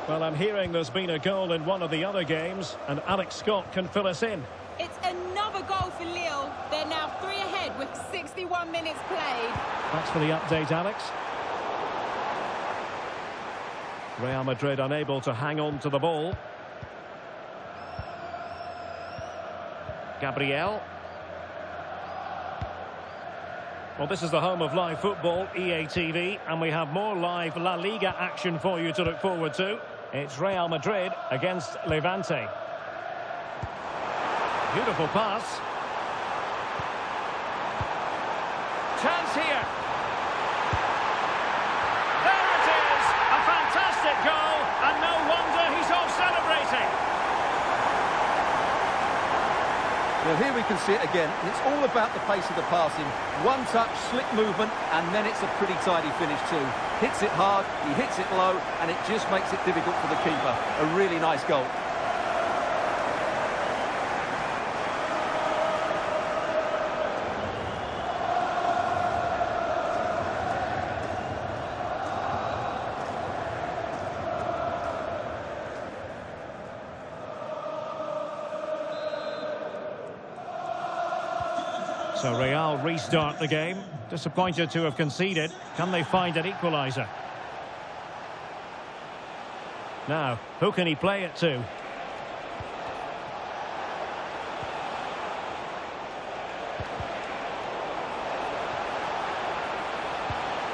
Speaker 1: Well, I'm hearing there's been a goal in one of the other games, and Alex Scott can fill us in.
Speaker 7: It's another goal for Lille. They're now 3 ahead with 61 minutes played.
Speaker 1: Thanks for the update, Alex. Real Madrid unable to hang on to the ball. Gabriel. Well, this is the home of live football, EA TV, and we have more live La Liga action for you to look forward to. It's Real Madrid against Levante. Beautiful pass. Chance here. There it is! A fantastic goal, and no wonder he's off celebrating.
Speaker 2: Well, here we can see it again. It's all about the pace of the passing. One touch, slick movement, and then it's a pretty tidy finish too. Hits it hard, he hits it low, and it just makes it difficult for the keeper. A really nice goal.
Speaker 1: So Real restart the game. Disappointed to have conceded. Can they find an equaliser? Now, who can he play it to?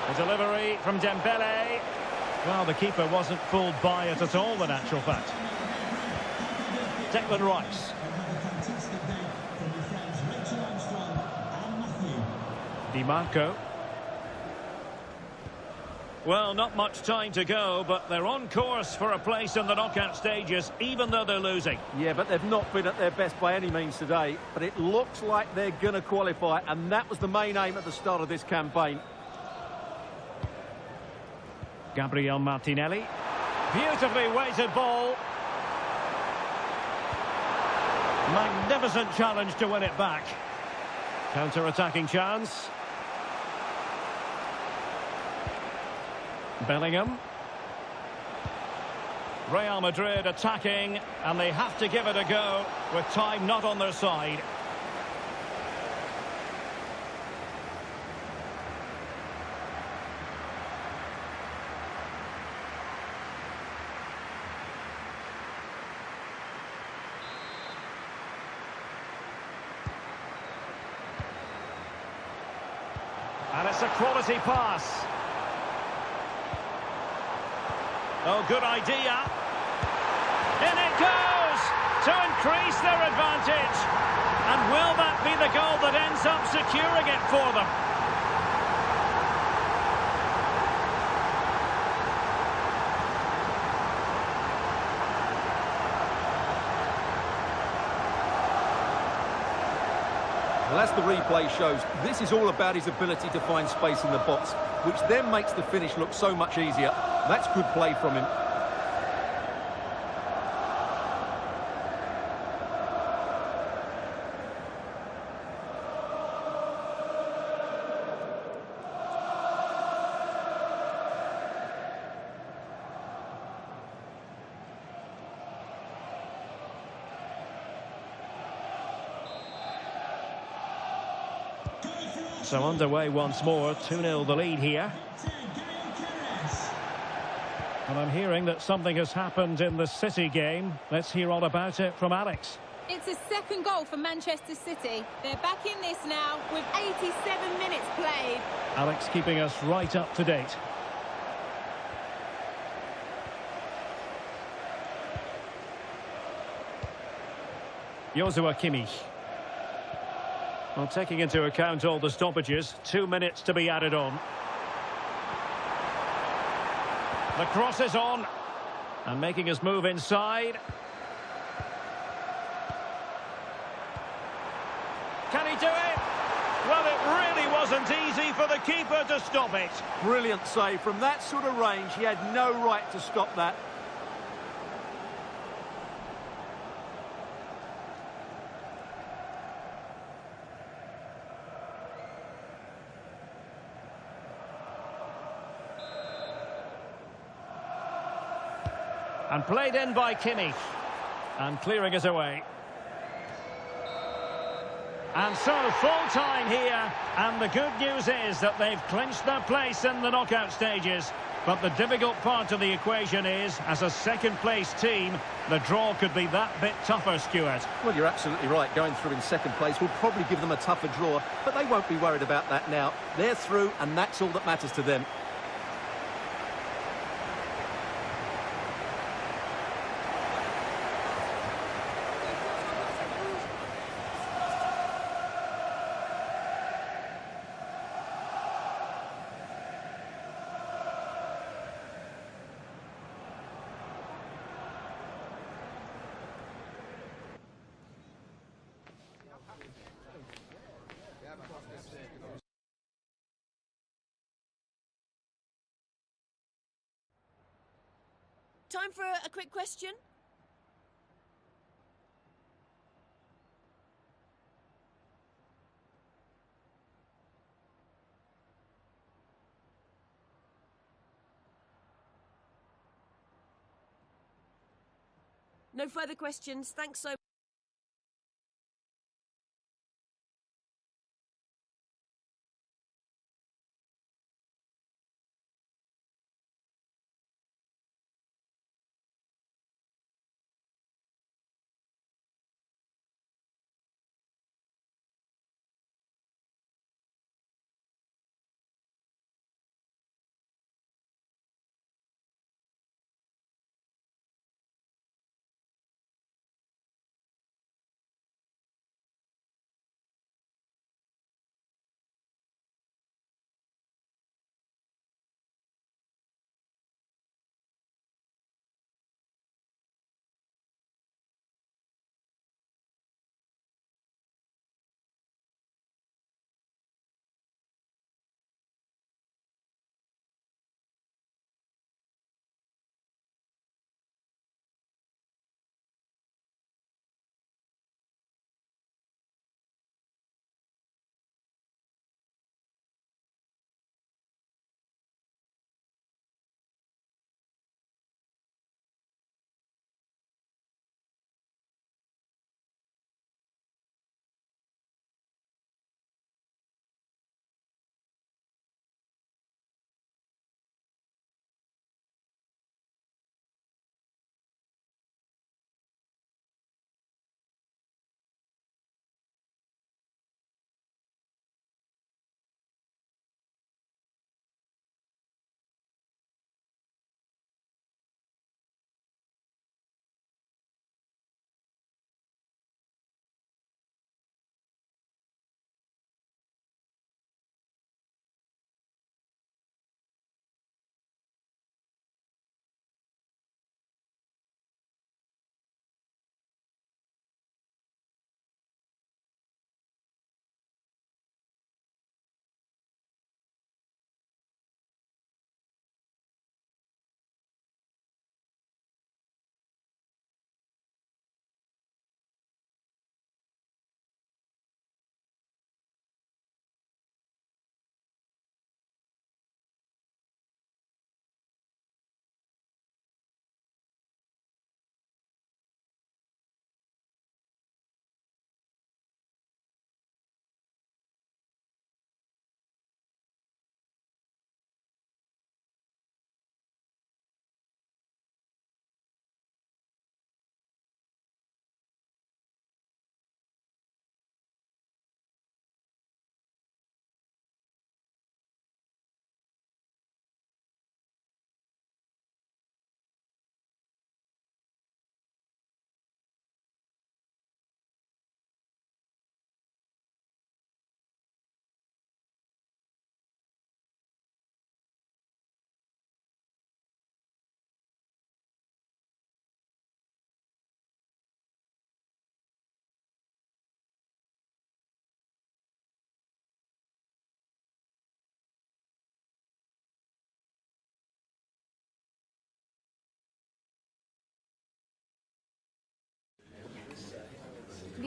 Speaker 1: The delivery from Dembele. Well, the keeper wasn't fooled by it at all, in actual fact. Declan Rice. Di Marco. Well, not much time to go, but they're on course for a place in the knockout stages, even though they're losing.
Speaker 2: Yeah, but they've not been at their best by any means today. But it looks like they're going to qualify, and that was the main aim at the start of this campaign.
Speaker 1: Gabriel Martinelli. Beautifully weighted ball. Magnificent challenge to win it back. Counter-attacking chance. Bellingham. Real Madrid attacking, and they have to give it a go with time not on their side. That's a quality pass. Oh, good idea. In it goes to increase their advantage. And will that be the goal that ends up securing it for them?
Speaker 2: Well, as the replay shows, this is all about his ability to find space in the box, which then makes the finish look so much easier. That's good play from him.
Speaker 1: So underway once more, 2-0 the lead here. And I'm hearing that something has happened in the City game. Let's hear all about it from Alex.
Speaker 7: It's a second goal for Manchester City. They're back in this now with 87 minutes played.
Speaker 1: Alex keeping us right up to date. Joshua Kimmich. Well, taking into account all the stoppages, 2 minutes to be added on. The cross is on. And making his move inside. Can he do it? Well, it really wasn't easy for the keeper to stop it.
Speaker 2: Brilliant save. From that sort of range, he had no right to stop that.
Speaker 1: And played in by Kimmich. And clearing it away. And so, full time here. And the good news is that they've clinched their place in the knockout stages. But the difficult part of the equation is, as a second-place team, the draw could be that bit tougher, Stuart.
Speaker 2: Well, you're absolutely right. Going through in second place will probably give them a tougher draw. But they won't be worried about that now. They're through, and that's all that matters to them.
Speaker 8: Time for a quick question? No further questions. Thanks so much.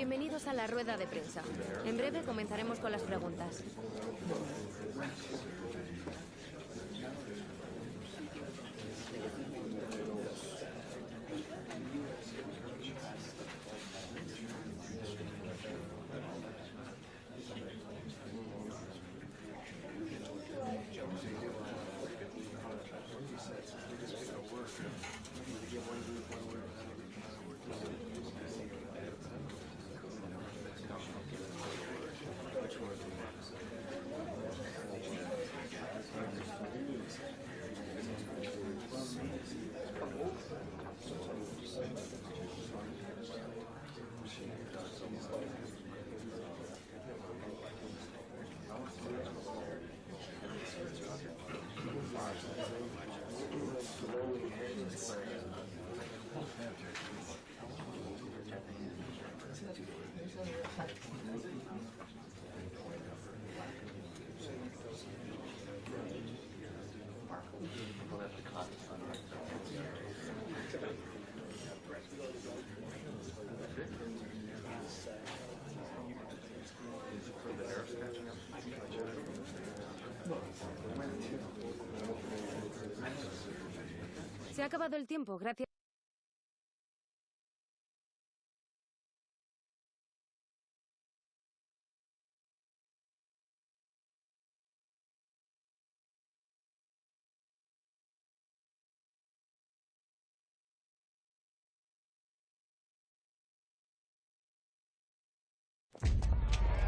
Speaker 9: Bienvenidos a la rueda de prensa. En breve comenzaremos con las preguntas. Se ha acabado el tiempo, gracias.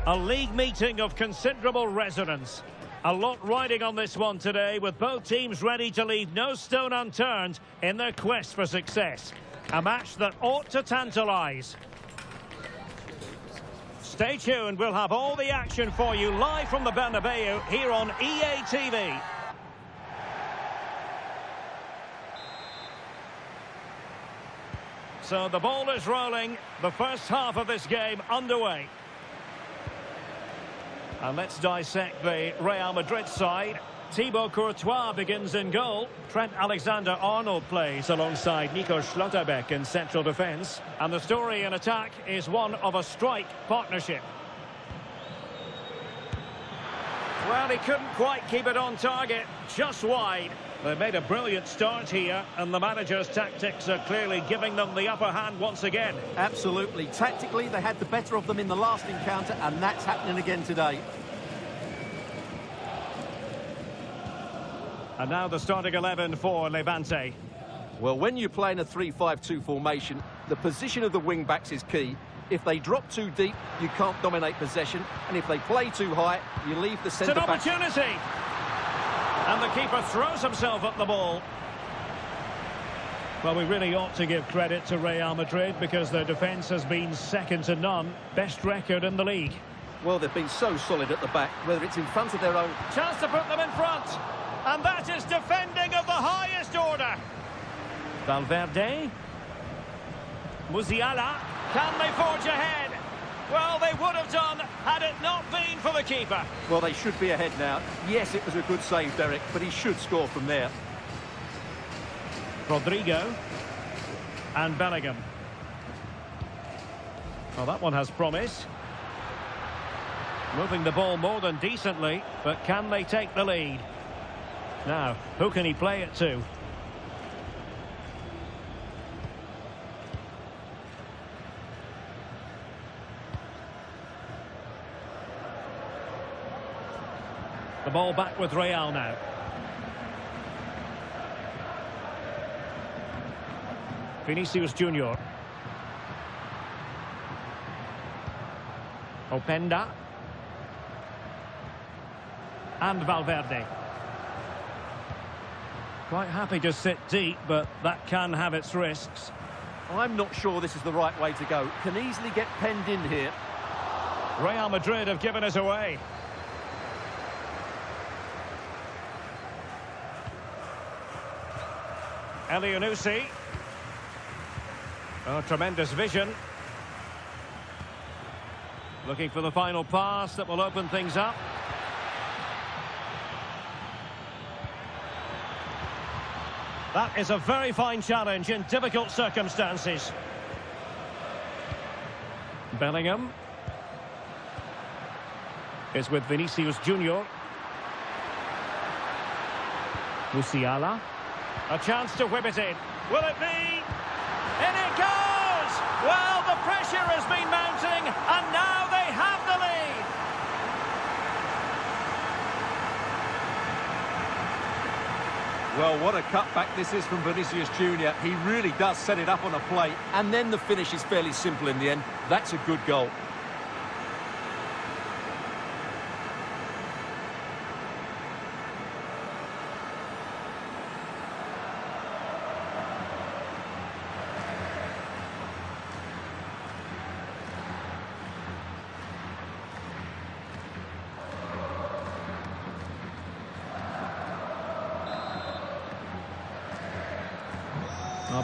Speaker 1: A league meeting of considerable resonance. A lot riding on this one today, with both teams ready to leave no stone unturned in their quest for success. A match that ought to tantalise. Stay tuned, we'll have all the action for you live from the Bernabeu here on EA TV. So the ball is rolling, the first half of this game underway. And let's dissect the Real Madrid side. Thibaut Courtois begins in goal. Trent Alexander-Arnold plays alongside Nico Schlotterbeck in central defence. And the story in attack is one of a strike partnership. Well, he couldn't quite keep it on target, just wide. They made a brilliant start here, and the manager's tactics are clearly giving them the upper hand once again.
Speaker 2: Absolutely. Tactically, they had the better of them in the last encounter, and that's happening again today.
Speaker 1: And now the starting 11 for Levante.
Speaker 2: Well, when you play in a 3-5-2 formation, the position of the wing-backs is key. If they drop too deep, you can't dominate possession, and if they play too high, you leave the centre-back.
Speaker 1: It's an opportunity! And the keeper throws himself at the ball. Well, we really ought to give credit to Real Madrid because their defence has been second to none. Best record in the league.
Speaker 2: Well, they've been so solid at the back, whether it's in front of their own...
Speaker 1: Chance to put them in front. And that is defending of the highest order. Valverde. Musiala. Can they forge ahead? Well, they would have done had it not been for the keeper.
Speaker 2: Well, they should be ahead now. Yes, it was a good save, Derek, but he should score from there.
Speaker 1: Rodrigo. And Bellingham. Well, that one has promise. Moving the ball more than decently, but can they take the lead? Now, who can he play it to? The ball back with Real now. Vinicius Junior. Openda. And Valverde. Quite happy to sit deep, but that can have its risks.
Speaker 2: I'm not sure this is the right way to go. Can easily get penned in here.
Speaker 1: Real Madrid have given us away. Elianusi. Oh, tremendous vision. Looking for the final pass that will open things up. That is a very fine challenge in difficult circumstances. Bellingham is with Vinicius Junior. Musiala. A chance to whip it in. Will it be? In it goes! Well, the pressure has been mounting, and now they have the lead.
Speaker 2: Well, what a cutback this is from Vinicius Junior. He really does set it up on a plate, and then the finish is fairly simple in the end. That's a good goal.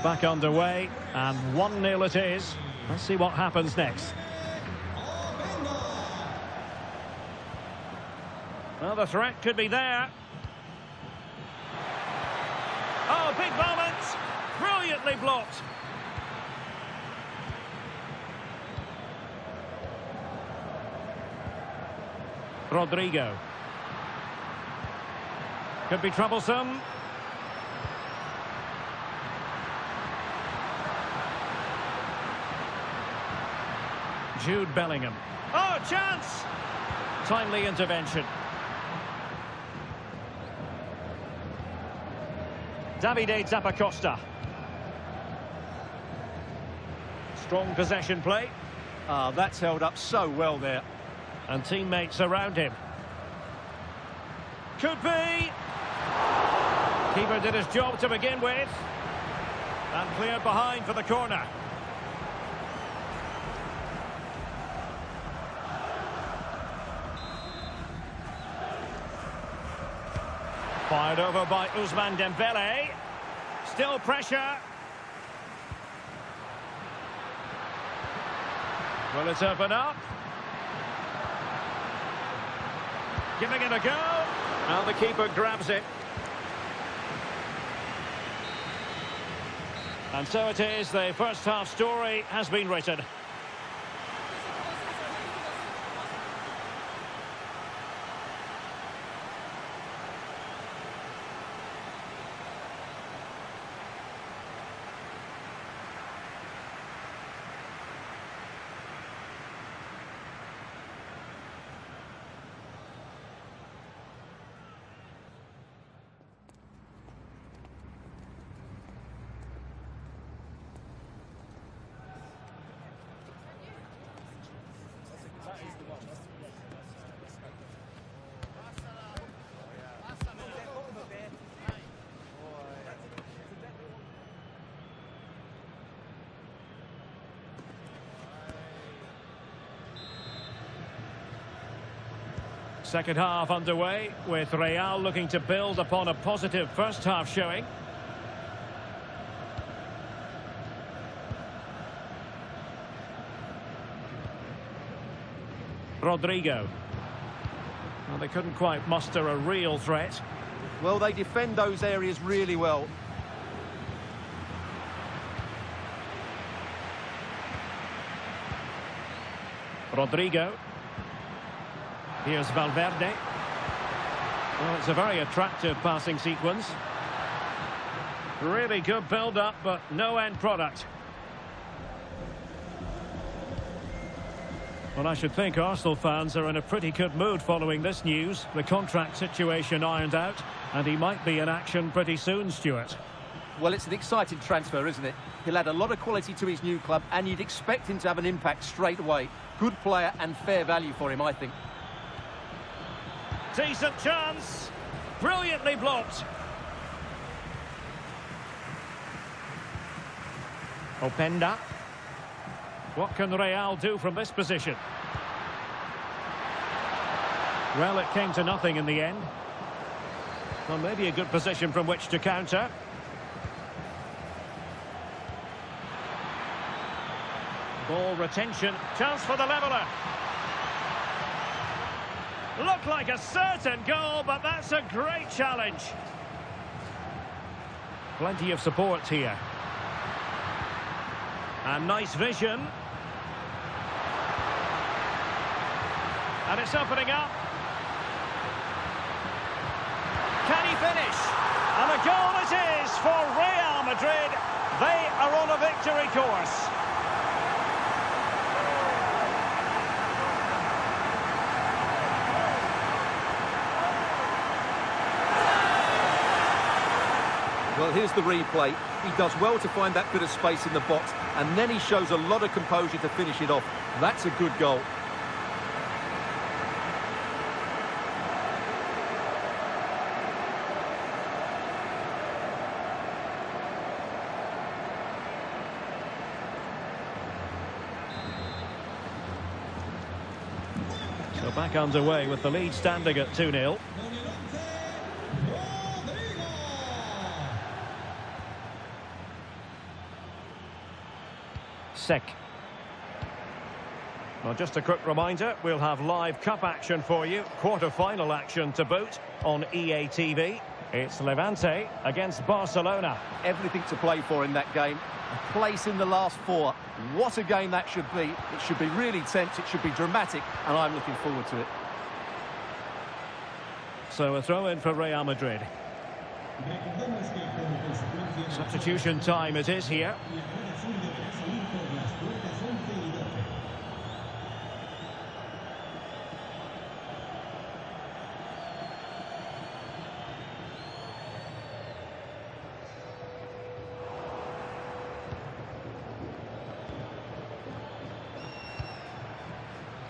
Speaker 1: Back underway, and 1-0 it is. Let's see what happens next. Well, the threat could be there. Oh, big moment! Brilliantly blocked. Rodrigo. Could be troublesome. Jude Bellingham. Oh, chance! Timely intervention. Davide Zappacosta. Strong possession play.
Speaker 2: That's held up so well there.
Speaker 1: And teammates around him. Could be! Keeper did his job to begin with. And cleared behind for the corner. Fired over by Ousmane Dembele. Still pressure. Will it open up? Giving it a go. And the keeper grabs it. And so it is, the first half story has been written. Second half underway, with Real looking to build upon a positive first half showing. Rodrigo. Well, they couldn't quite muster a real threat.
Speaker 2: Well, they defend those areas really well.
Speaker 1: Rodrigo. Here's Valverde. Well, it's a very attractive passing sequence. Really good build-up, but no end product. Well, I should think Arsenal fans are in a pretty good mood following this news. The contract situation ironed out, and he might be in action pretty soon, Stuart.
Speaker 2: Well, it's an exciting transfer, isn't it? He'll add a lot of quality to his new club, and you'd expect him to have an impact straight away. Good player and fair value for him, I think.
Speaker 1: Decent chance. Brilliantly blocked. Openda. What can Real do from this position? Well, it came to nothing in the end. Well, maybe a good position from which to counter. Ball retention. Chance for the leveller. Looked like a certain goal, but that's a great challenge. Plenty of support here. And nice vision. And it's opening up. Can he finish? And a goal it is for Real Madrid. They are on a victory course.
Speaker 2: Well, here's the replay. He does well to find that bit of space in the box, and then he shows a lot of composure to finish it off. That's a good goal.
Speaker 1: So back underway with the lead standing at 2-0. Sek. Well, just a quick reminder, we'll have live cup action for you, quarter-final action to boot on EA TV. It's Levante against Barcelona.
Speaker 2: Everything to play for in that game. A place in the last four. What a game that should be. It should be really tense, it should be dramatic, and I'm looking forward to it.
Speaker 1: So a throw in for Real Madrid. Substitution time it is here.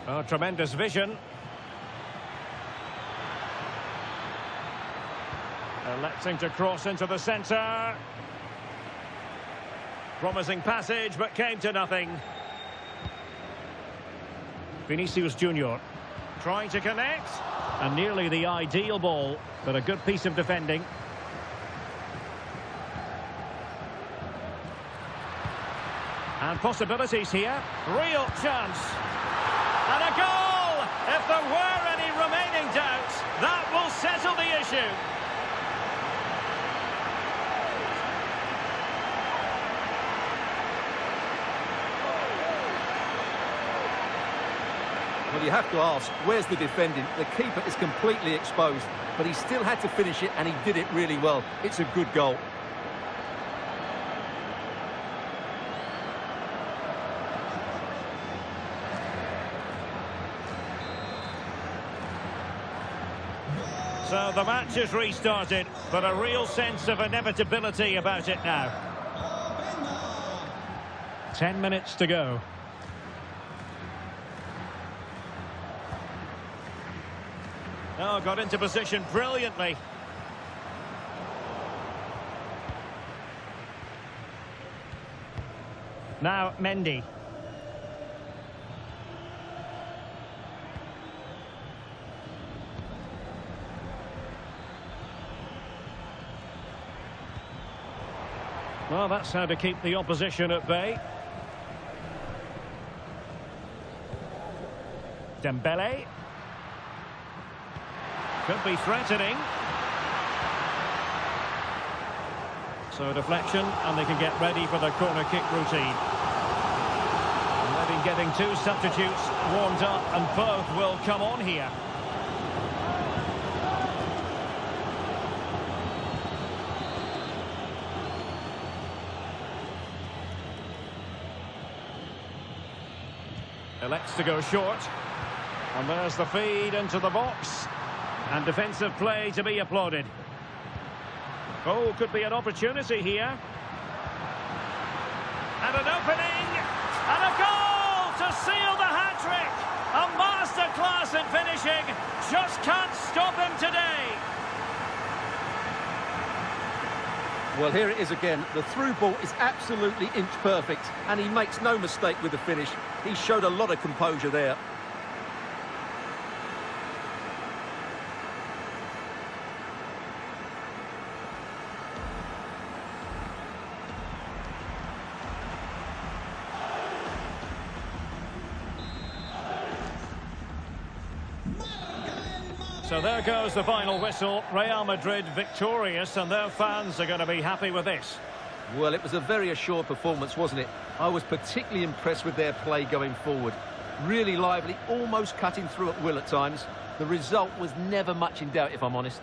Speaker 1: Oh, tremendous vision. Electing to cross into the centre. Promising passage, but came to nothing. Vinicius Junior trying to connect. And nearly the ideal ball, but a good piece of defending. And possibilities here. Real chance. And a goal! If there were any remaining doubts, that will settle the issue.
Speaker 2: Well, you have to ask, where's the defending? The keeper is completely exposed, but he still had to finish it, and he did it really well. It's a good goal.
Speaker 1: So the match is restarted, but a real sense of inevitability about it now. 10 minutes to go. Oh, got into position brilliantly. Now Mendy. Well, that's how to keep the opposition at bay. Dembele. Could be threatening. So deflection, and they can get ready for the corner kick routine. And they've been getting two substitutes warmed up, and both will come on here. Elects to go short. And there's the feed into the box. And defensive play to be applauded. Oh, could be an opportunity here. And an opening. And a goal to seal the hat-trick. A masterclass in finishing. Just can't stop him today.
Speaker 2: Well, here it is again. The through ball is absolutely inch perfect, and he makes no mistake with the finish. He showed a lot of composure there.
Speaker 1: So there goes the final whistle. Real Madrid victorious, and their fans are going to be happy with this.
Speaker 2: Well, it was a very assured performance, wasn't it? I was particularly impressed with their play going forward. Really lively, almost cutting through at will at times. The result was never much in doubt, if I'm honest.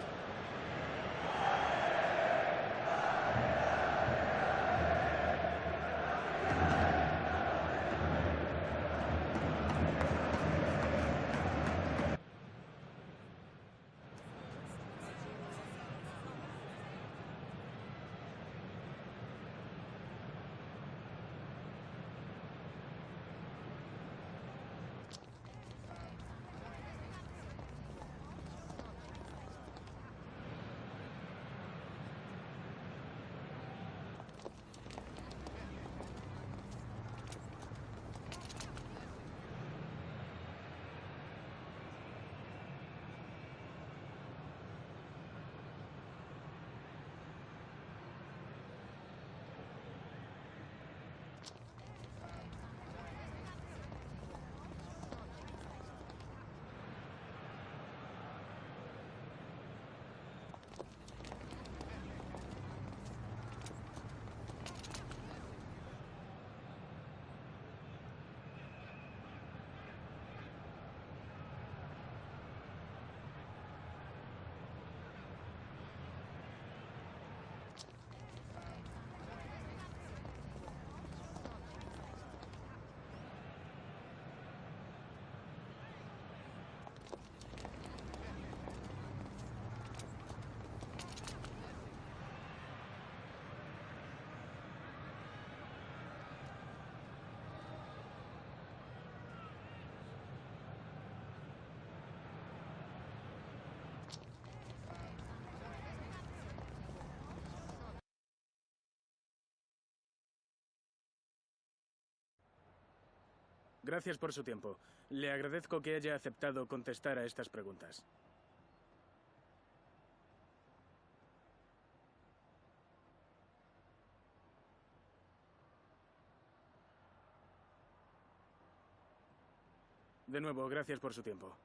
Speaker 4: Gracias por su tiempo. Le agradezco que haya aceptado contestar a estas preguntas. De nuevo, gracias por su tiempo.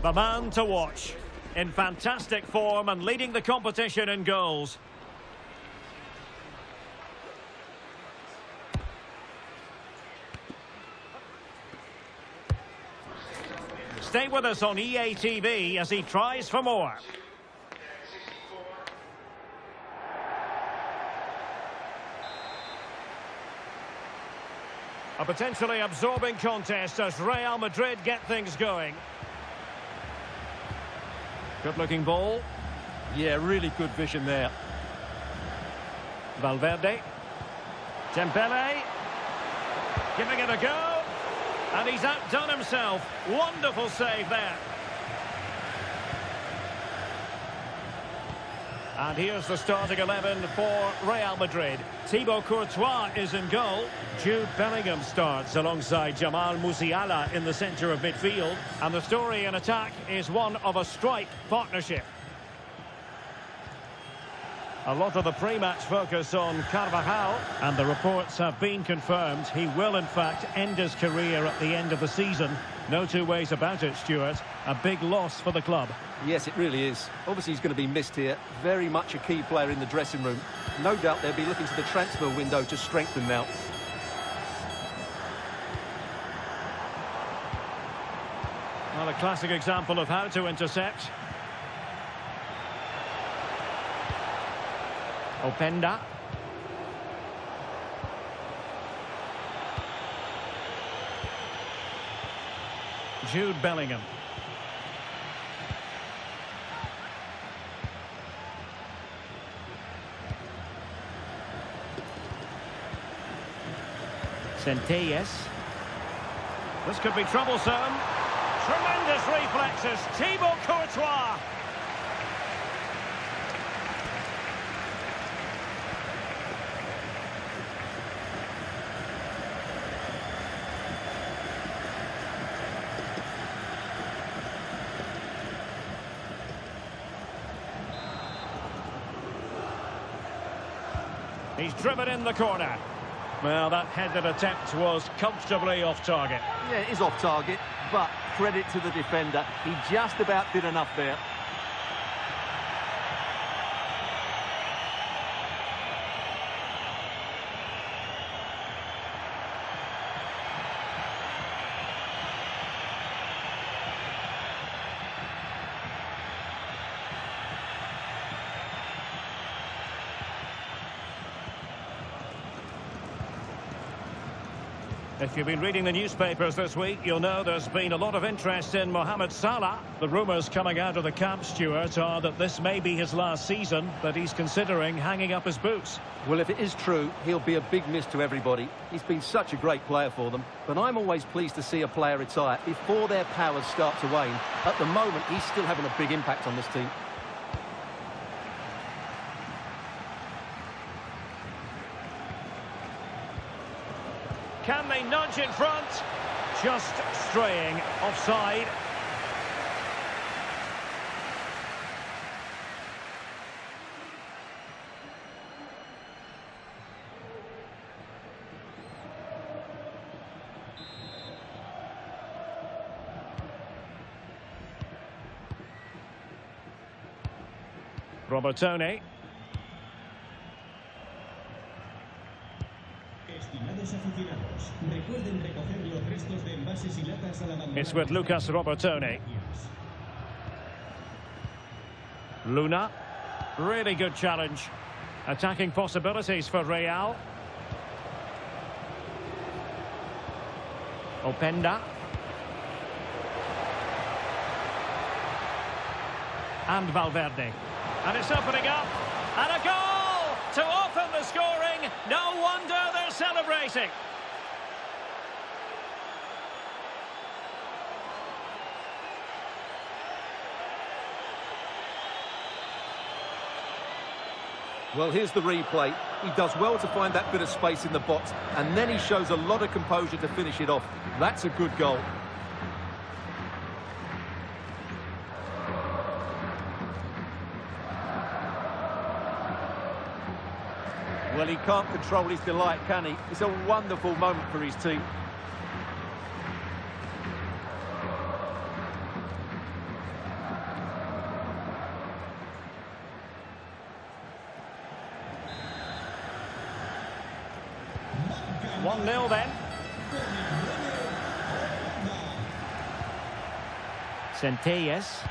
Speaker 1: The man to watch. In fantastic form and leading the competition in goals. Stay with us on EA TV as he tries for more. A potentially absorbing contest as Real Madrid get things going. Good-looking ball.
Speaker 2: Yeah, really good vision there.
Speaker 1: Valverde. Dembele. Giving it a go. And he's outdone himself. Wonderful save there. And here's the starting 11 for Real Madrid. Thibaut Courtois is in goal. Jude Bellingham starts alongside Jamal Musiala in the centre of midfield. And the story in attack is one of a strike partnership. A lot of the pre-match focus on Carvajal, and the reports have been confirmed. He will, in fact, end his career at the end of the season. No two ways about it, Stuart. A big loss for the club.
Speaker 2: Yes, it really is. Obviously, he's going to be missed here. Very much a key player in the dressing room. No doubt they'll be looking to the transfer window to strengthen now.
Speaker 1: Well, a classic example of how to intercept. Openda. Jude Bellingham. Centelles. This could be troublesome. Tremendous reflexes. Thibaut Courtois. He's driven in the corner. Well, that headed attempt was comfortably off target.
Speaker 2: Yeah, it is off target, but credit to the defender. He just about did enough there.
Speaker 1: If you've been reading the newspapers this week, you'll know there's been a lot of interest in Mohamed Salah. The rumours coming out of the camp, Stuart, are that this may be his last season, that he's considering hanging up his boots.
Speaker 2: Well, if it is true, he'll be a big miss to everybody. He's been such a great player for them. But I'm always pleased to see a player retire before their powers start to wane. At the moment, he's still having a big impact on this team.
Speaker 1: Can they nudge in front? Just straying offside. Robertone. It's with Lucas Robertone. Luna. Really good challenge. Attacking possibilities for Real. Openda. And Valverde. And it's opening up. And a goal to open the scoring. No wonder they're celebrating.
Speaker 2: Well, here's the replay. He does well to find that bit of space in the box, and then he shows a lot of composure to finish it off. That's a good goal. Well, he can't control his delight, can he? It's a wonderful moment for his team.
Speaker 1: Nil then. Centelles.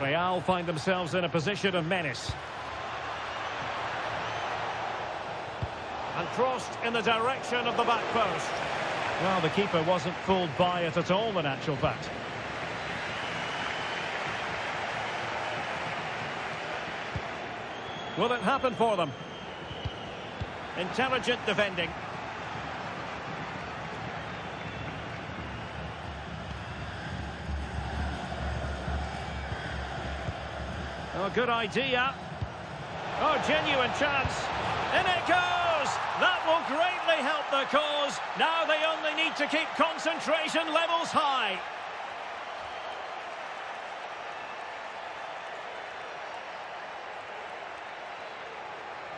Speaker 1: Real find themselves in a position of menace. And crossed in the direction of the back post. Well, the keeper wasn't fooled by it at all, in actual fact. Will it happen for them? Intelligent defending. Oh, good idea. Oh, genuine chance. In it goes! That will greatly help the cause. Now they only need to keep concentration levels high.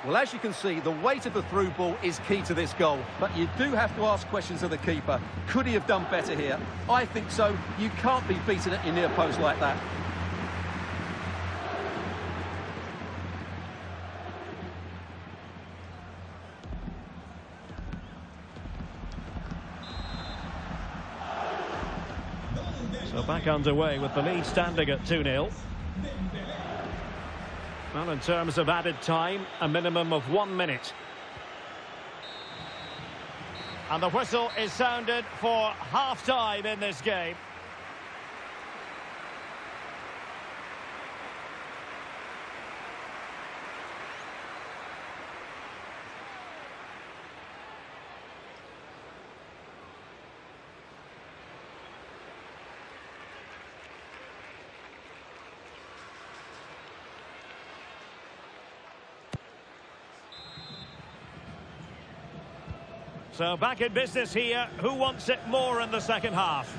Speaker 2: Well, as you can see, the weight of the through ball is key to this goal. But you do have to ask questions of the keeper. Could he have done better here? I think so. You can't be beaten at your near post like that.
Speaker 1: So back underway with the lead standing at 2-0. Well, in terms of added time, a minimum of 1 minute. And the whistle is sounded for half-time in this game. So back in business here. Who wants it more in the second half?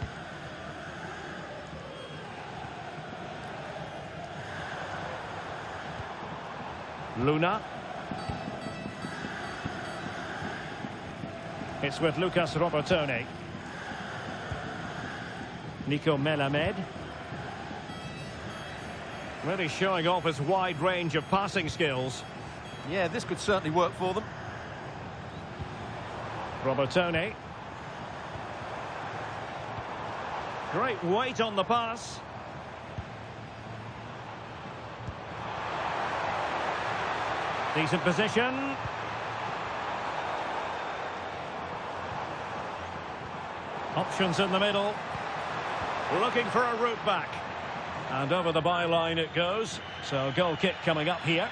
Speaker 1: Luna. It's with Lucas Robertone. Nico Melamed. Really showing off his wide range of passing skills.
Speaker 2: Yeah, this could certainly work for them.
Speaker 1: Robertone. Great weight on the pass. Decent position. Options in the middle. Looking for a route back. And over the byline it goes. So goal kick coming up here.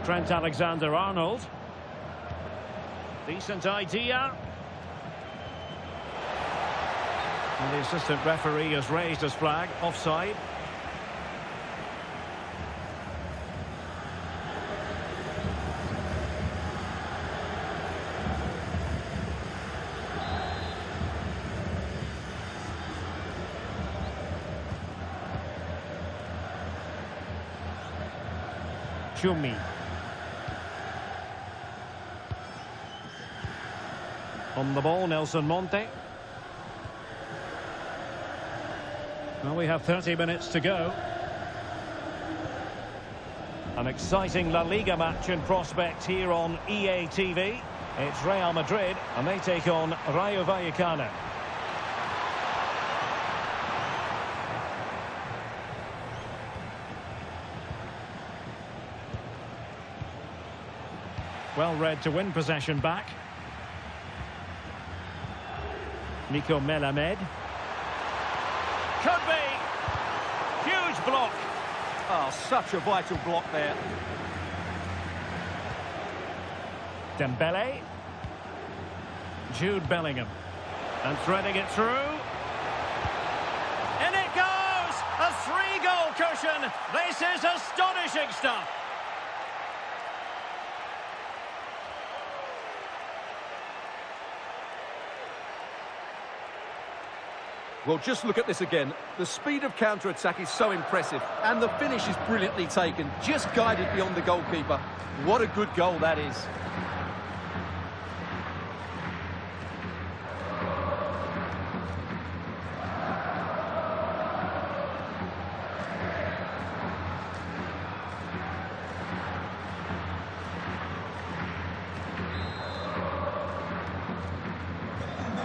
Speaker 1: Trent Alexander-Arnold. Decent idea. And the assistant referee has raised his flag. Offside. Chumi. On the ball, Nelson Monte. Well, we have 30 minutes to go. An exciting La Liga match in prospect here on EA TV. It's Real Madrid, and they take on Rayo Vallecano. Well read to win possession back. Nico Melamed. Could be. Huge block.
Speaker 2: Oh, such a vital block there.
Speaker 1: Dembele. Jude Bellingham. And threading it through. In it goes! A 3-goal cushion. This is astonishing stuff.
Speaker 2: Well, just look at this again. The speed of counter-attack is so impressive, and the finish is brilliantly taken, just guided beyond the goalkeeper. What a good goal that is.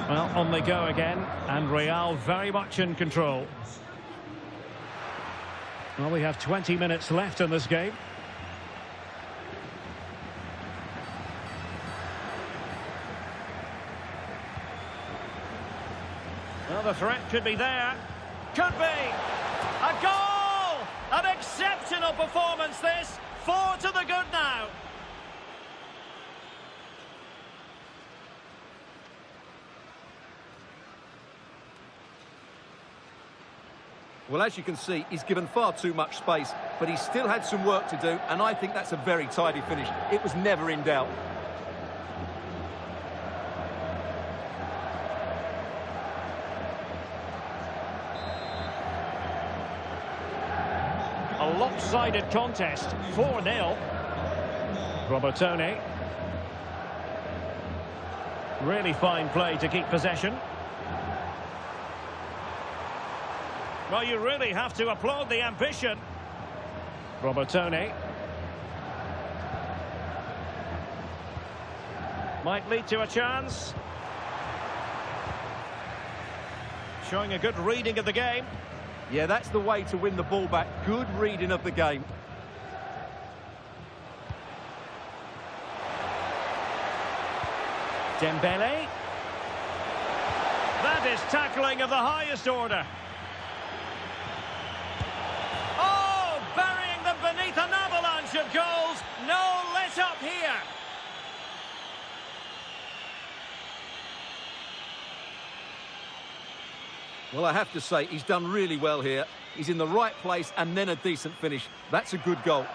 Speaker 1: Well, on they go again, and Real very much in control. Well, we have 20 minutes left in this game. Well, the threat could be there. Could be. A goal! An exceptional performance, this. 4 to the good now.
Speaker 2: Well, as you can see, he's given far too much space, but he still had some work to do, and I think that's a very tidy finish. It was never in doubt.
Speaker 1: A lopsided contest, 4-0. Robertone. Really fine play to keep possession. Well, you really have to applaud the ambition. Robertone. Might lead to a chance. Showing a good reading of the game.
Speaker 2: Yeah, that's the way to win the ball back. Good reading of the game.
Speaker 1: Dembele. That is tackling of the highest order. Oh, burying them beneath an avalanche of goals. No let up here.
Speaker 2: Well, I have to say, he's done really well here. He's in the right place and then a decent finish. That's a good goal.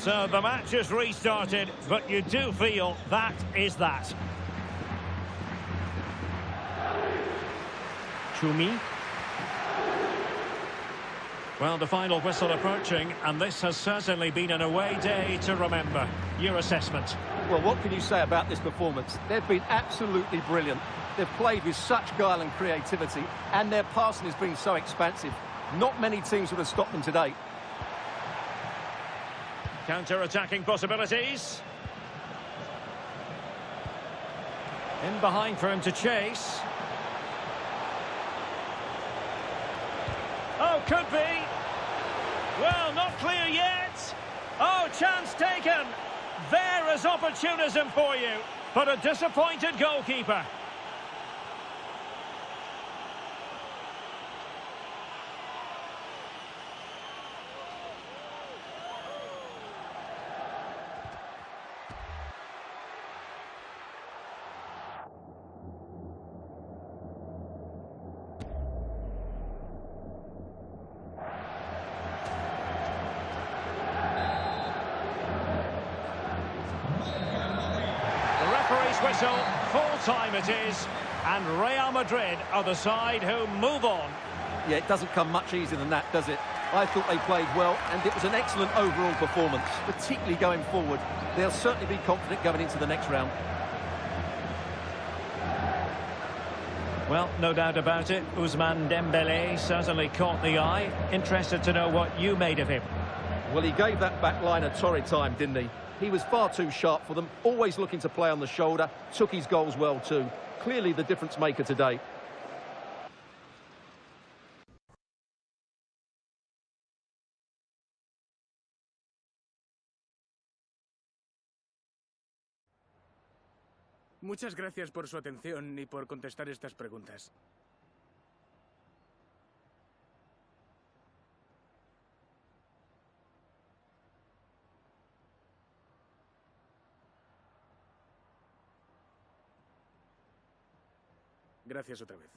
Speaker 1: So the match has restarted, but you do feel that is that. Chumi. Well, the final whistle approaching, and this has certainly been an away day to remember. Your assessment?
Speaker 2: Well, what can you say about this performance? They've been absolutely brilliant. They've played with such guile and creativity, and their passing has been so expansive. Not many teams would have stopped them today.
Speaker 1: Counter-attacking possibilities. In behind for him to chase. Oh, could be. Well, not clear yet. Oh, chance taken. There is opportunism for you, but a disappointed goalkeeper. Whistle, full time it is, and Real Madrid are the side who move on.
Speaker 2: Yeah, it doesn't come much easier than that, does it? I thought they played well, and it was an excellent overall performance, particularly going forward. They'll certainly be confident going into the next round.
Speaker 1: Well, no doubt about it, Ousmane Dembele certainly caught the eye. Interested to know what you made of him.
Speaker 2: Well, he gave that back line a torrid time, didn't he? He was far too sharp for them, always looking to play on the shoulder, took his goals well too. Clearly the difference maker today.
Speaker 4: Muchas gracias por su atención y por contestar estas preguntas. Gracias otra vez.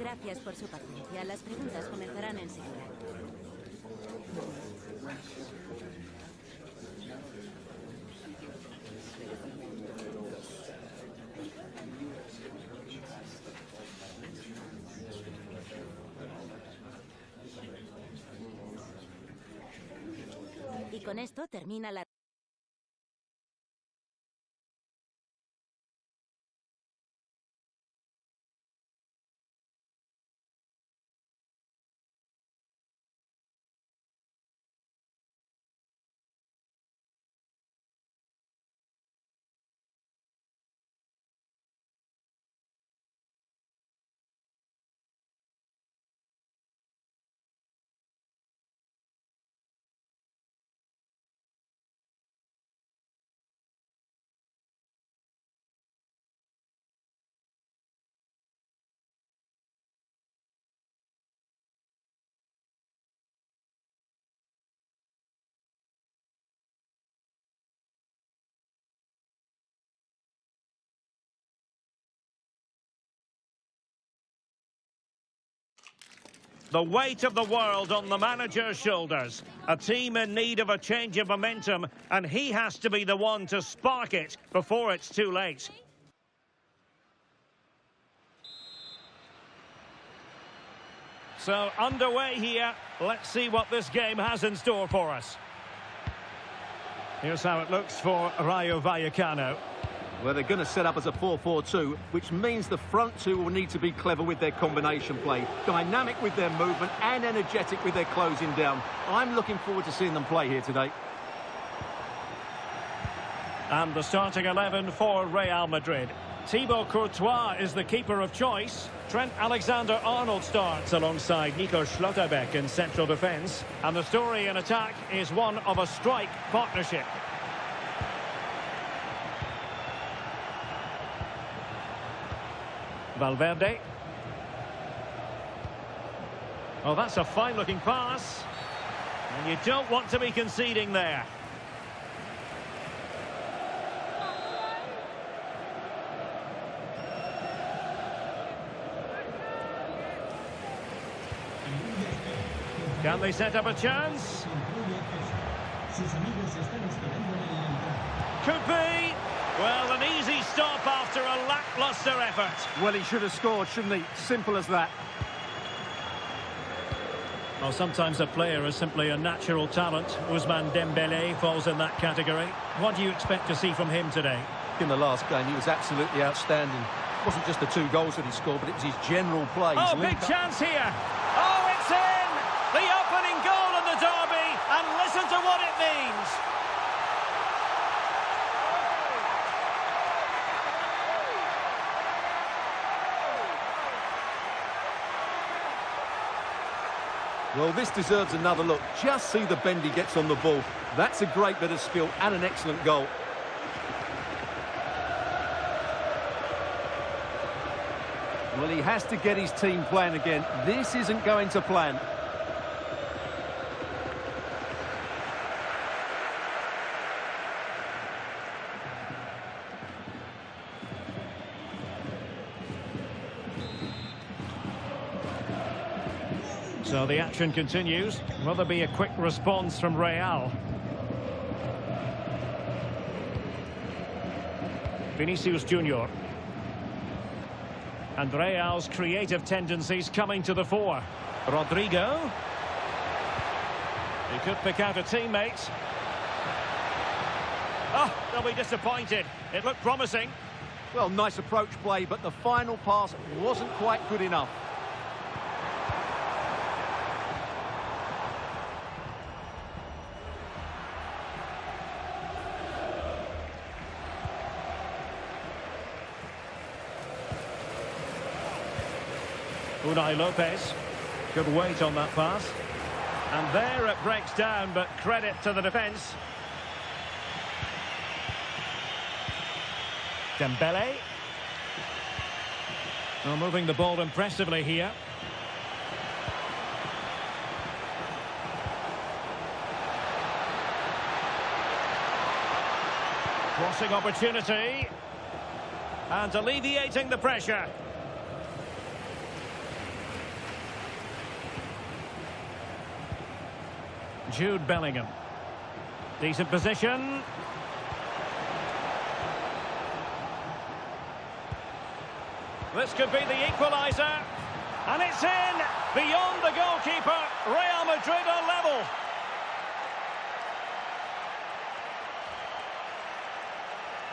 Speaker 5: Gracias por su paciencia. Las preguntas comenzarán enseguida. Y con esto termina la...
Speaker 1: The weight of the world on the manager's shoulders. A team in need of a change of momentum, and he has to be the one to spark it before it's too late. So, underway here. Let's see what this game has in store for us. Here's how it looks for Rayo Vallecano.
Speaker 2: Well, they're going to set up as a 4-4-2, which means the front two will need to be clever with their combination play, dynamic with their movement and energetic with their closing down. I'm looking forward to seeing them play here today.
Speaker 1: And the starting 11 for Real Madrid. Thibaut Courtois is the keeper of choice. Trent Alexander-Arnold starts alongside Nico Schlotterbeck in central defence. And the story in attack is one of a strike partnership. Valverde. Oh, that's a fine-looking pass. And you don't want to be conceding there. Can they set up a chance? Could be. Well, an easy stop after a lacklustre effort.
Speaker 2: Well, he should have scored, shouldn't he? Simple as that.
Speaker 1: Well, sometimes a player is simply a natural talent. Ousmane Dembélé falls in that category. What do you expect to see from him today?
Speaker 2: In the last game, he was absolutely outstanding. It wasn't just the 2 goals that he scored, but it was his general play.
Speaker 1: Oh, big chance here. Oh, it's in! The opening goal in the derby, and listen to what it means.
Speaker 2: Well, this deserves another look. Just see the bend he gets on the ball. That's a great bit of skill and an excellent goal. Well, he has to get his team playing again. This isn't going to plan.
Speaker 1: So the action continues. Will there be a quick response from Real? Vinicius Junior. And Real's creative tendencies coming to the fore. Rodrigo. He could pick out a teammate. Oh, they'll be disappointed. It looked promising.
Speaker 2: Well, nice approach play, but the final pass wasn't quite good enough.
Speaker 1: Unai Lopez, good weight on that pass. And there it breaks down, but credit to the defence. Dembele. Well, moving the ball impressively here. Crossing opportunity. And alleviating the pressure. Jude Bellingham. Decent position. This could be the equaliser. And it's in! Beyond the goalkeeper, Real Madrid are level.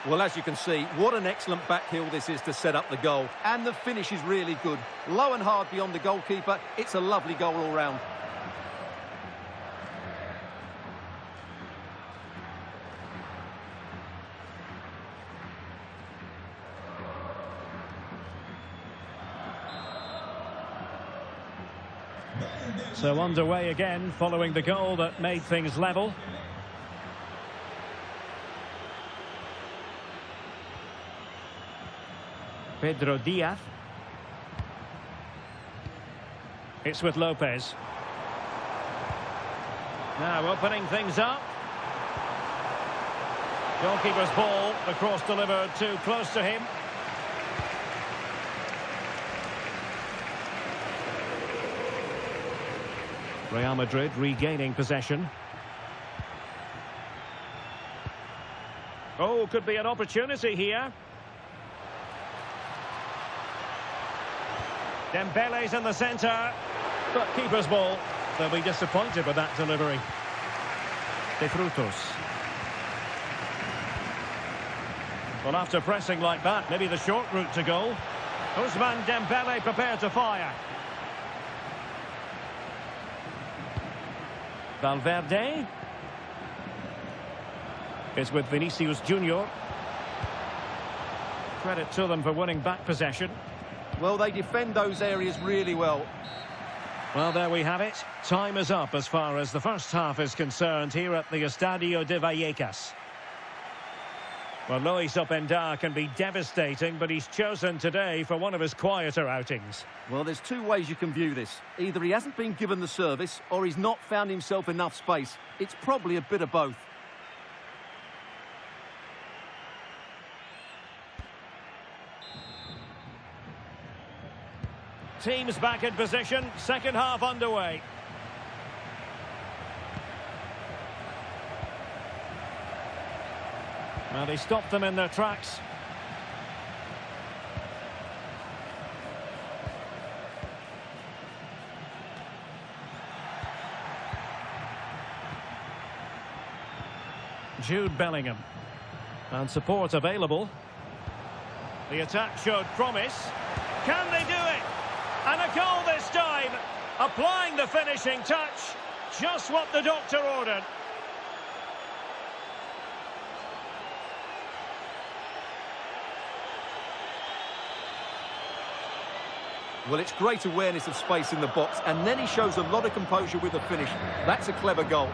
Speaker 2: Well, as you can see, what an excellent backheel this is to set up the goal. And the finish is really good. Low and hard beyond the goalkeeper. It's a lovely goal all round.
Speaker 1: So underway again, following the goal that made things level. Pedro Diaz. It's with Lopez. Now opening things up. Goalkeeper's ball, the cross delivered too close to him. Real Madrid regaining possession. Oh, could be an opportunity here. Dembele's in the centre, but keeper's ball. They'll be disappointed with that delivery. De Frutos. Well, after pressing like that, maybe the short route to goal. Ousmane Dembele prepared to fire. Valverde. It's with Vinicius Junior. Credit to them for winning back possession.
Speaker 2: Well, they defend those areas really well.
Speaker 1: Well, there we have it. Time is up as far as the first half is concerned here at the Estadio de Vallecas. Well, Luis Openda can be devastating, but he's chosen today for one of his quieter outings.
Speaker 2: Well, there's two ways you can view this. Either he hasn't been given the service, or he's not found himself enough space. It's probably a bit of both.
Speaker 1: Teams back in position, second half underway. Well, they stopped them in their tracks. Jude Bellingham. And support available. The attack showed promise. Can they do it? And a goal this time. Applying the finishing touch. Just what the doctor ordered.
Speaker 2: Well, it's great awareness of space in the box, and then he shows a lot of composure with the finish. That's a clever goal.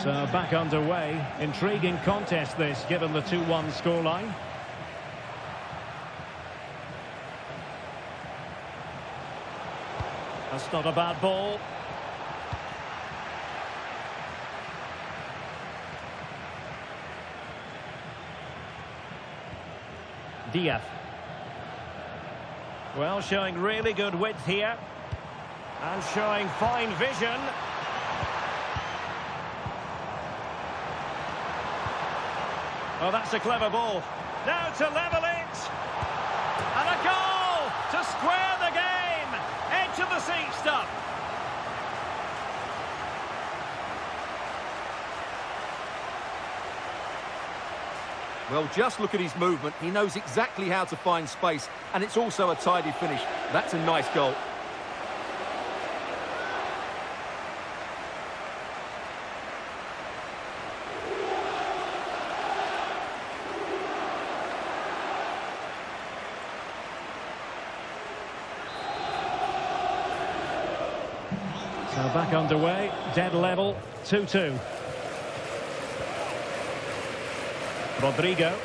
Speaker 1: So back underway. Intriguing contest this, given the 2-1 scoreline. That's not a bad ball. Diaz. Well, showing really good width here. And showing fine vision. Oh, that's a clever ball. Now to level it. And a goal to square the game. Edge of the seat stuff.
Speaker 2: Well, just look at his movement. He knows exactly how to find space, and it's also a tidy finish. That's a nice goal.
Speaker 1: So back underway, dead level, 2-2. Rodrigo.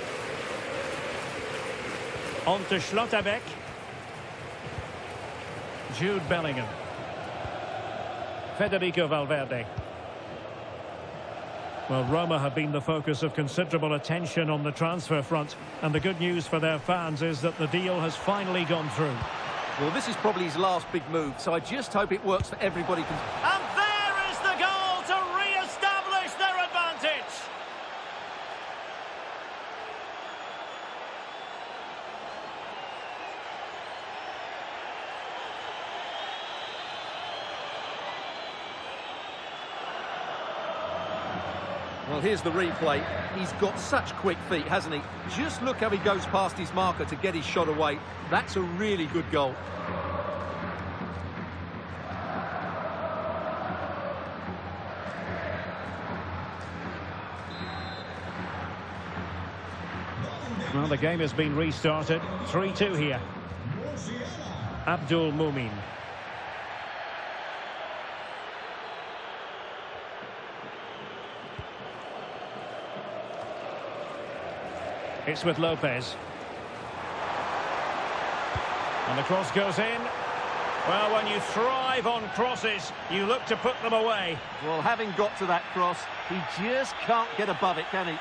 Speaker 1: On to Schlotterbeck. Jude Bellingham. Federico Valverde. Well, Roma have been the focus of considerable attention on the transfer front, and the good news for their fans is that the deal has finally gone through.
Speaker 2: Well, this is probably his last big move, so I just hope it works for everybody.
Speaker 1: And there is the goal to re-establish their advantage.
Speaker 2: Well, here's the replay. He's got such quick feet, hasn't he? Just look how he goes past his marker to get his shot away. That's a really good goal.
Speaker 1: Well, the game has been restarted. 3-2 here. Abdul Mumin. It's with Lopez. And the cross goes in. Well, when you thrive on crosses, you look to put them away.
Speaker 2: Well, having got to that cross, he just can't get above it, can he?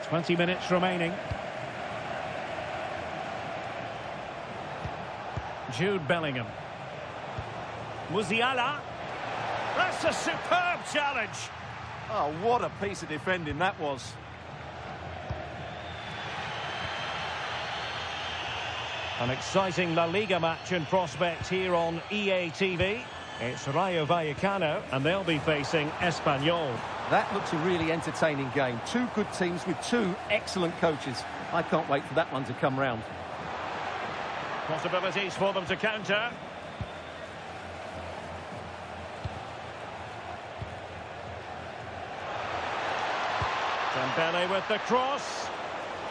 Speaker 1: Twenty minutes remaining. Jude Bellingham. Musiala. That's a superb challenge.
Speaker 2: Oh, what a piece of defending that was.
Speaker 1: An exciting La Liga match in prospect here on EA TV. It's Rayo Vallecano, and they'll be facing Espanyol.
Speaker 2: That looks a really entertaining game. Two good teams with two excellent coaches. I can't wait for that one to come round.
Speaker 1: Possibilities for them to counter. Dembele with the cross.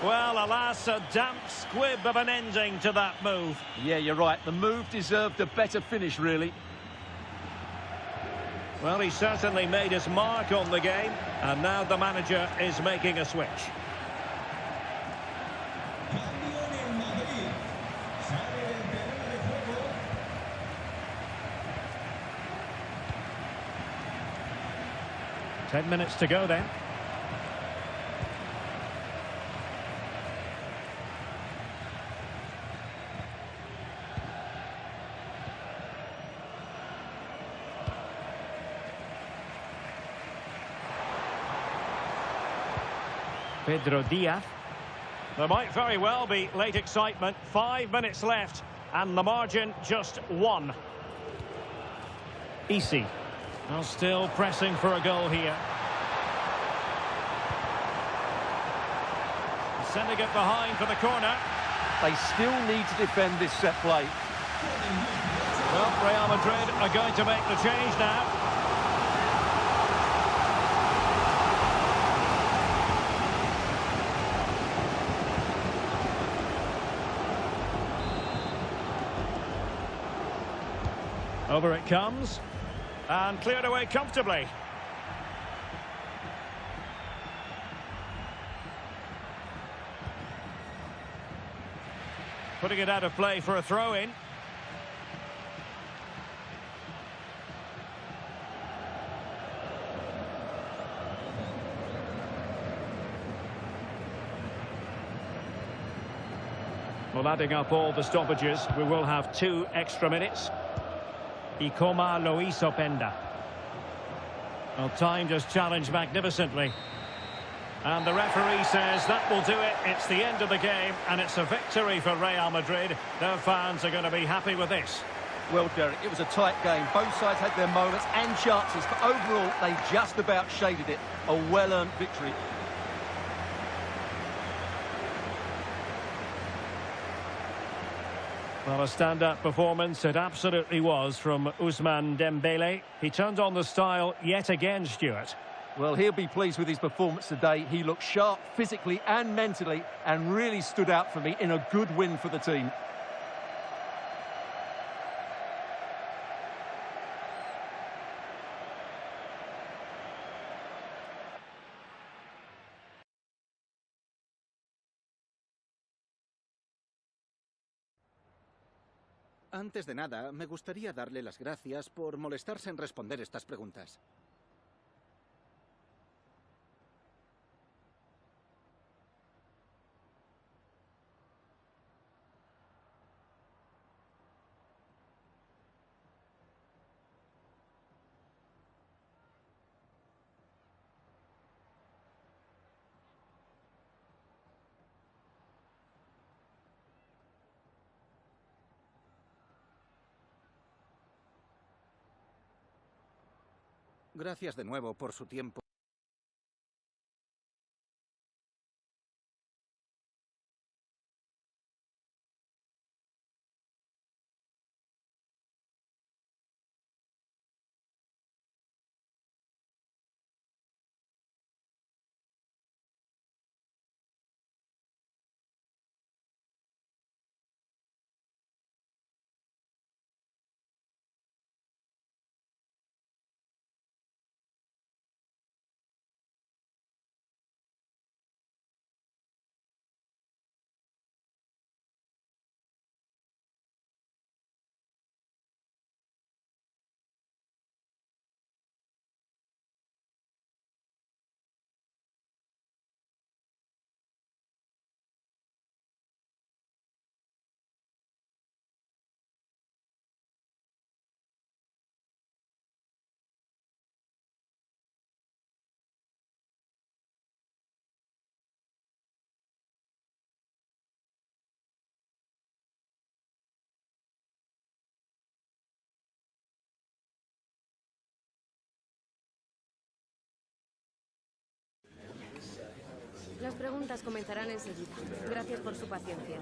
Speaker 1: Well, alas, a damp squib of an ending to that move.
Speaker 2: Yeah, you're right. The move deserved a better finish, really.
Speaker 1: Well, he certainly made his mark on the game, and now the manager is making a switch. Ten minutes to go then. Pedro Diaz. There might very well be late excitement. 5 minutes left, and the margin just one. Easy. Well, still pressing for a goal here. Sending it behind for the corner.
Speaker 2: They still need to defend this set play.
Speaker 1: Well, Real Madrid are going to make the change now. Over it comes, and cleared away comfortably. Putting it out of play for a throw-in. Well, adding up all the stoppages, we will have 2 extra minutes. Y como lo hizo Penda. Well, timed his challenge magnificently. And the referee says that will do it. It's the end of the game, and it's a victory for Real Madrid. Their fans are going to be happy with this.
Speaker 2: Well, Derek, it was a tight game. Both sides had their moments and chances, but overall, they just about shaded it. A well-earned victory.
Speaker 1: Well, a stand-up performance it absolutely was from Ousmane Dembele. He turned on the style yet again, Stuart.
Speaker 2: Well, he'll be pleased with his performance today. He looked sharp physically and mentally and really stood out for me in a good win for the team.
Speaker 3: Antes de nada, me gustaría darle las gracias por molestarse en responder estas preguntas. Gracias de nuevo por su tiempo.
Speaker 9: Las preguntas comenzarán enseguida. Gracias por su paciencia.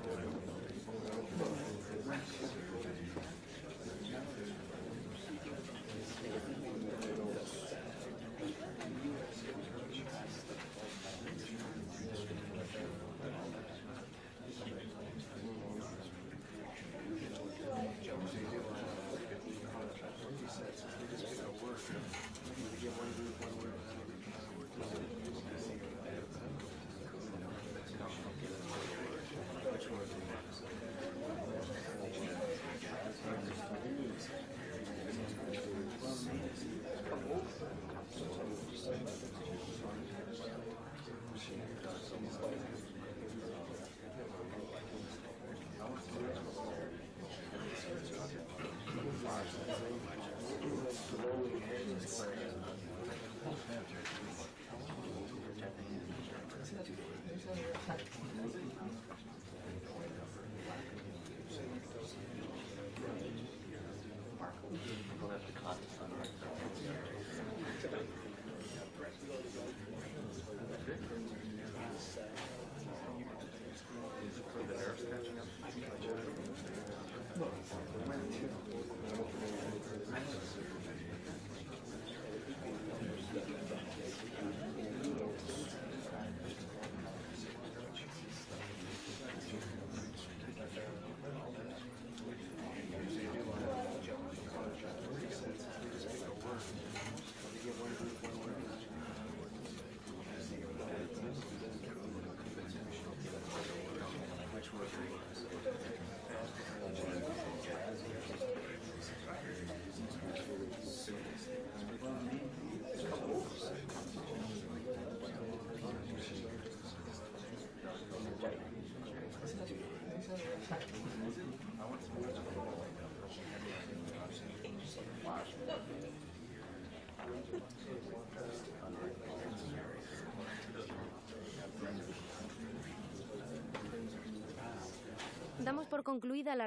Speaker 9: Damos por concluida la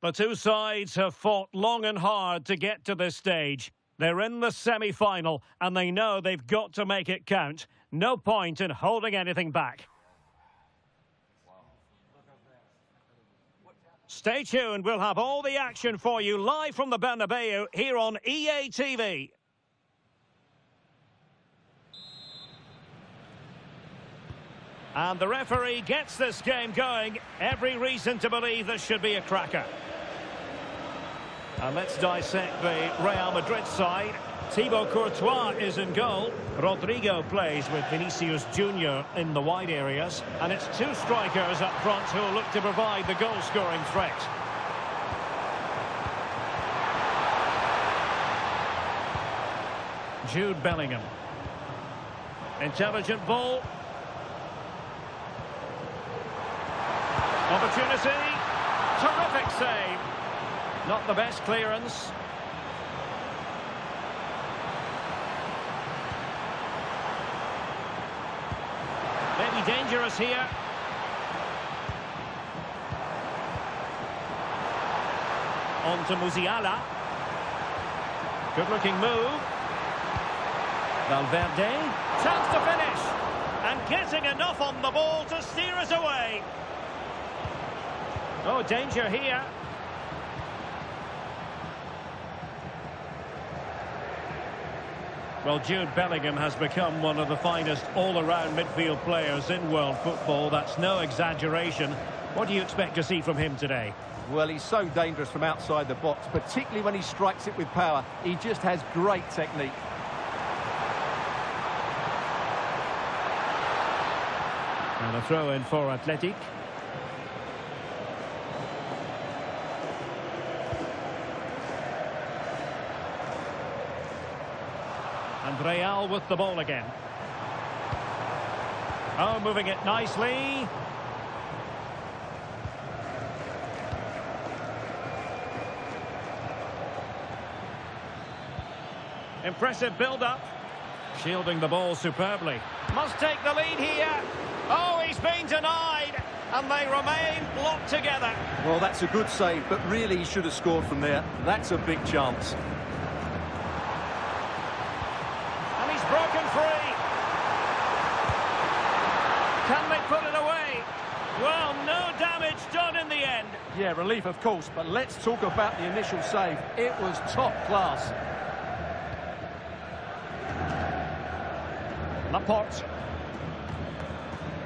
Speaker 1: The two sides have fought long and hard to get to this stage. They're in the semi-final and they know they've got to make it count. No point in holding anything back. Stay tuned, we'll have all the action for you live from the Bernabeu here on EA TV. And the referee gets this game going. Every reason to believe this should be a cracker. And let's dissect the Real Madrid side. Thibaut Courtois is in goal. Rodrigo plays with Vinicius Junior in the wide areas. And it's two strikers up front who will look to provide the goal-scoring threat. Jude Bellingham. Intelligent ball. Opportunity. Terrific save. Not the best clearance. Maybe dangerous here. On to Musiala. Good looking move. Valverde. Chance to finish. And getting enough on the ball to steer us away. Oh, danger here. Well, Jude Bellingham has become one of the finest all-around midfield players in world football. That's no exaggeration. What do you expect to see from him today?
Speaker 2: Well, he's so dangerous from outside the box, particularly when he strikes it with power. He just has great technique.
Speaker 1: And a throw in for Athletic. And Real with the ball again. Oh, moving it nicely. Impressive build-up. Shielding the ball superbly. Must take the lead here. Oh, he's been denied. And they remain locked together.
Speaker 2: Well, that's a good save, but really he should have scored from there. That's a big chance.
Speaker 1: Broken free. Can they put it away? Well, no damage done in the end.
Speaker 2: Yeah, relief of course, but let's talk about the initial save. It was top class.
Speaker 1: Laporte.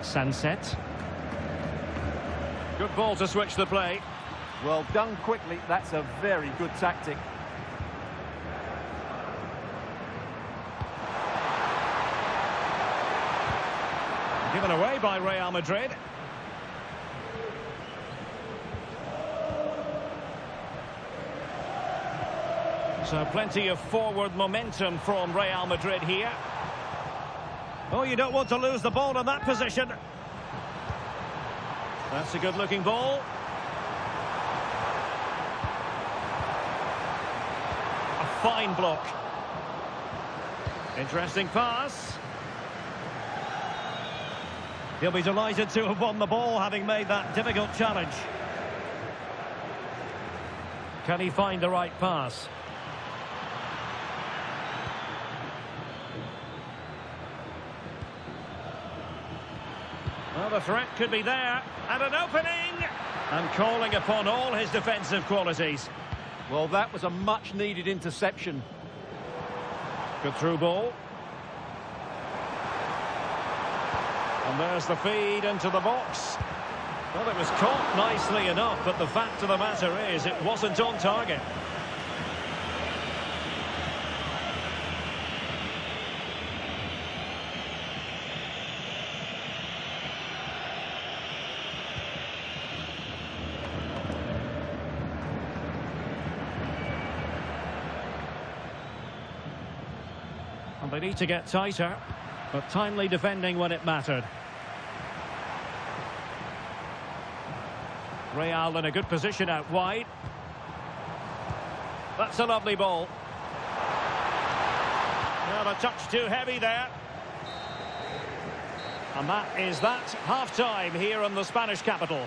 Speaker 1: Sunset. Good ball to switch the play.
Speaker 2: Well done quickly. That's a very good tactic.
Speaker 1: Given away by Real Madrid. So plenty of forward momentum from Real Madrid here. Oh, you don't want to lose the ball in that position. That's a good-looking ball. A fine block. Interesting pass. He'll be delighted to have won the ball, having made that difficult challenge. Can he find the right pass? Well, the threat could be there. And an opening! And calling upon all his defensive qualities.
Speaker 2: Well, that was a much-needed interception.
Speaker 1: Good through ball. And there's the feed into the box. Well, it was caught nicely enough, but the fact of the matter is it wasn't on target. And they need to get tighter, but timely defending when it mattered. Real in a good position out wide. That's a lovely ball. Well, a touch too heavy there. And that is that. Half-time here in the Spanish capital.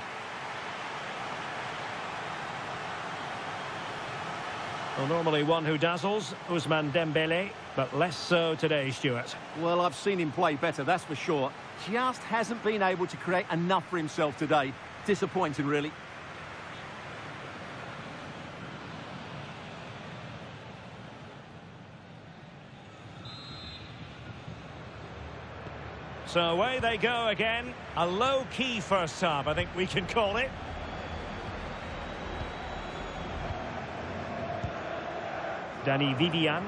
Speaker 1: Well, normally one who dazzles, Ousmane Dembele, but less so today, Stuart.
Speaker 2: Well, I've seen him play better, that's for sure. Just hasn't been able to create enough for himself today. Disappointing, really.
Speaker 1: So away they go again. A low-key first half, I think we can call it. Dani Vivian.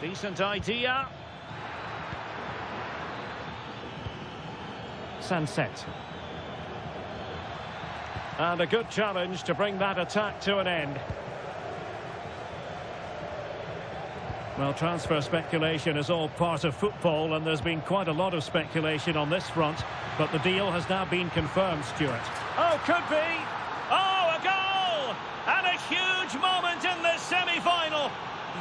Speaker 1: Decent idea. Sunset. And a good challenge to bring that attack to an end. Well, transfer speculation is all part of football, and there's been quite a lot of speculation on this front, but the deal has now been confirmed, Stuart. Oh, could be! Oh, a goal! And a huge moment in this semi-final.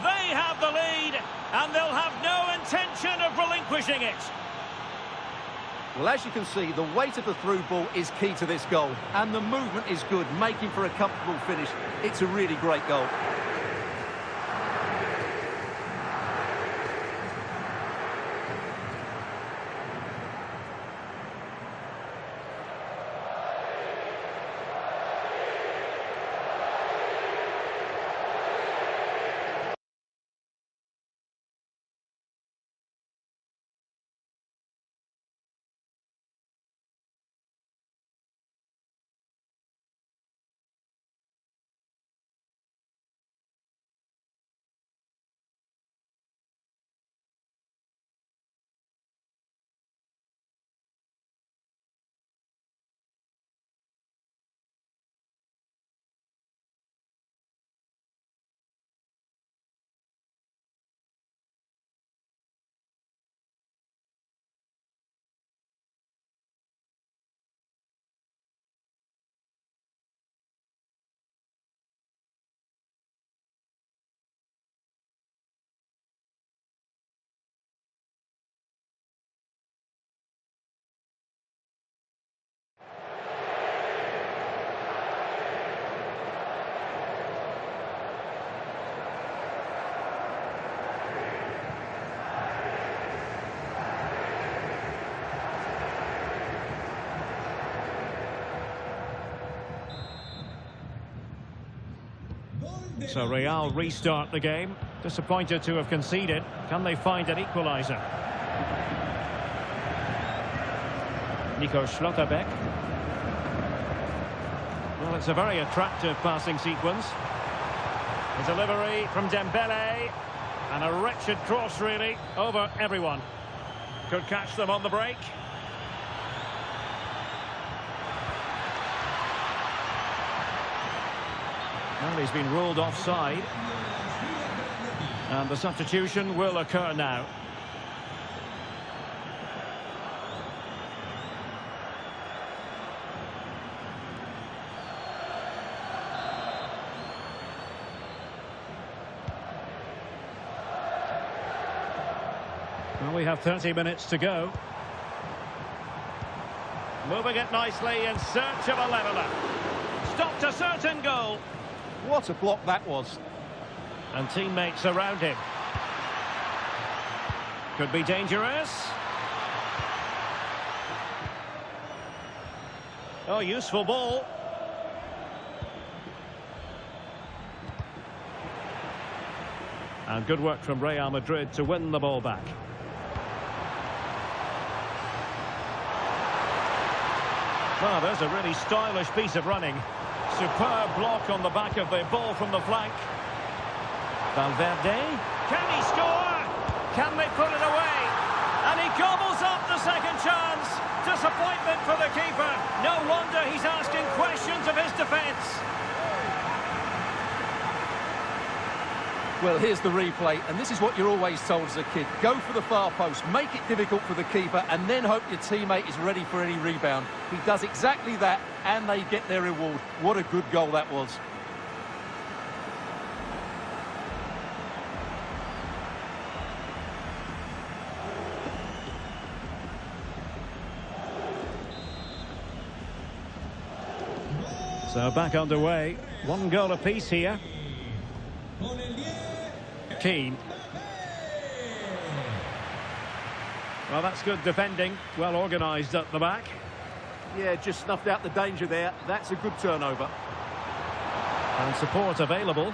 Speaker 1: They have the lead, and they'll have no intention of relinquishing it.
Speaker 2: Well, as you can see, the weight of the through ball is key to this goal, and the movement is good, making for a comfortable finish. It's a really great goal.
Speaker 1: So Real restart the game. Disappointed to have conceded. Can they find an equaliser? Nico Schlotterbeck. Well, it's a very attractive passing sequence. A delivery from Dembele. And a wretched cross, really, over everyone. Could catch them on the break. Well, he's been ruled offside. And the substitution will occur now. Well, we have 30 minutes to go. Moving it nicely in search of a leveller. Stopped a certain goal.
Speaker 2: What a block that was.
Speaker 1: And teammates around him. Could be dangerous. Oh, useful ball. And good work from Real Madrid to win the ball back. Well, there's a really stylish piece of running. Superb block on the back of the ball from the flank. Valverde. Can he score? Can they put it away? And he gobbles up the second chance. Disappointment for the keeper. No wonder he's asking questions of his defence.
Speaker 2: Well, here's the replay, and this is what you're always told as a kid. Go for the far post, make it difficult for the keeper, and then hope your teammate is ready for any rebound. He does exactly that, and they get their reward. What a good goal that was.
Speaker 1: So back underway. One goal apiece here. Keane. Well, that's good defending. Well organised at the back.
Speaker 2: Yeah, just snuffed out the danger there. That's a good turnover.
Speaker 1: And support available.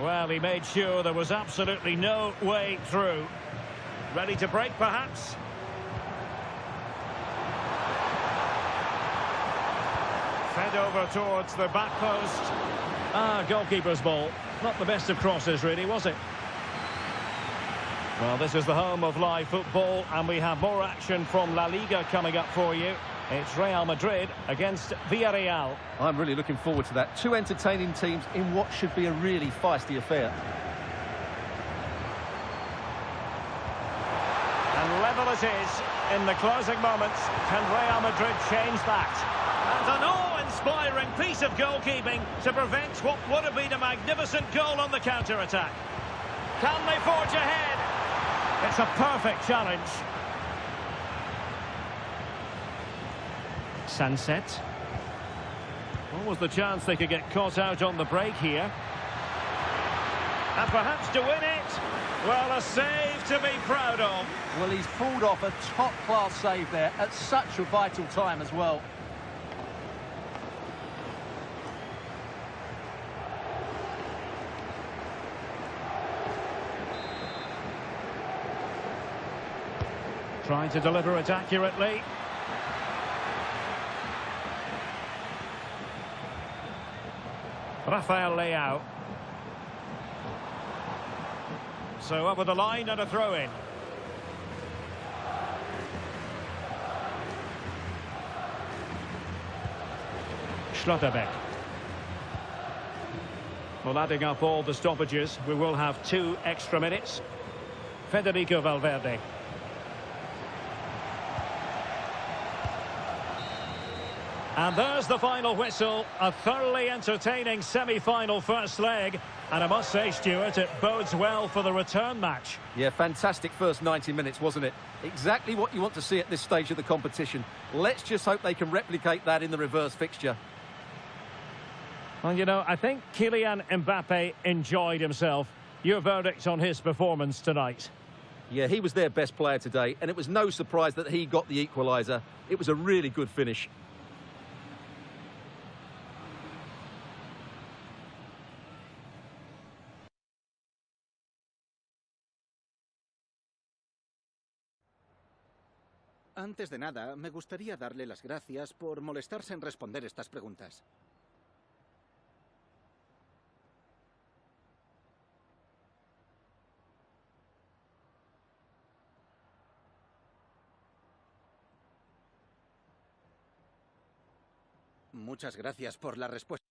Speaker 1: Well, he made sure there was absolutely no way through. Ready to break, perhaps? Fed over towards the back post. Goalkeeper's ball. Not the best of crosses, really, was it? Well, this is the home of live football, and we have more action from La Liga coming up for you. It's Real Madrid against Villarreal.
Speaker 2: I'm really looking forward to that. Two entertaining teams in what should be a really feisty affair.
Speaker 1: And level it is in the closing moments. Can Real Madrid change that? And an awe-inspiring piece of goalkeeping to prevent what would have been a magnificent goal on the counter-attack. Can they forge ahead? It's a perfect challenge. Sunset. What was the chance they could get caught out on the break here? And perhaps to win it. Well, a save to be proud of.
Speaker 2: Well, he's pulled off a top-class save there at such a vital time as well.
Speaker 1: Trying to deliver it accurately. Rafael Leao. So over the line and a throw-in. Schlotterbeck. Well, adding up all the stoppages, we will have 2 extra minutes. Federico Valverde. And there's the final whistle, a thoroughly entertaining semi-final first leg. And I must say, Stuart, it bodes well for the return match.
Speaker 2: Yeah, fantastic first 90 minutes, wasn't it? Exactly what you want to see at this stage of the competition. Let's just hope they can replicate that in the reverse fixture.
Speaker 1: Well, you know, I think Kylian Mbappe enjoyed himself. Your verdict on his performance tonight?
Speaker 2: Yeah, he was their best player today, and it was no surprise that he got the equaliser. It was a really good finish.
Speaker 3: Antes de nada, me gustaría darle las gracias por molestarse en responder estas preguntas. Muchas gracias por la respuesta.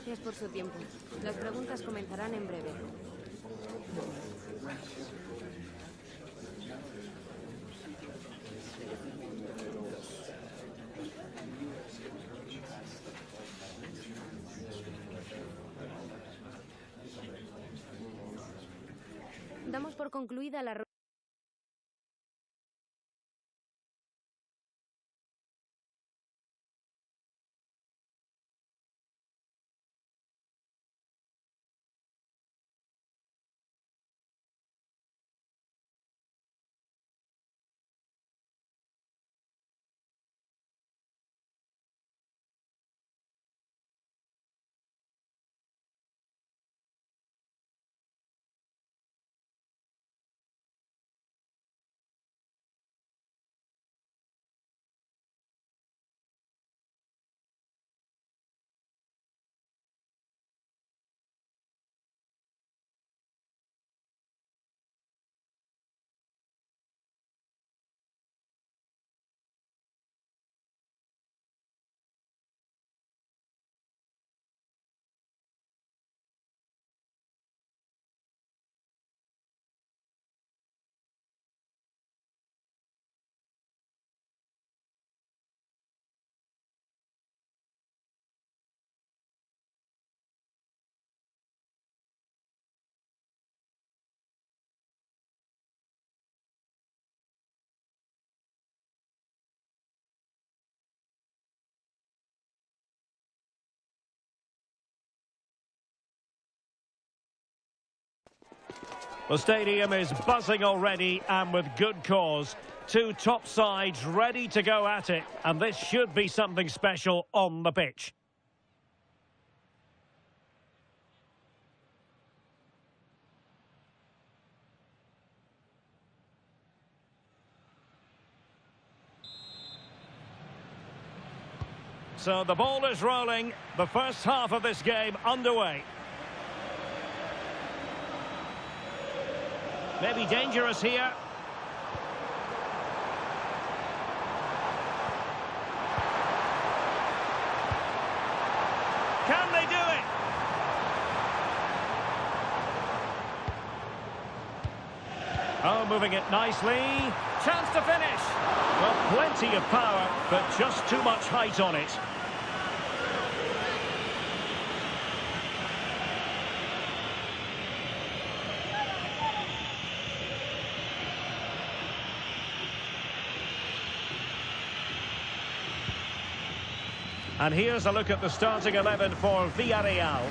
Speaker 9: Gracias por su tiempo. Las preguntas comenzarán en breve. Damos por concluida la ronda.
Speaker 1: The stadium is buzzing already, and with good cause. Two top sides ready to go at it, and this should be something special on the pitch. So the ball is rolling, the first half of this game underway. Maybe dangerous here. Can they do it? Oh, moving it nicely. Chance to finish. Well, plenty of power, but just too much height on it. And here's a look at the starting 11 for Villarreal.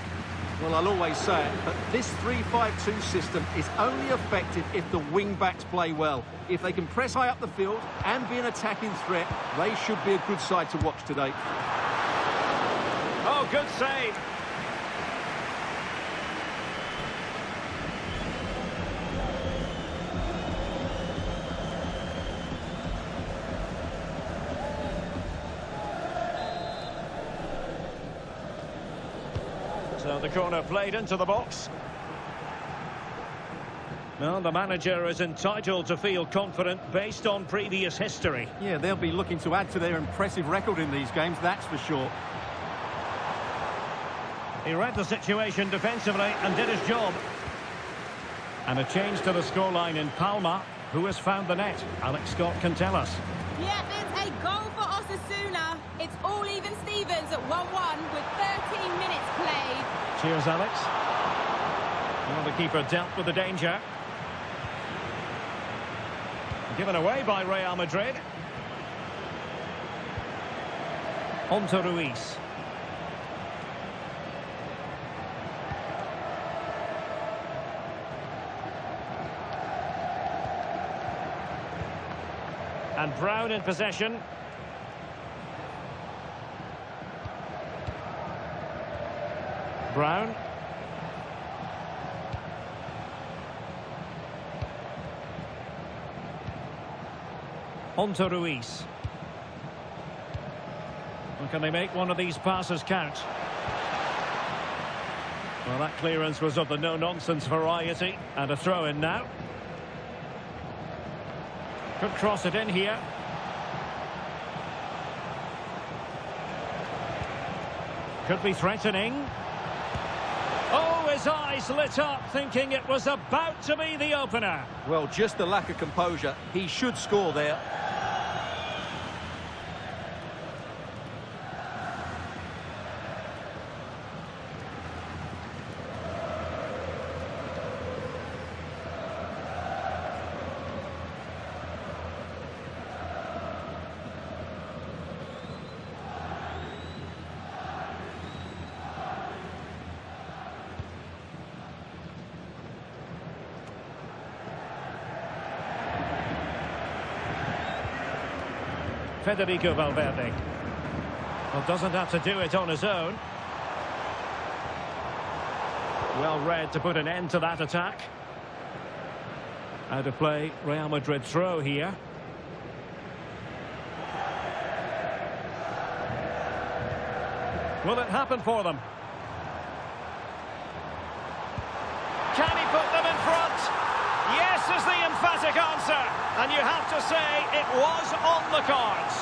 Speaker 2: Well, I'll always say it, but this 3-5-2 system is only effective if the wing-backs play well. If they can press high up the field and be an attacking threat, they should be a good side to watch today.
Speaker 1: Oh, good save. So the corner played into the box. Well, the manager is entitled to feel confident based on previous history.
Speaker 2: Yeah, they'll be looking to add to their impressive record in these games, that's for sure.
Speaker 1: He read the situation defensively and did his job. And a change to the scoreline in Palma. Who has found the net? Alex Scott can tell us.
Speaker 7: Yeah, it's a goal for Osasuna. It's all even Stevens at 1-1 with 13 minutes played.
Speaker 1: Cheers, Alex. Well, the keeper dealt with the danger. Given away by Real Madrid. On to Ruiz. And Brown in possession. Brown. On to Ruiz. And can they make one of these passes count? Well, that clearance was of the no-nonsense variety. And a throw-in now. Could cross it in here. Could be threatening. Oh, his eyes lit up, thinking it was about to be the opener.
Speaker 2: Well, just the lack of composure. He should score there.
Speaker 1: Federico Valverde. Well, doesn't have to do it on his own. Well read to put an end to that attack. Out of play, Real Madrid throw here. Will it happen for them? Can he put them in front? Yes is the emphatic answer. And you have to say it was on the cards.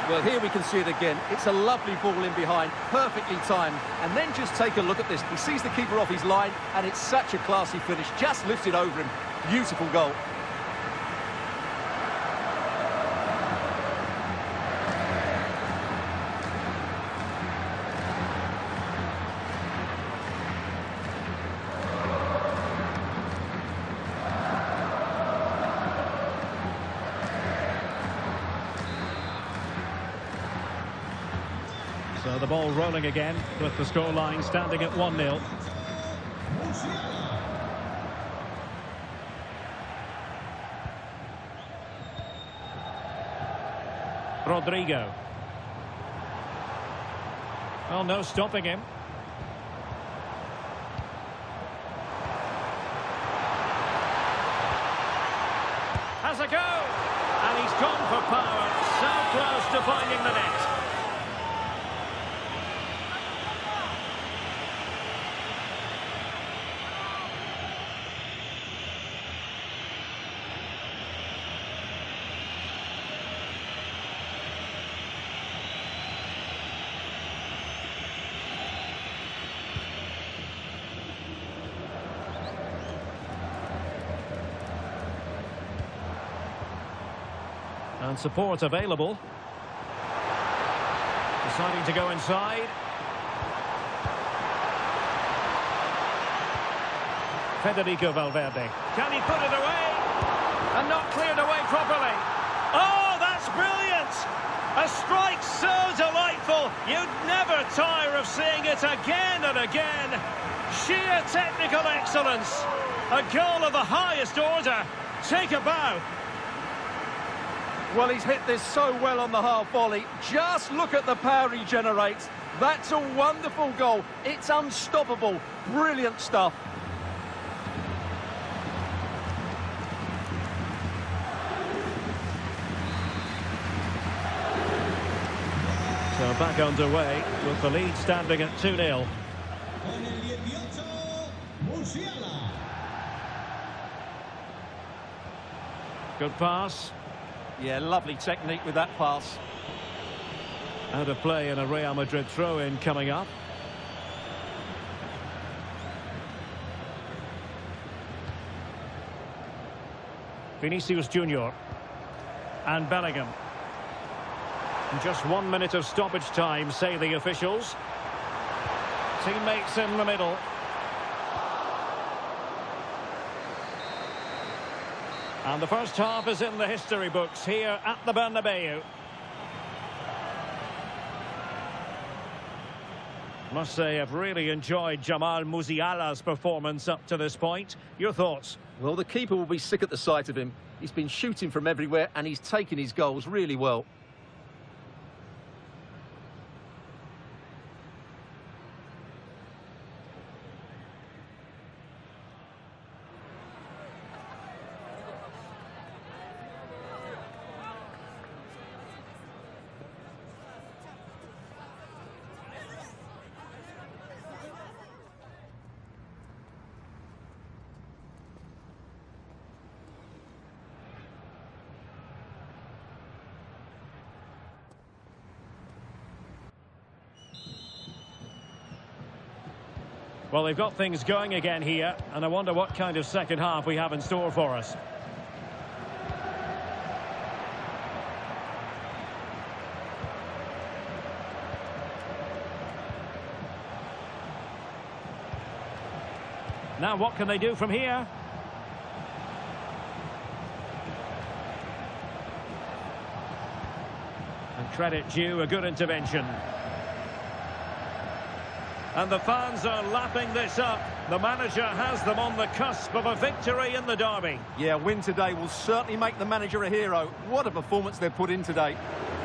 Speaker 2: Well, here we can see it again. It's a lovely ball in behind, perfectly timed. And then just take a look at this. He sees the keeper off his line, and it's such a classy finish. Just lifted over him. Beautiful goal.
Speaker 1: So the ball rolling again with the scoreline standing at 1-0. Rodrigo. Well, no stopping him. Has a go! And he's gone for power. So close to finding the net. And support available. Deciding to go inside. Federico Valverde. Can he put it away? And not cleared away properly. Oh, that's brilliant! A strike so delightful. You'd never tire of seeing it again and again. Sheer technical excellence. A goal of the highest order. Take a bow.
Speaker 2: Well, he's hit this so well on the half volley. Just look at the power he generates. That's a wonderful goal. It's unstoppable. Brilliant stuff.
Speaker 1: So back underway with the lead standing at 2-0. Good pass.
Speaker 2: Yeah, lovely technique with that pass.
Speaker 1: Out of play and a Real Madrid throw-in coming up. Vinicius Junior and Bellingham. Just 1 minute of stoppage time, say the officials. Teammates in the middle. And the first half is in the history books here at the Bernabeu. Must say I've really enjoyed Jamal Musiala's performance up to this point. Your thoughts?
Speaker 2: Well, the keeper will be sick at the sight of him. He's been shooting from everywhere and he's taken his goals really well.
Speaker 1: Well, they've got things going again here, and I wonder what kind of second half we have in store for us. Now, what can they do from here? And credit due, a good intervention. And the fans are lapping this up. The manager has them on the cusp of a victory in the derby.
Speaker 2: Yeah, a win today will certainly make the manager a hero. What a performance they've put in today.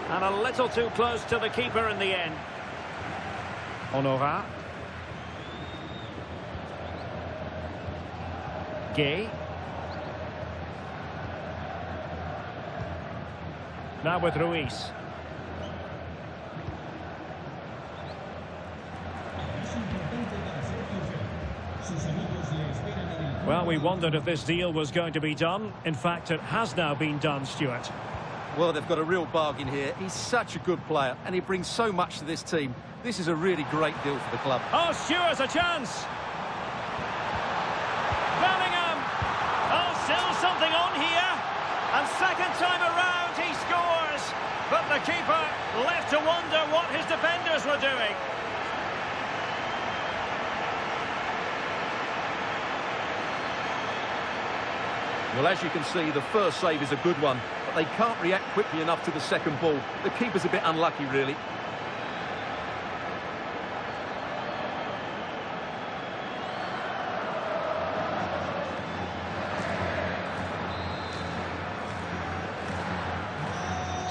Speaker 1: And a little too close to the keeper in the end. Honora. Gay. Now with Ruiz. Well, we wondered if this deal was going to be done. In fact, it has now been done, Stuart.
Speaker 2: Well, they've got a real bargain here. He's such a good player, and he brings so much to this team. This is a really great deal for the club.
Speaker 1: Oh, Stuart, a chance! Bellingham! Oh, still something on here. And second time around, he scores. But the keeper left to wonder what his defenders were doing.
Speaker 2: Well, as you can see, the first save is a good one, but they can't react quickly enough to the second ball. The keeper's a bit unlucky, really.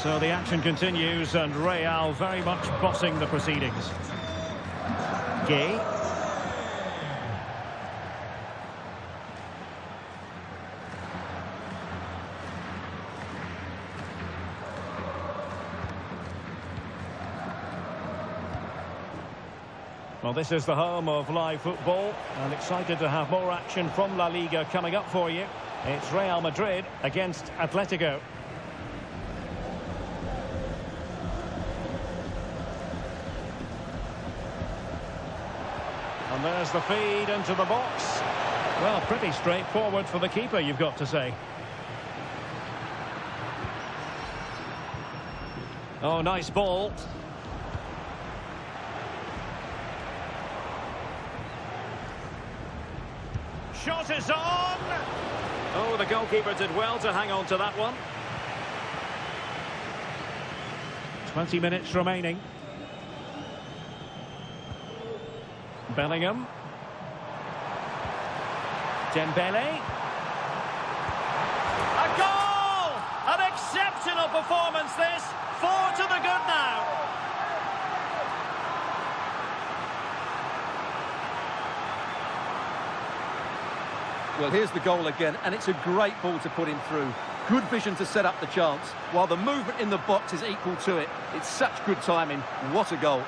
Speaker 1: So the action continues, and Real very much bossing the proceedings. Gay. Well, this is the home of live football, and excited to have more action from La Liga coming up for you. It's Real Madrid against Atletico. And there's the feed into the box. Well, pretty straightforward for the keeper, you've got to say. Oh, nice ball. Shot is on! Oh, the goalkeeper did well to hang on to that one. 20 minutes remaining. Bellingham. Dembele. A goal! An exceptional performance this. 4 to the good now.
Speaker 2: Well, here's the goal again, and it's a great ball to put him through. Good vision to set up the chance, while the movement in the box is equal to it. It's such good timing. What a goal.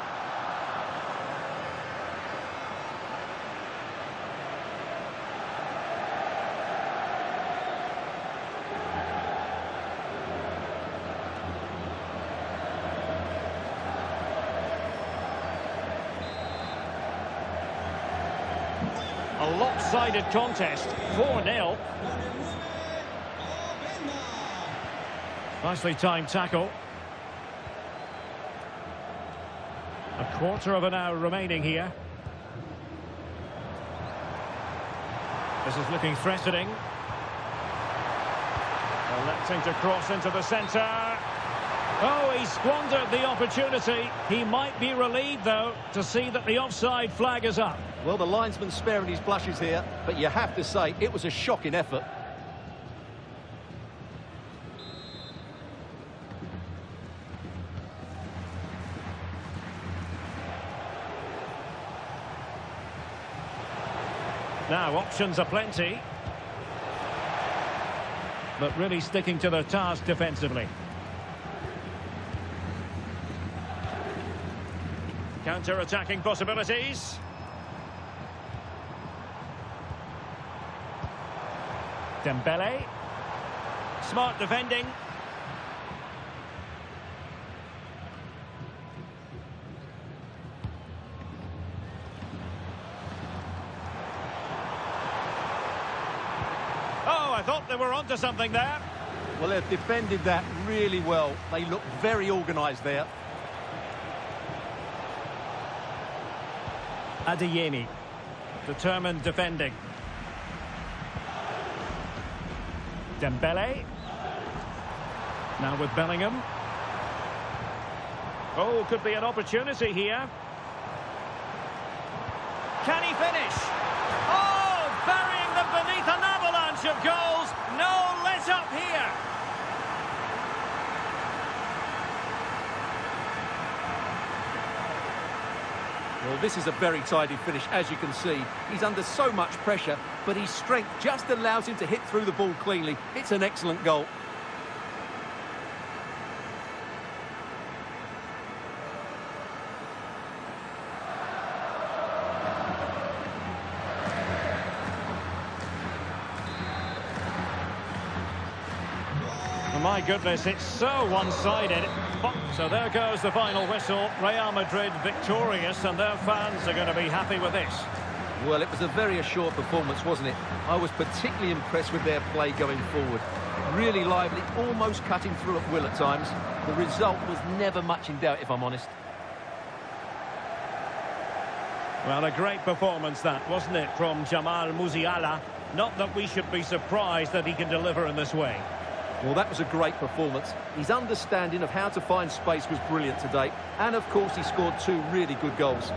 Speaker 1: A lopsided contest, 4-0. Nicely timed tackle. A quarter of an hour remaining here. This is looking threatening. Electing to cross into the centre. Oh, he squandered the opportunity. He might be relieved, though, to see that the offside flag is up.
Speaker 2: Well, the linesman's sparing his blushes here, but you have to say it was a shocking effort.
Speaker 1: Now, options are plenty. But really sticking to their task defensively. Counter-attacking possibilities. Dembele. Smart defending. I thought they were onto something there.
Speaker 2: Well, they've defended that really well. They look very organised there.
Speaker 1: Adeyemi, determined defending. Dembele. Now with Bellingham. Oh, could be an opportunity here. Can he finish? Oh, burying them beneath an avalanche of goals. No let up here.
Speaker 2: Well, this is a very tidy finish, as you can see. He's under so much pressure, but his strength just allows him to hit through the ball cleanly. It's an excellent goal.
Speaker 1: My goodness, it's so one-sided. So there goes the final whistle. Real Madrid victorious, and their fans are going to be happy with this.
Speaker 2: Well, it was a very assured performance, wasn't it? I was particularly impressed with their play going forward. Really lively, almost cutting through at will at times. The result was never much in doubt, if I'm honest.
Speaker 1: Well, a great performance that, wasn't it, from Jamal Musiala? Not that we should be surprised that he can deliver in this way.
Speaker 2: Well, that was a great performance. His understanding of how to find space was brilliant today. And, of course, he scored two really good goals.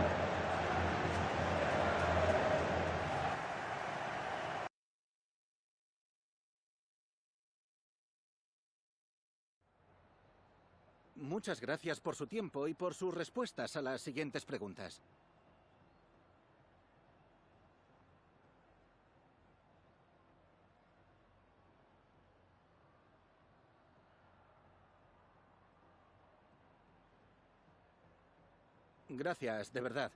Speaker 3: Muchas gracias por su tiempo y por sus respuestas a las siguientes preguntas. Gracias, de verdad.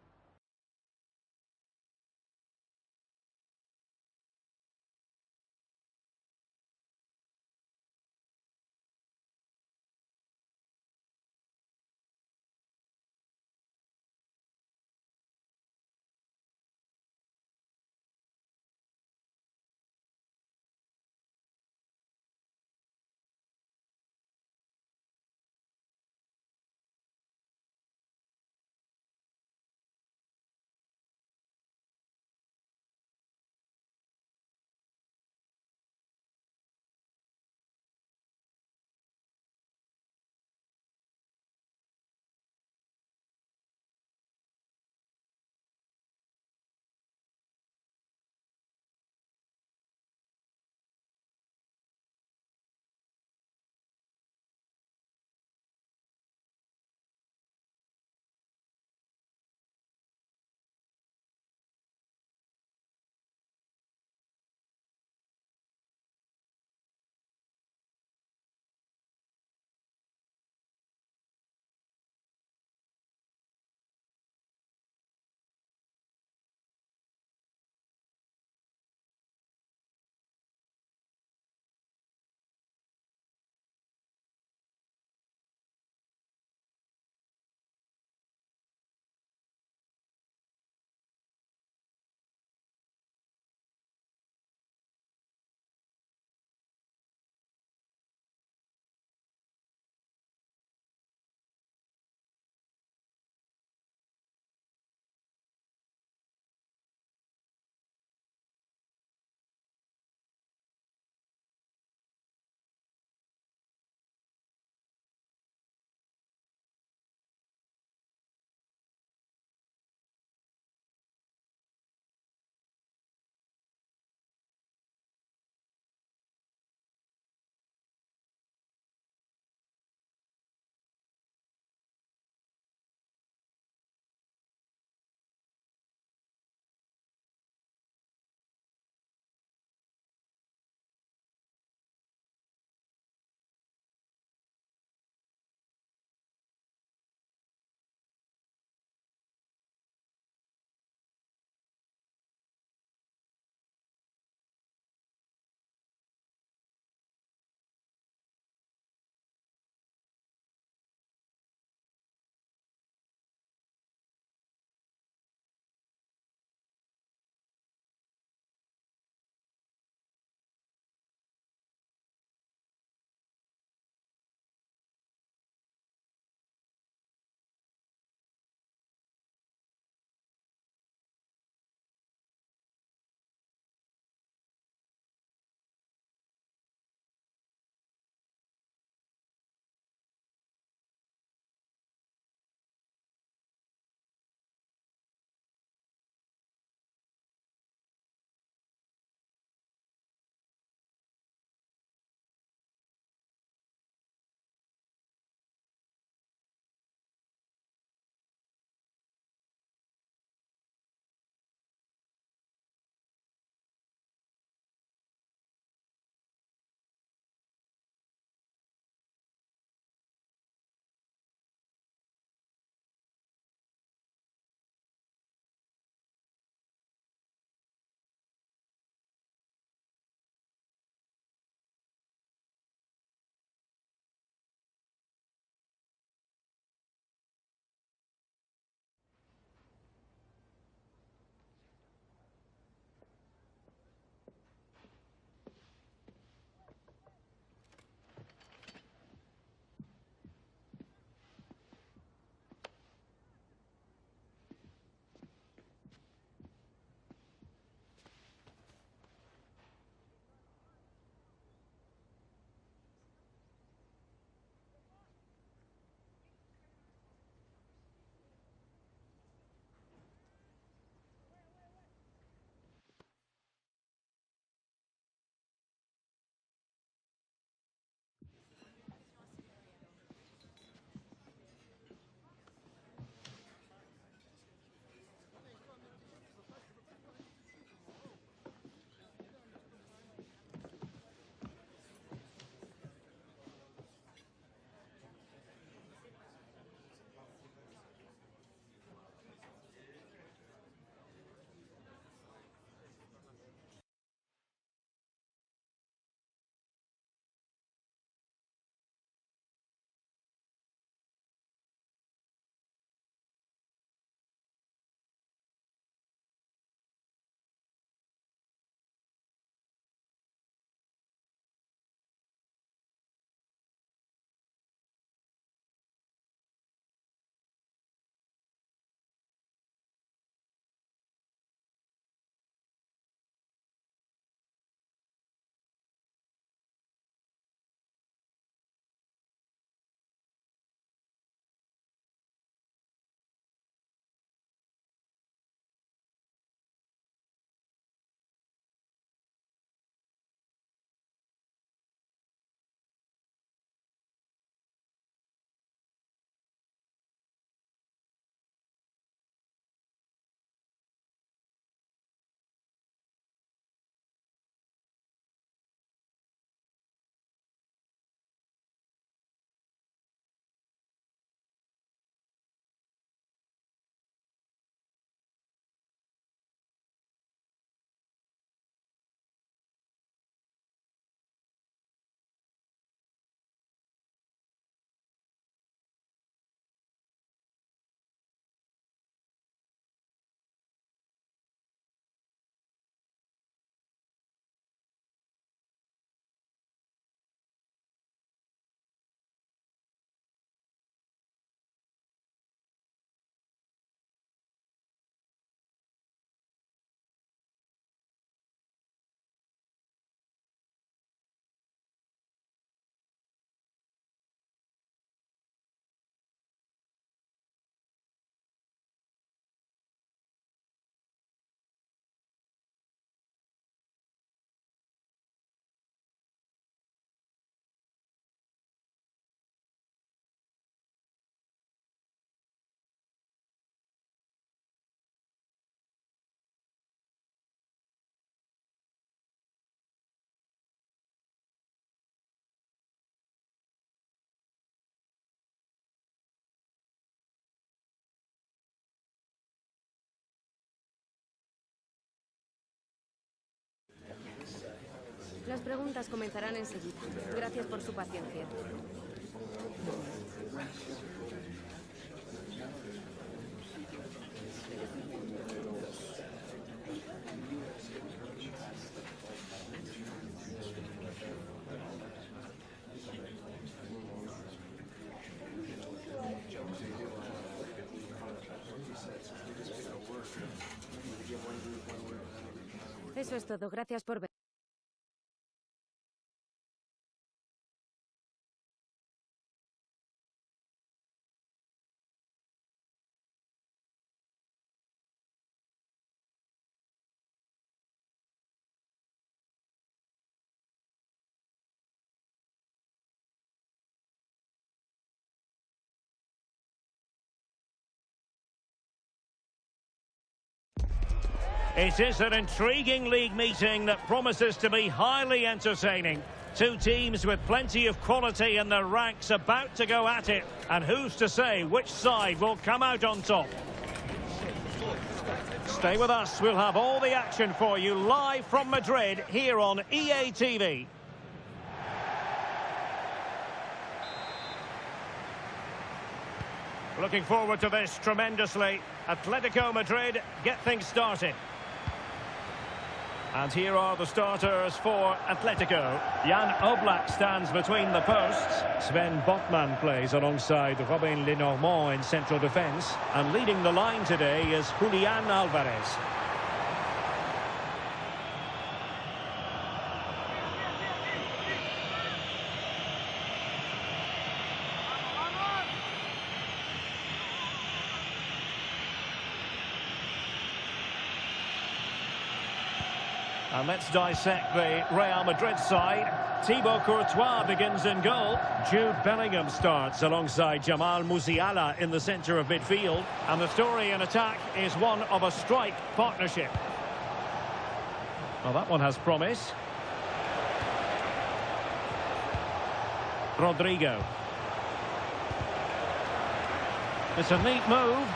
Speaker 9: preguntas comenzarán enseguida. Gracias por su paciencia. Eso es todo. Gracias por ver.
Speaker 1: It is an intriguing league meeting that promises to be highly entertaining. Two teams with plenty of quality in their ranks about to go at it. And who's to say which side will come out on top? Stay with us. We'll have all the action for you live from Madrid here on EA TV. Looking forward to this tremendously. Atletico Madrid get things started. And here are the starters for Atletico. Jan Oblak stands between the posts. Sven Botman plays alongside Robin Lenormand in central defence. And leading the line today is Julian Alvarez. And let's dissect the Real Madrid side. Thibaut Courtois begins in goal. Jude Bellingham starts alongside Jamal Musiala in the centre of midfield. And the story in attack is one of a strike partnership. Well, that one has promise. Rodrigo. It's a neat move.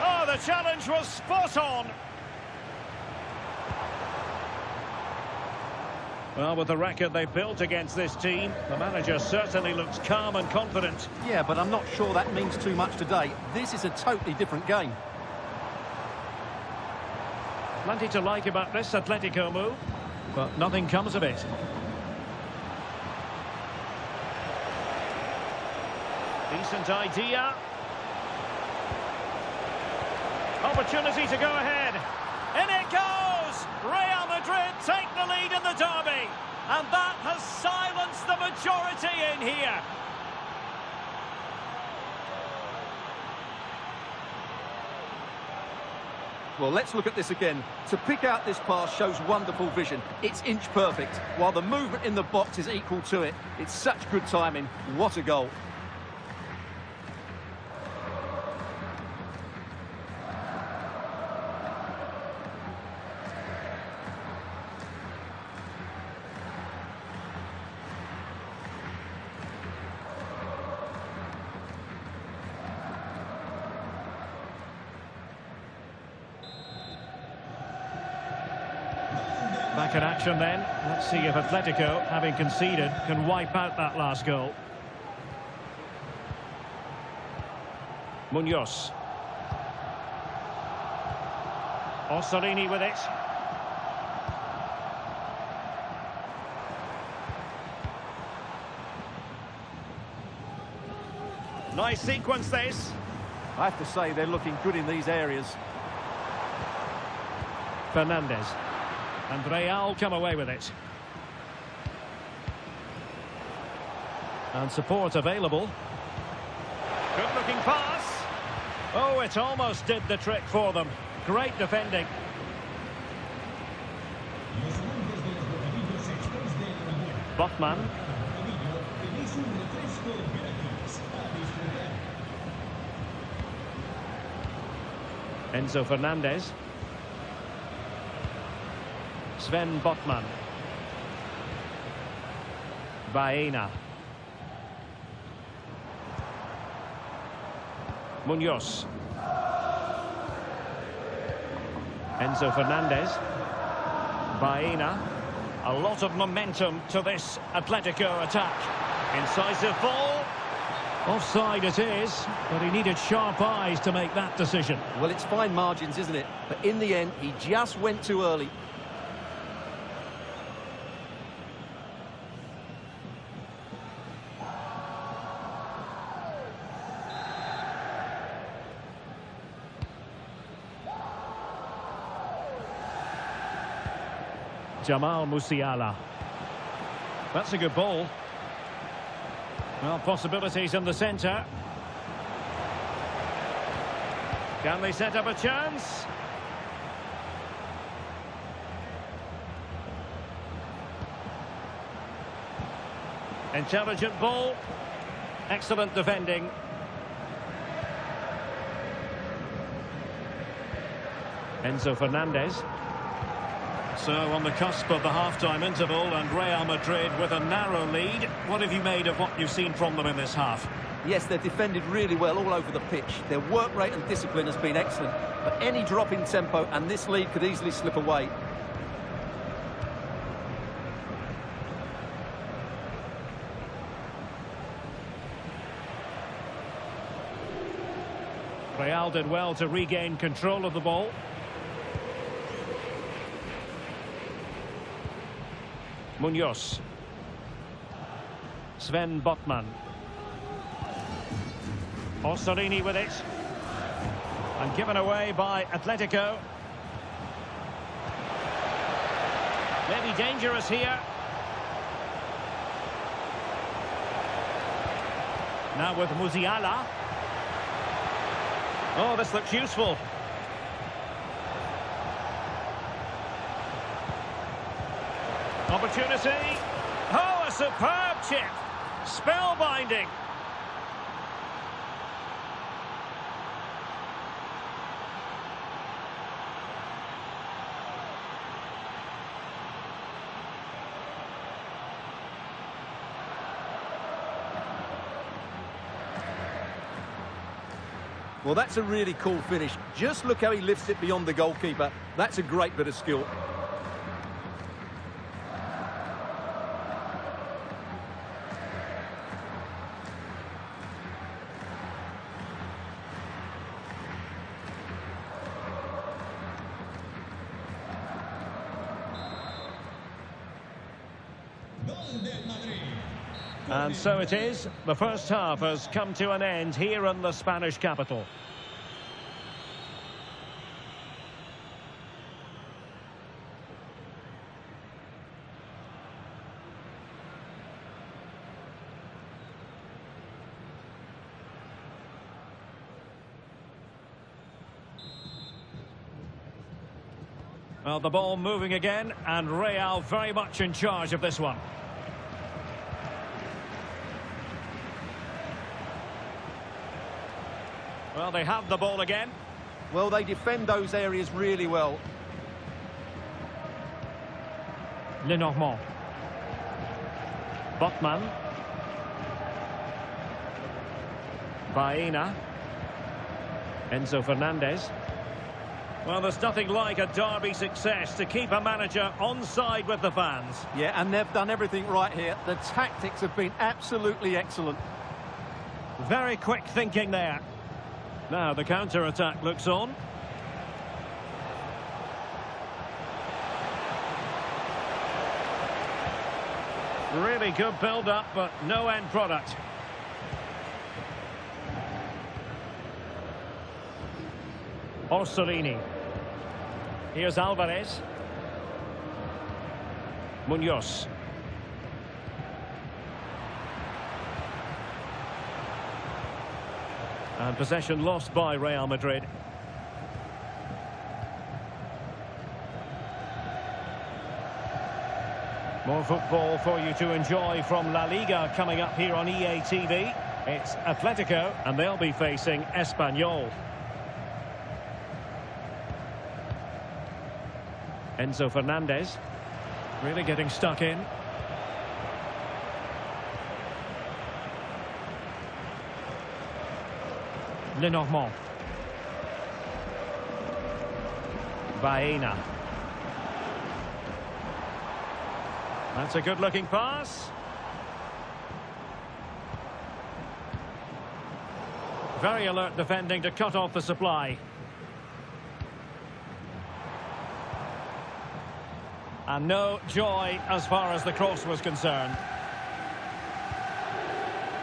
Speaker 1: Oh, the challenge was spot on. Well, with the record they've built against this team, the manager certainly looks calm and confident.
Speaker 2: Yeah, but I'm not sure that means too much today. This is a totally different game.
Speaker 1: Plenty to like about this Atletico move, but nothing comes of it. Decent idea. Opportunity to go ahead. In it goes! Real Madrid take the lead in the derby. And that has silenced the majority in here.
Speaker 2: Well, let's look at this again. To pick out this pass shows wonderful vision. It's inch perfect, while the movement in the box is equal to it. It's such good timing. What a goal.
Speaker 1: Back in action then. Let's see if Atletico, having conceded, can wipe out that last goal. Munoz. Orsolini with it. Nice sequence this.
Speaker 2: I have to say they're looking good in these areas.
Speaker 1: Fernandez. And Real come away with it. And support available. Good looking pass. Oh, it almost did the trick for them. Great defending. Botman. Enzo Fernandez. Sven Botman. Baena. Munoz. Enzo Fernandez. Baena. A lot of momentum to this Atletico attack. Incisive ball. Offside it is, but he needed sharp eyes to make that decision.
Speaker 2: Well, it's fine margins, isn't it? But in the end, he just went too early.
Speaker 1: Jamal Musiala. That's a good ball. Well, possibilities in the centre. Can they set up a chance? Intelligent ball. Excellent defending. Enzo Fernandez. So on the cusp of the half-time interval, and Real Madrid with a narrow lead. What have you made of what you've seen from them in this half?
Speaker 2: Yes, they've defended really well all over the pitch. Their work rate and discipline has been excellent. But any drop in tempo and this lead could easily slip away.
Speaker 1: Real did well to regain control of the ball. Munoz. Sven Botman. Orsolini with it. And given away by Atletico. Maybe dangerous here. Now with Musiala. Oh, this looks useful. Opportunity. Oh, a superb chip. Spellbinding.
Speaker 2: Well, that's a really cool finish. Just look how he lifts it beyond the goalkeeper. That's a great bit of skill.
Speaker 1: And so it is. The first half has come to an end here in the Spanish capital. Well, the ball moving again, and Real very much in charge of this one. Well, they have the ball again.
Speaker 2: Well, they defend those areas really well.
Speaker 1: Lenormand. Botman. Baena. Enzo Fernandez. Well, there's nothing like a derby success to keep a manager on side with the fans.
Speaker 2: Yeah, and they've done everything right here. The tactics have been absolutely excellent.
Speaker 1: Very quick thinking there. Now the counter-attack looks on. Really good build-up, but no end product. Orsolini. Here's Alvarez. Munoz. And possession lost by Real Madrid. More football for you to enjoy from La Liga coming up here on EA TV. It's Atletico, and they'll be facing Espanyol. Enzo Fernandez. Really getting stuck in. Lenormand. Baena. That's a good-looking pass. Very alert defending to cut off the supply. And no joy as far as the cross was concerned.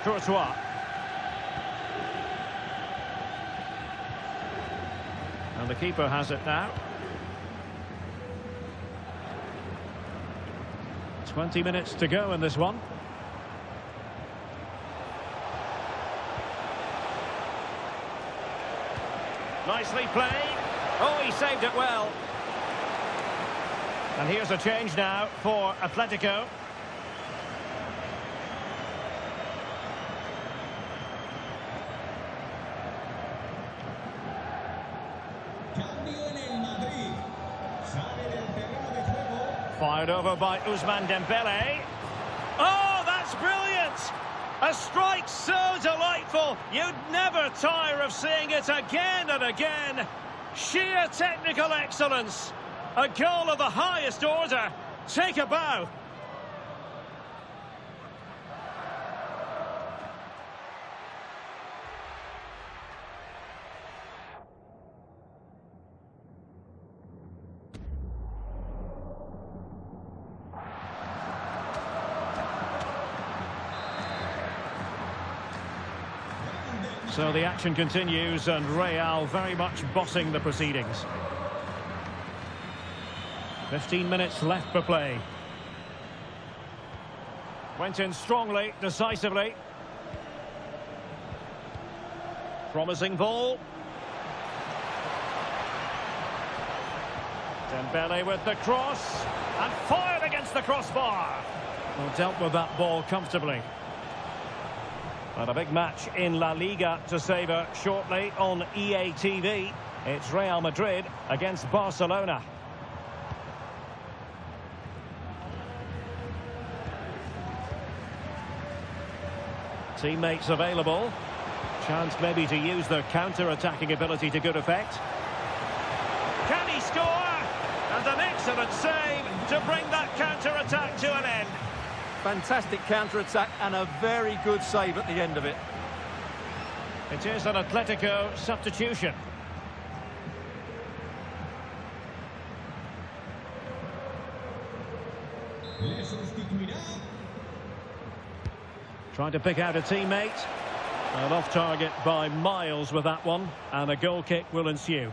Speaker 1: Courtois. And the keeper has it now. 20 minutes to go in this one. Nicely played. Oh, he saved it well. And here's a change now for Atletico. Fired over by Ousmane Dembele. Oh, that's brilliant! A strike so delightful, you'd never tire of seeing it again and again. Sheer technical excellence. A goal of the highest order. Take a bow. So the action continues and Real very much bossing the proceedings. 15 minutes left for play. Went in strongly, decisively. Promising ball. Dembele with the cross and fired against the crossbar. Well, dealt with that ball comfortably. And a big match in La Liga to savour shortly on EA TV. It's Real Madrid against Barcelona. Teammates available. Chance maybe to use their counter-attacking ability to good effect. Can he score? And an excellent save to bring that counter-attack to an end.
Speaker 2: Fantastic counter-attack and a very good save at the end of it.
Speaker 1: It is an Atletico substitution. Trying to pick out a teammate. And off target by miles with that one. And a goal kick will ensue.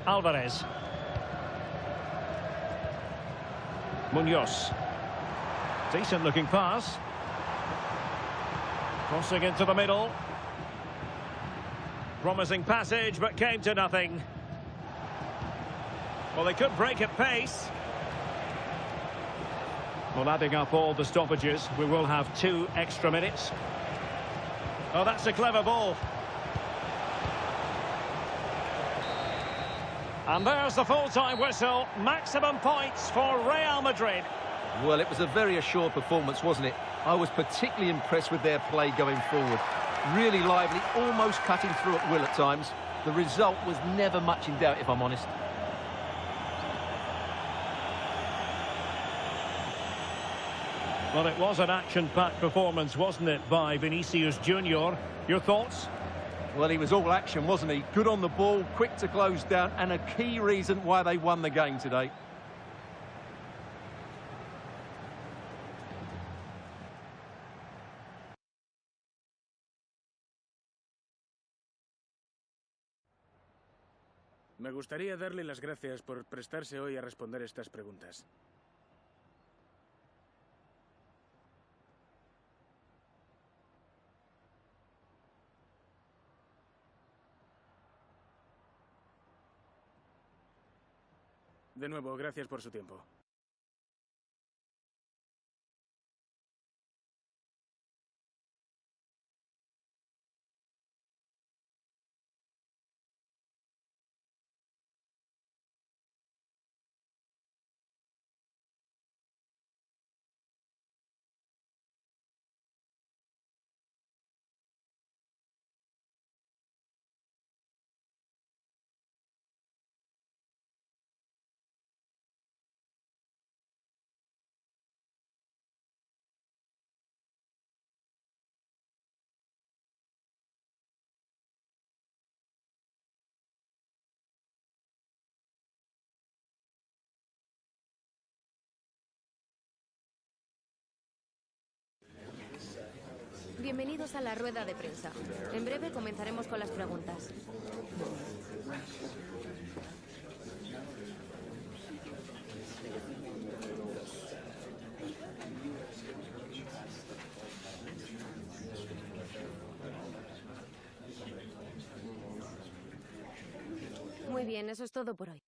Speaker 1: Alvarez. Munoz. Decent looking pass. Crossing into the middle. Promising passage, but came to nothing. Well, they could break at pace. Well, adding up all the stoppages, we will have 2 extra minutes. Oh, that's a clever ball. And there's the full-time whistle. Maximum points for Real Madrid.
Speaker 2: Well, it was a very assured performance, wasn't it? I was particularly impressed with their play going forward. Really lively, almost cutting through at will at times. The result was never much in doubt, if I'm honest.
Speaker 1: Well, it was an action-packed performance, wasn't it, by Vinicius Junior? Your thoughts?
Speaker 2: Well, he was all action, wasn't he? Good on the ball, quick to close down, and a key reason why they won the game today.
Speaker 4: Me gustaría darle las gracias por prestarse hoy a responder estas preguntas. De nuevo, gracias por su tiempo.
Speaker 9: Bienvenidos a la rueda de prensa. En breve comenzaremos con las preguntas. Muy bien, eso es todo por hoy.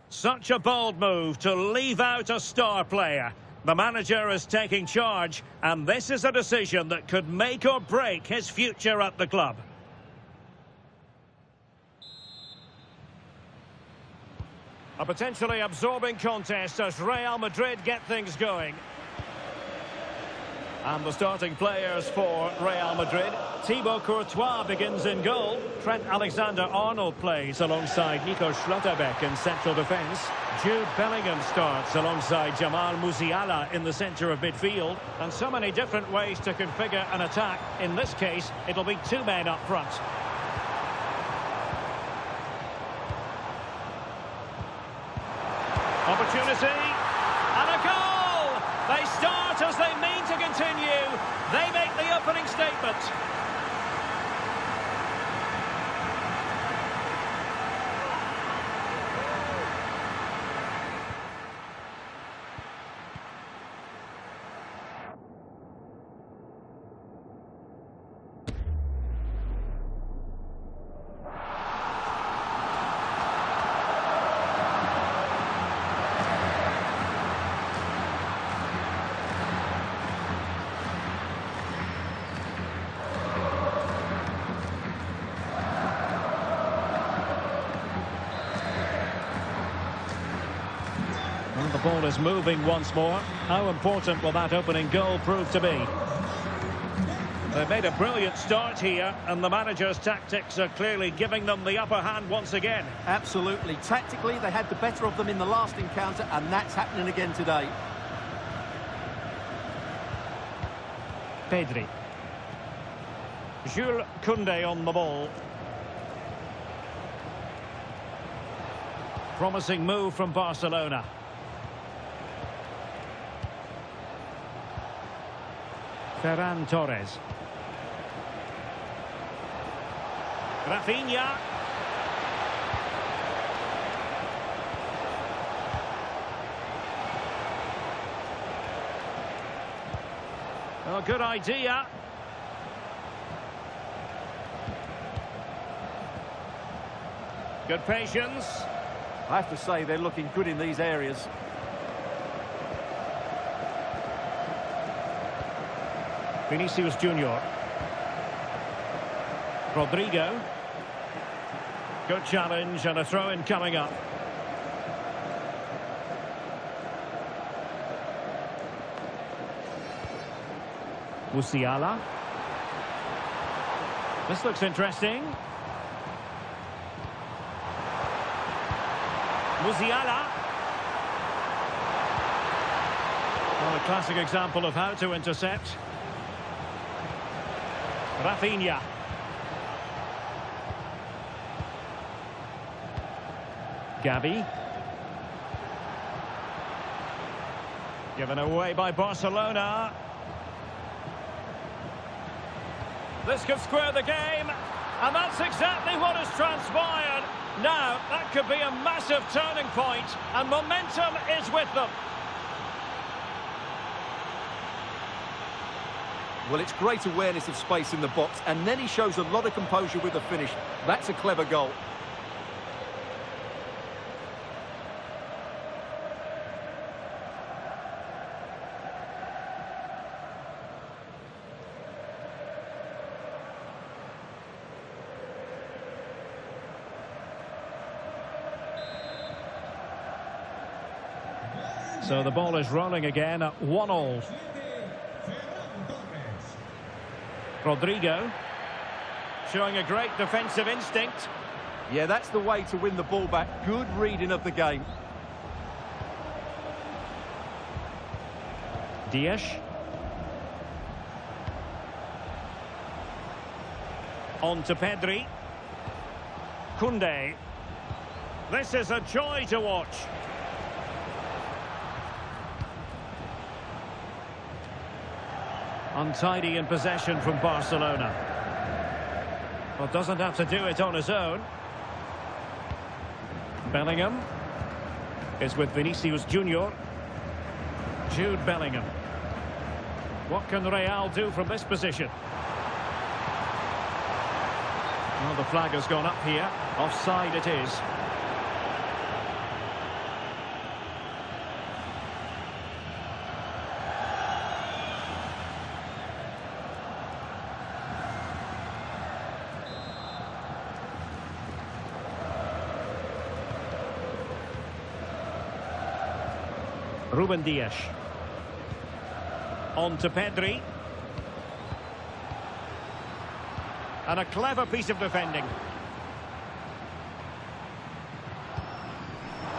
Speaker 1: Such a bold move to leave out a star player. The manager is taking charge, and this is a decision that could make or break his future at the club. A potentially absorbing contest as Real Madrid get things going. And the starting players for Real Madrid. Thibaut Courtois begins in goal. Trent Alexander-Arnold plays alongside Nico Schlotterbeck in central defence. Jude Bellingham starts alongside Jamal Musiala in the centre of midfield. And so many different ways to configure an attack. In this case, it'll be two men up front. Opportunity. And a goal! They start as they mean to continue. They make the opening statement. The ball is moving once more. How important will that opening goal prove to be? They've made a brilliant start here, and the manager's tactics are clearly giving them the upper hand once again.
Speaker 2: Absolutely. Tactically, they had the better of them in the last encounter, and that's happening again today.
Speaker 1: Pedri. Jules Koundé on the ball. Promising move from Barcelona. Ferran Torres. Rafinha. Oh, good idea. Good patience.
Speaker 2: I have to say they're looking good in these areas.
Speaker 1: Vinicius Junior. Rodrigo. Good challenge and a throw-in coming up. Musiala. This looks interesting. Musiala. Well, a classic example of how to intercept. Rafinha. Gavi. Given away by Barcelona. This could square the game, and that's exactly what has transpired. Now, that could be a massive turning point, and momentum is with them.
Speaker 2: Well, it's great awareness of space in the box, and then he shows a lot of composure with the finish. That's a clever goal.
Speaker 1: So the ball is rolling again at 1-1. Rodrigo showing a great defensive instinct.
Speaker 2: Yeah, that's the way to win the ball back. Good reading of the game.
Speaker 1: Dias. On to Pedri. Koundé. This is a joy to watch. Untidy in possession from Barcelona. Well, doesn't have to do it on his own. Bellingham is with Vinicius Junior. Jude Bellingham. What can Real do from this position? Well, the flag has gone up here. Offside it is. Ruben Dias. On to Pedri. And a clever piece of defending.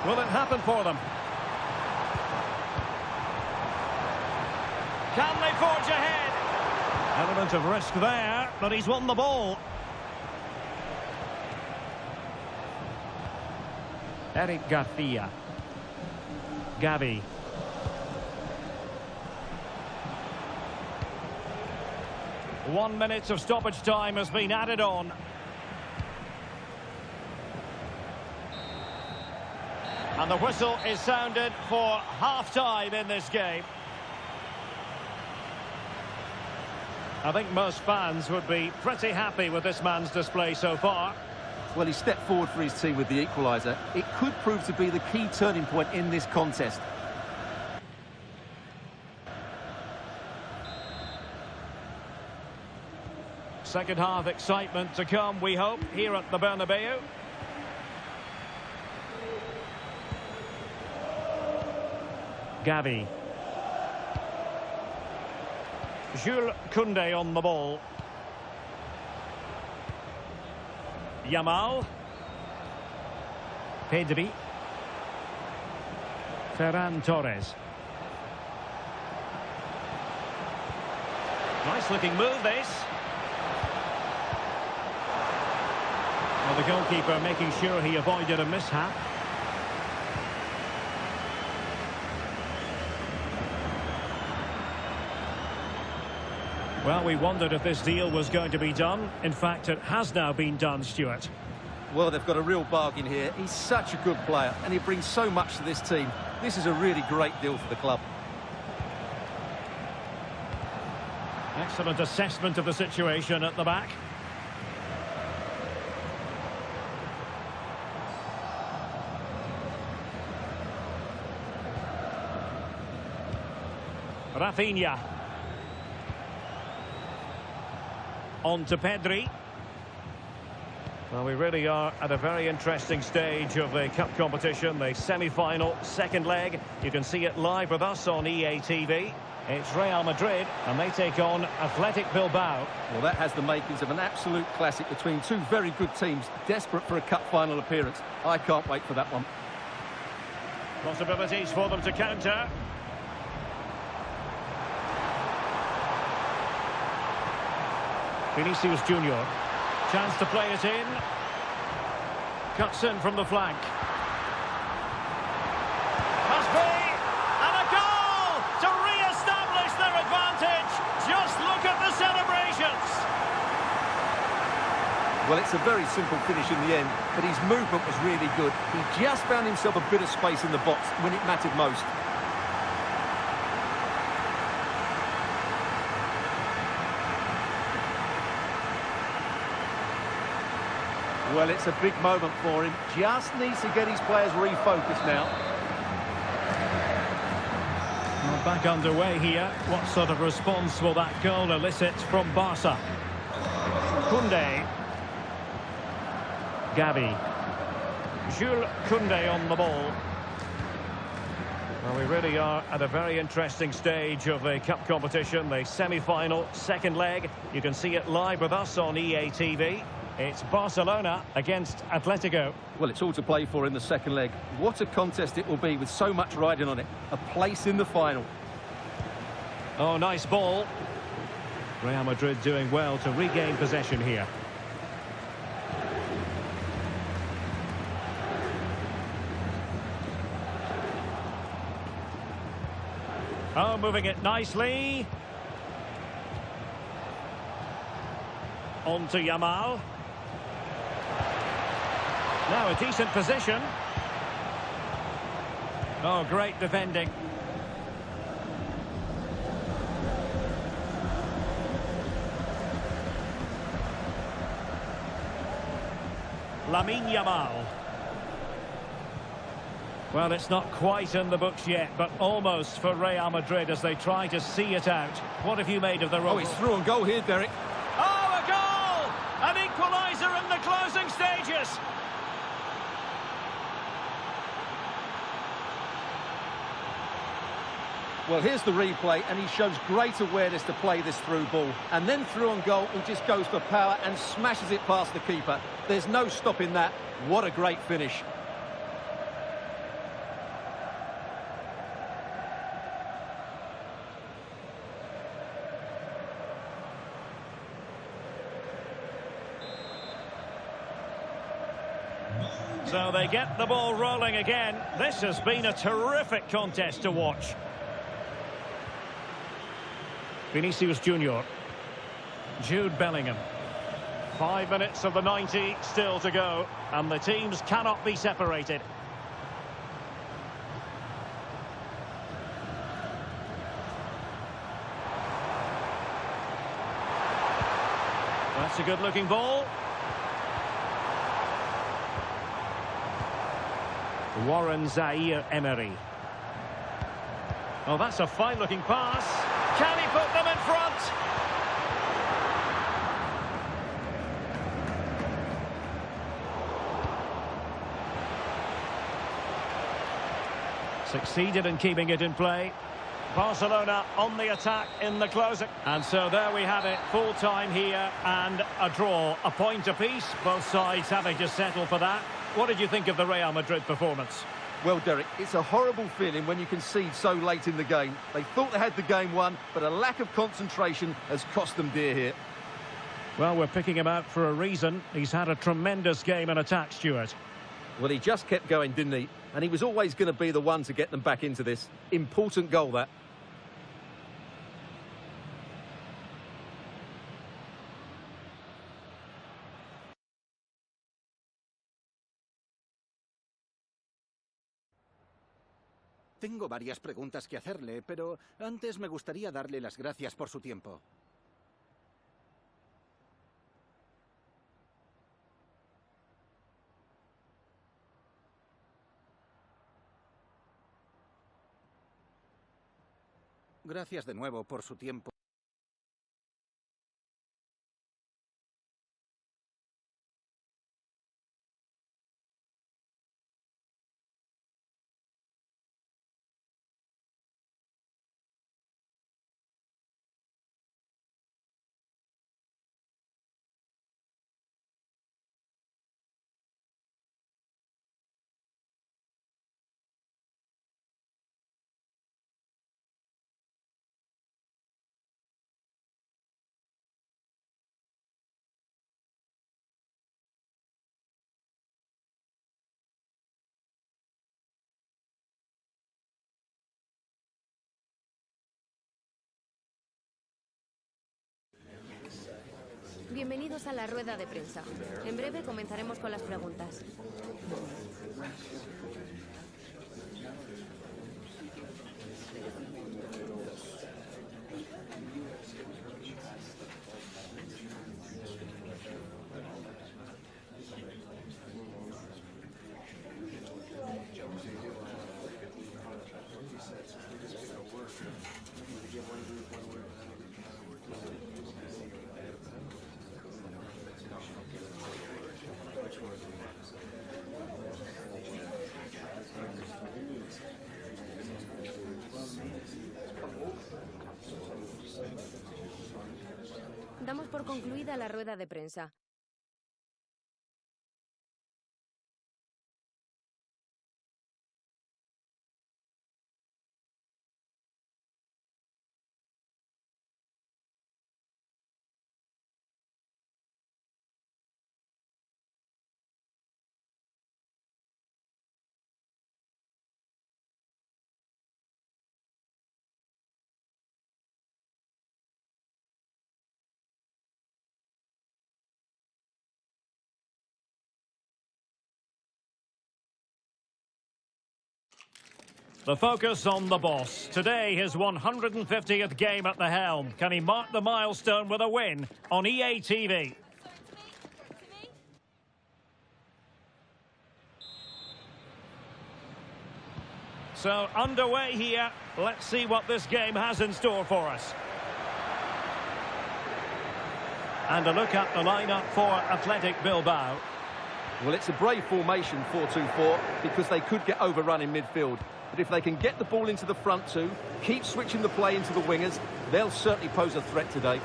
Speaker 1: Will it happen for them? Can they forge ahead? Element of risk there, but he's won the ball. Eric Garcia. Gavi. One minute of stoppage time has been added on. And the whistle is sounded for half-time in this game. I think most fans would be pretty happy with this man's display so far.
Speaker 2: Well, he stepped forward for his team with the equaliser. It could prove to be the key turning point in this contest.
Speaker 1: Second half excitement to come, we hope, here at the Bernabeu. Gavi. Jules Koundé on the ball. Yamal. Pedri. Ferran Torres. Nice looking move this. Well, the goalkeeper making sure he avoided a mishap. Well, we wondered if this deal was going to be done. In fact, it has now been done, Stuart.
Speaker 2: Well, they've got a real bargain here. He's such a good player, and he brings so much to this team. This is a really great deal for the club.
Speaker 1: Excellent assessment of the situation at the back. Rafinha. On to Pedri. Well, we really are at a very interesting stage of the cup competition, the semi-final, second leg. You can see it live with us on EA TV. It's Real Madrid, and they take on Athletic Bilbao.
Speaker 2: Well, that has the makings of an absolute classic between two very good teams, desperate for a cup final appearance. I can't wait for that one.
Speaker 1: Possibilities for them to counter. Vinicius Junior. Chance to play it in. Cuts in from the flank. Must be! And a goal to re-establish their advantage. Just look at the celebrations.
Speaker 2: Well, it's a very simple finish in the end, but his movement was really good. He just found himself a bit of space in the box when it mattered most. Well, it's a big moment for him. Just needs to get his players refocused now.
Speaker 1: Well, back underway here. What sort of response will that goal elicit from Barca? Koundé. Gavi. Jules Koundé on the ball. Well, we really are at a very interesting stage of the cup competition, the semi-final, second leg. You can see it live with us on EA TV. It's Barcelona against Atletico.
Speaker 2: Well, it's all to play for in the second leg. What a contest it will be with so much riding on it. A place in the final.
Speaker 1: Oh, nice ball. Real Madrid doing well to regain possession here. Oh, moving it nicely. On to Yamal. Now a decent position. Oh, great defending. Lamine Yamal. Well, it's not quite in the books yet, but almost for Real Madrid as they try to see it out. What have you made of the role?
Speaker 2: Oh, he's through on goal here, Derek.
Speaker 1: Oh, a goal! An equaliser in the closing stages.
Speaker 2: Well, here's the replay, and he shows great awareness to play this through ball. And then through on goal, he just goes for power and smashes it past the keeper. There's no stopping that. What a great finish.
Speaker 1: So they get the ball rolling again. This has been a terrific contest to watch. Vinicius Junior. Jude Bellingham. 5 minutes of the 90 still to go, and the teams cannot be separated. That's a good-looking ball. Warren Zaire-Emery. Oh, that's a fine-looking pass. Can he put them in front? Succeeded in keeping it in play. Barcelona on the attack in the closing. And so there we have it, full time here and a draw. A point apiece, both sides having to settle for that. What did you think of the Real Madrid performance?
Speaker 2: Well, Derek, it's a horrible feeling when you concede so late in the game. They thought they had the game won, but a lack of concentration has cost them dear here.
Speaker 1: Well, we're picking him out for a reason. He's had a tremendous game in attack, Stuart.
Speaker 2: Well, he just kept going, didn't he? And he was always going to be the one to get them back into this. Important goal, that.
Speaker 3: Tengo varias preguntas que hacerle, pero antes me gustaría darle las gracias por su tiempo. Gracias de nuevo por su tiempo.
Speaker 9: Bienvenidos a la rueda de prensa. En breve comenzaremos con las preguntas. Damos por concluida la rueda de prensa.
Speaker 1: The focus on the boss. Today, his 150th game at the helm. Can he mark the milestone with a win on EA TV? So, underway here. Let's see what this game has in store for us. And a look at the lineup for Athletic Bilbao.
Speaker 2: Well, it's a brave formation, 4-2-4, because they could get overrun in midfield. But if they can get the ball into the front two, keep switching the play into the wingers, they'll certainly pose a threat today.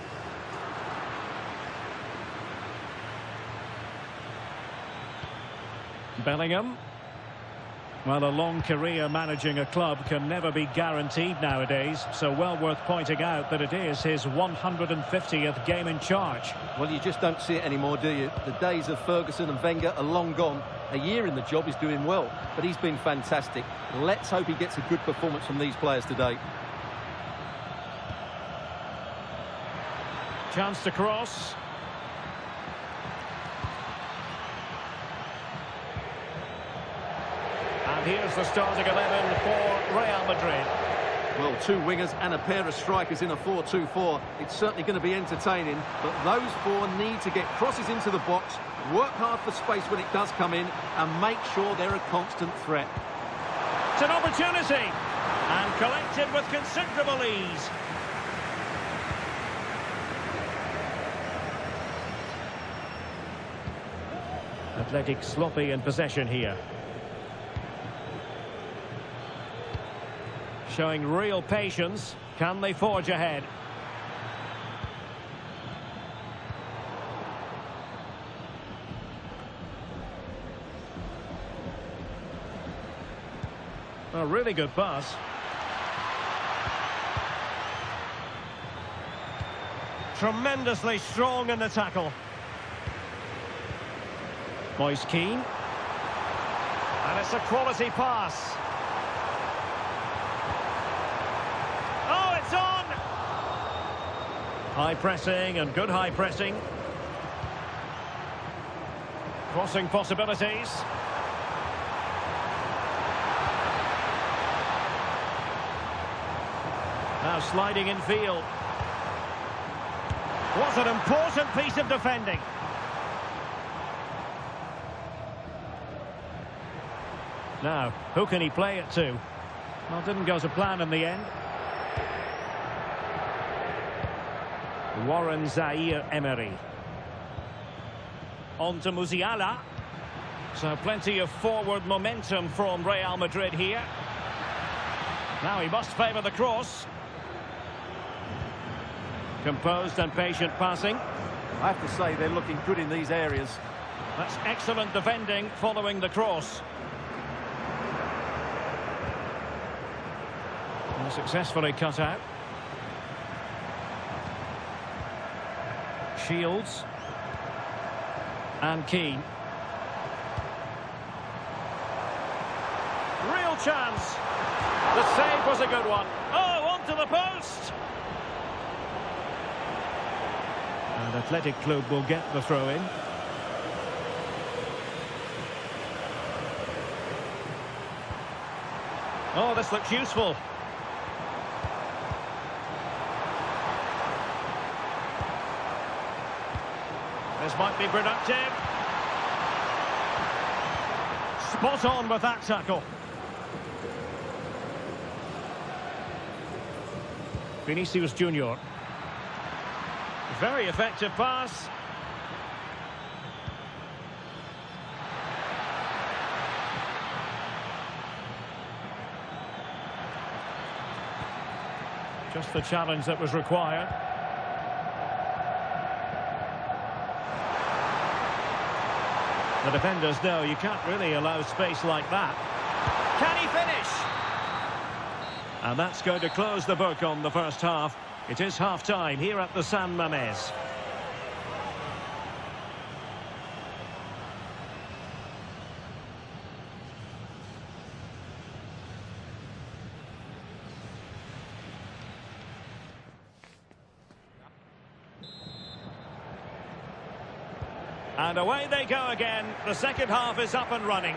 Speaker 1: Bellingham. Well, a long career managing a club can never be guaranteed nowadays, so well worth pointing out that it is his 150th game in charge.
Speaker 2: Well, you just don't see it anymore, do you? The days of Ferguson and Wenger are long gone. A year in the job is doing well, but he's been fantastic. Let's hope he gets a good performance from these players today.
Speaker 1: Chance to cross. And here's the starting 11 for Real Madrid.
Speaker 2: Well, two wingers and a pair of strikers in a 4-2-4. It's certainly going to be entertaining, but those four need to get crosses into the box, work hard for space when it does come in, and make sure they're a constant threat.
Speaker 1: It's an opportunity, and collected with considerable ease. Athletic sloppy in possession here. Showing real patience. Can they forge ahead? A really good pass. Tremendously strong in the tackle. Moise Keane. And it's a quality pass. High pressing and good high pressing. Crossing possibilities. Now sliding in field. What an important piece of defending. Now, who can he play it to? Well, didn't go to plan in the end. Warren Zaire-Emery. On to Musiala. So plenty of forward momentum from Real Madrid here. Now he must favour the cross. Composed and patient passing.
Speaker 2: I have to say they're looking good in these areas.
Speaker 1: That's excellent defending following the cross. And successfully cut out. Shields and Keane. Real chance. The save was a good one. Oh, onto the post. And Athletic Club will get the throw-in. Oh, this looks useful. This might be productive. Spot on with that tackle. Vinicius Junior. Very effective pass. Just the challenge that was required. The defenders know you can't really allow space like that. Can he finish? And that's going to close the book on the first half. It is half-time here at the San Mamés. And away they go again. The second half is up and running.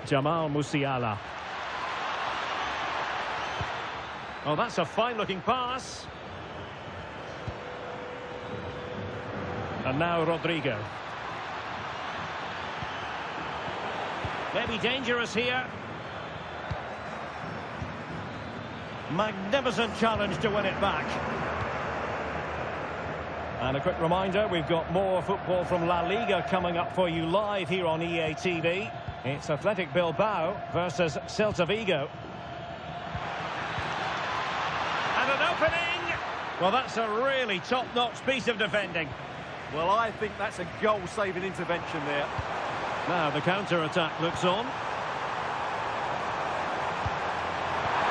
Speaker 1: Jamal Musiala. Oh, that's a fine-looking pass. And now Rodrigo. Maybe dangerous here. Magnificent challenge to win it back. And a quick reminder, we've got more football from La Liga coming up for you live here on EA TV. It's Athletic Bilbao versus Celta Vigo. And an opening! Well, that's a really top-notch piece of defending.
Speaker 2: Well, I think that's a goal-saving intervention there.
Speaker 1: Now the counter-attack looks on.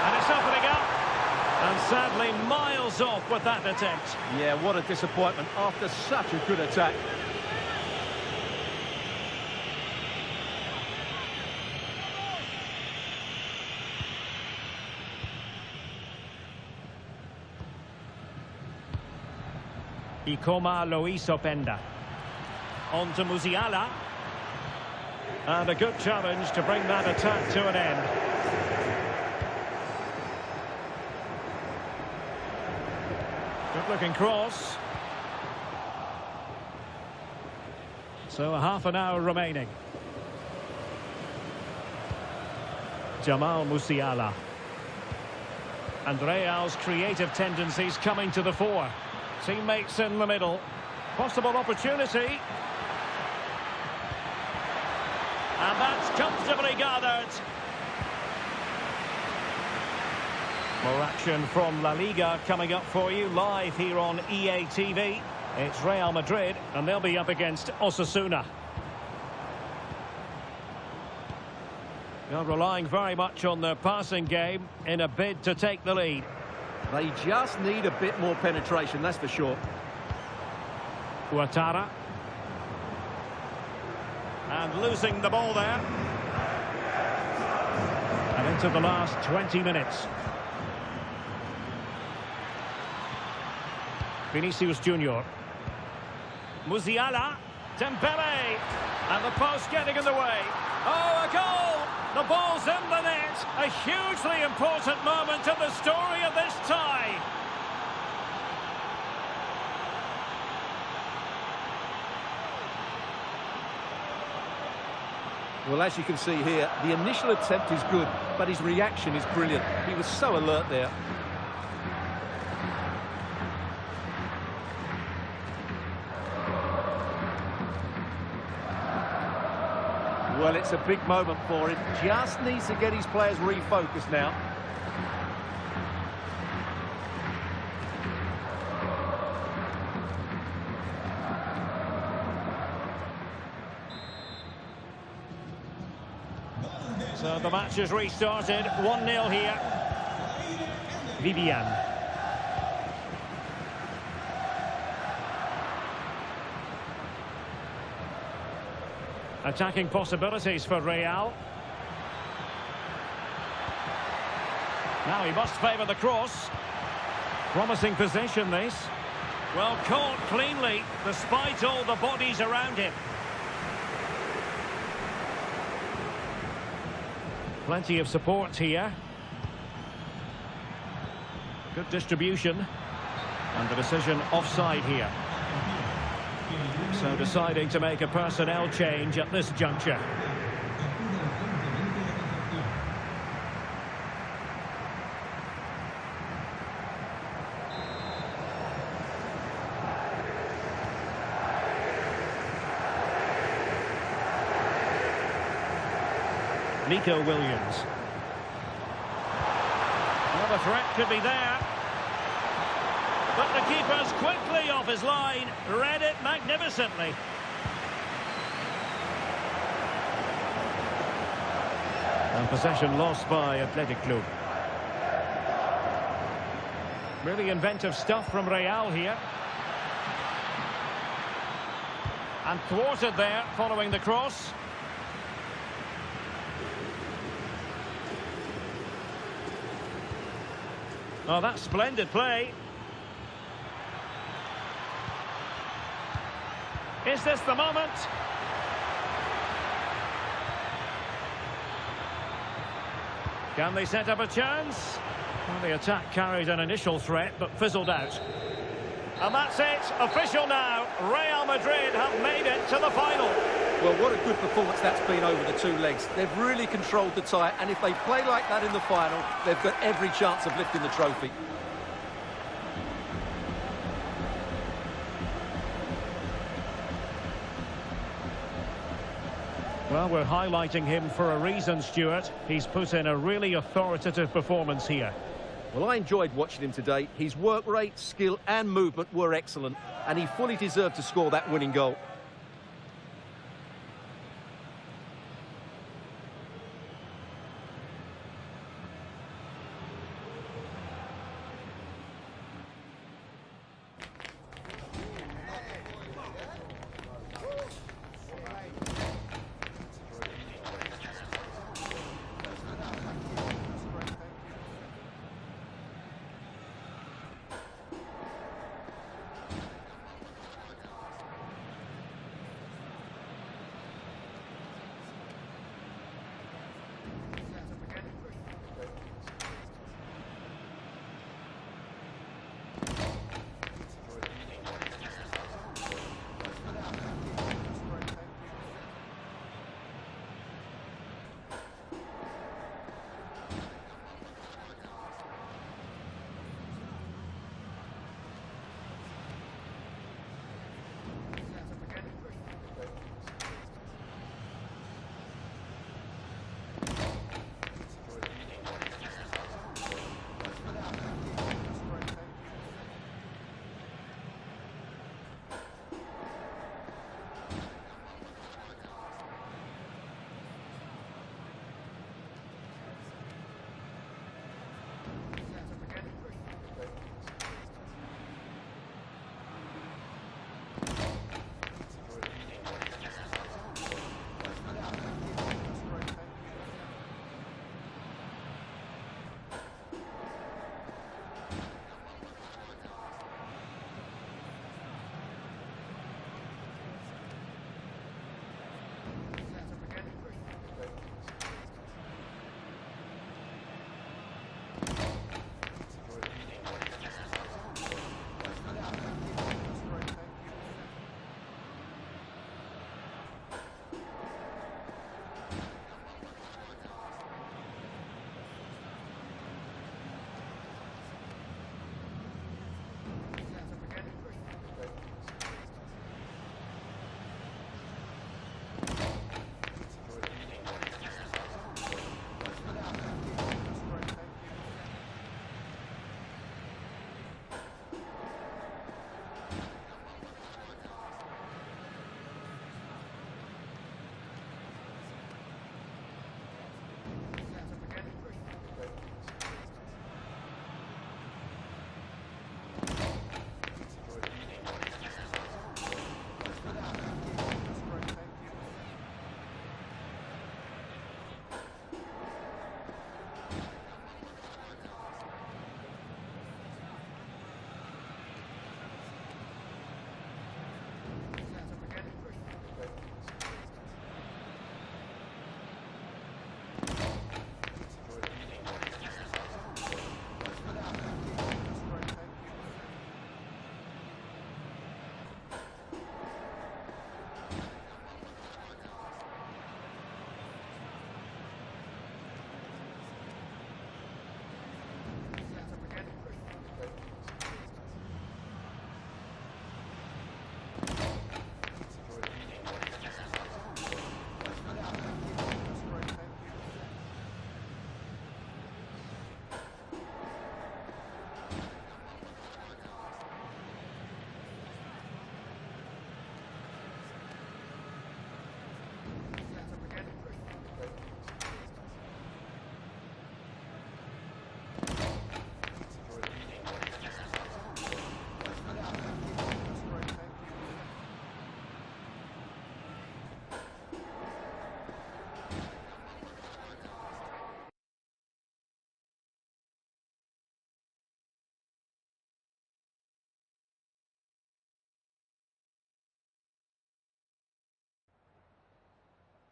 Speaker 1: And it's opening up. And sadly, miles off with that attempt.
Speaker 2: Yeah, what a disappointment after such a good attack.
Speaker 1: Ikoma lo hizo Penda. On to Musiala. And a good challenge to bring that attack to an end. Good-looking cross. So a half an hour remaining. Jamal Musiala. And Real's creative tendencies coming to the fore. Teammates in the middle. Possible opportunity. And that's comfortably gathered. More action from La Liga coming up for you live here on EA TV. It's Real Madrid and they'll be up against Osasuna. They're relying very much on their passing game in a bid to take the lead.
Speaker 2: They just need a bit more penetration, that's for sure.
Speaker 1: Ouattara. And losing the ball there. And into the last 20 minutes. Vinicius Junior. Musiala. Dembele. And the post getting in the way. Oh, a goal! The ball's in the net. A hugely important moment in the story of this tie.
Speaker 2: Well, as you can see here, the initial attempt is good, but his reaction is brilliant. He was so alert there. Well, it's a big moment for him. Just needs to get his players refocused now.
Speaker 1: So the match has restarted. 1-0 here. Vivian. Attacking possibilities for Real. Now he must favour the cross. Promising position, this. Well, caught cleanly, despite all the bodies around him. Plenty of support here. Good distribution. And the decision offside here. So deciding to make a personnel change at this juncture. Nico Williams. Well, the threat could be there. But the keeper's quickly off his line. Read it magnificently. And possession lost by Athletic Club. Really inventive stuff from Real here. And thwarted there following the cross. Oh, that's splendid play. Is this the moment? Can they set up a chance? Well, the attack carried an initial threat, but fizzled out. And that's it. Official now. Real Madrid have made it to the final.
Speaker 2: Well, what a good performance that's been over the two legs. They've really controlled the tie, and if they play like that in the final, they've got every chance of lifting the trophy.
Speaker 1: Well, we're highlighting him for a reason, Stuart. He's put in a really authoritative performance here.
Speaker 2: Well, I enjoyed watching him today. His work rate, skill and movement were excellent, and he fully deserved to score that winning goal.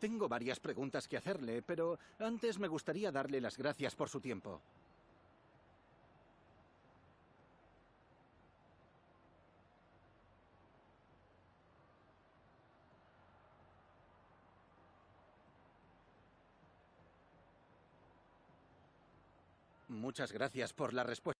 Speaker 3: Tengo varias preguntas que hacerle, pero antes me gustaría darle las gracias por su tiempo. Muchas gracias por la respuesta.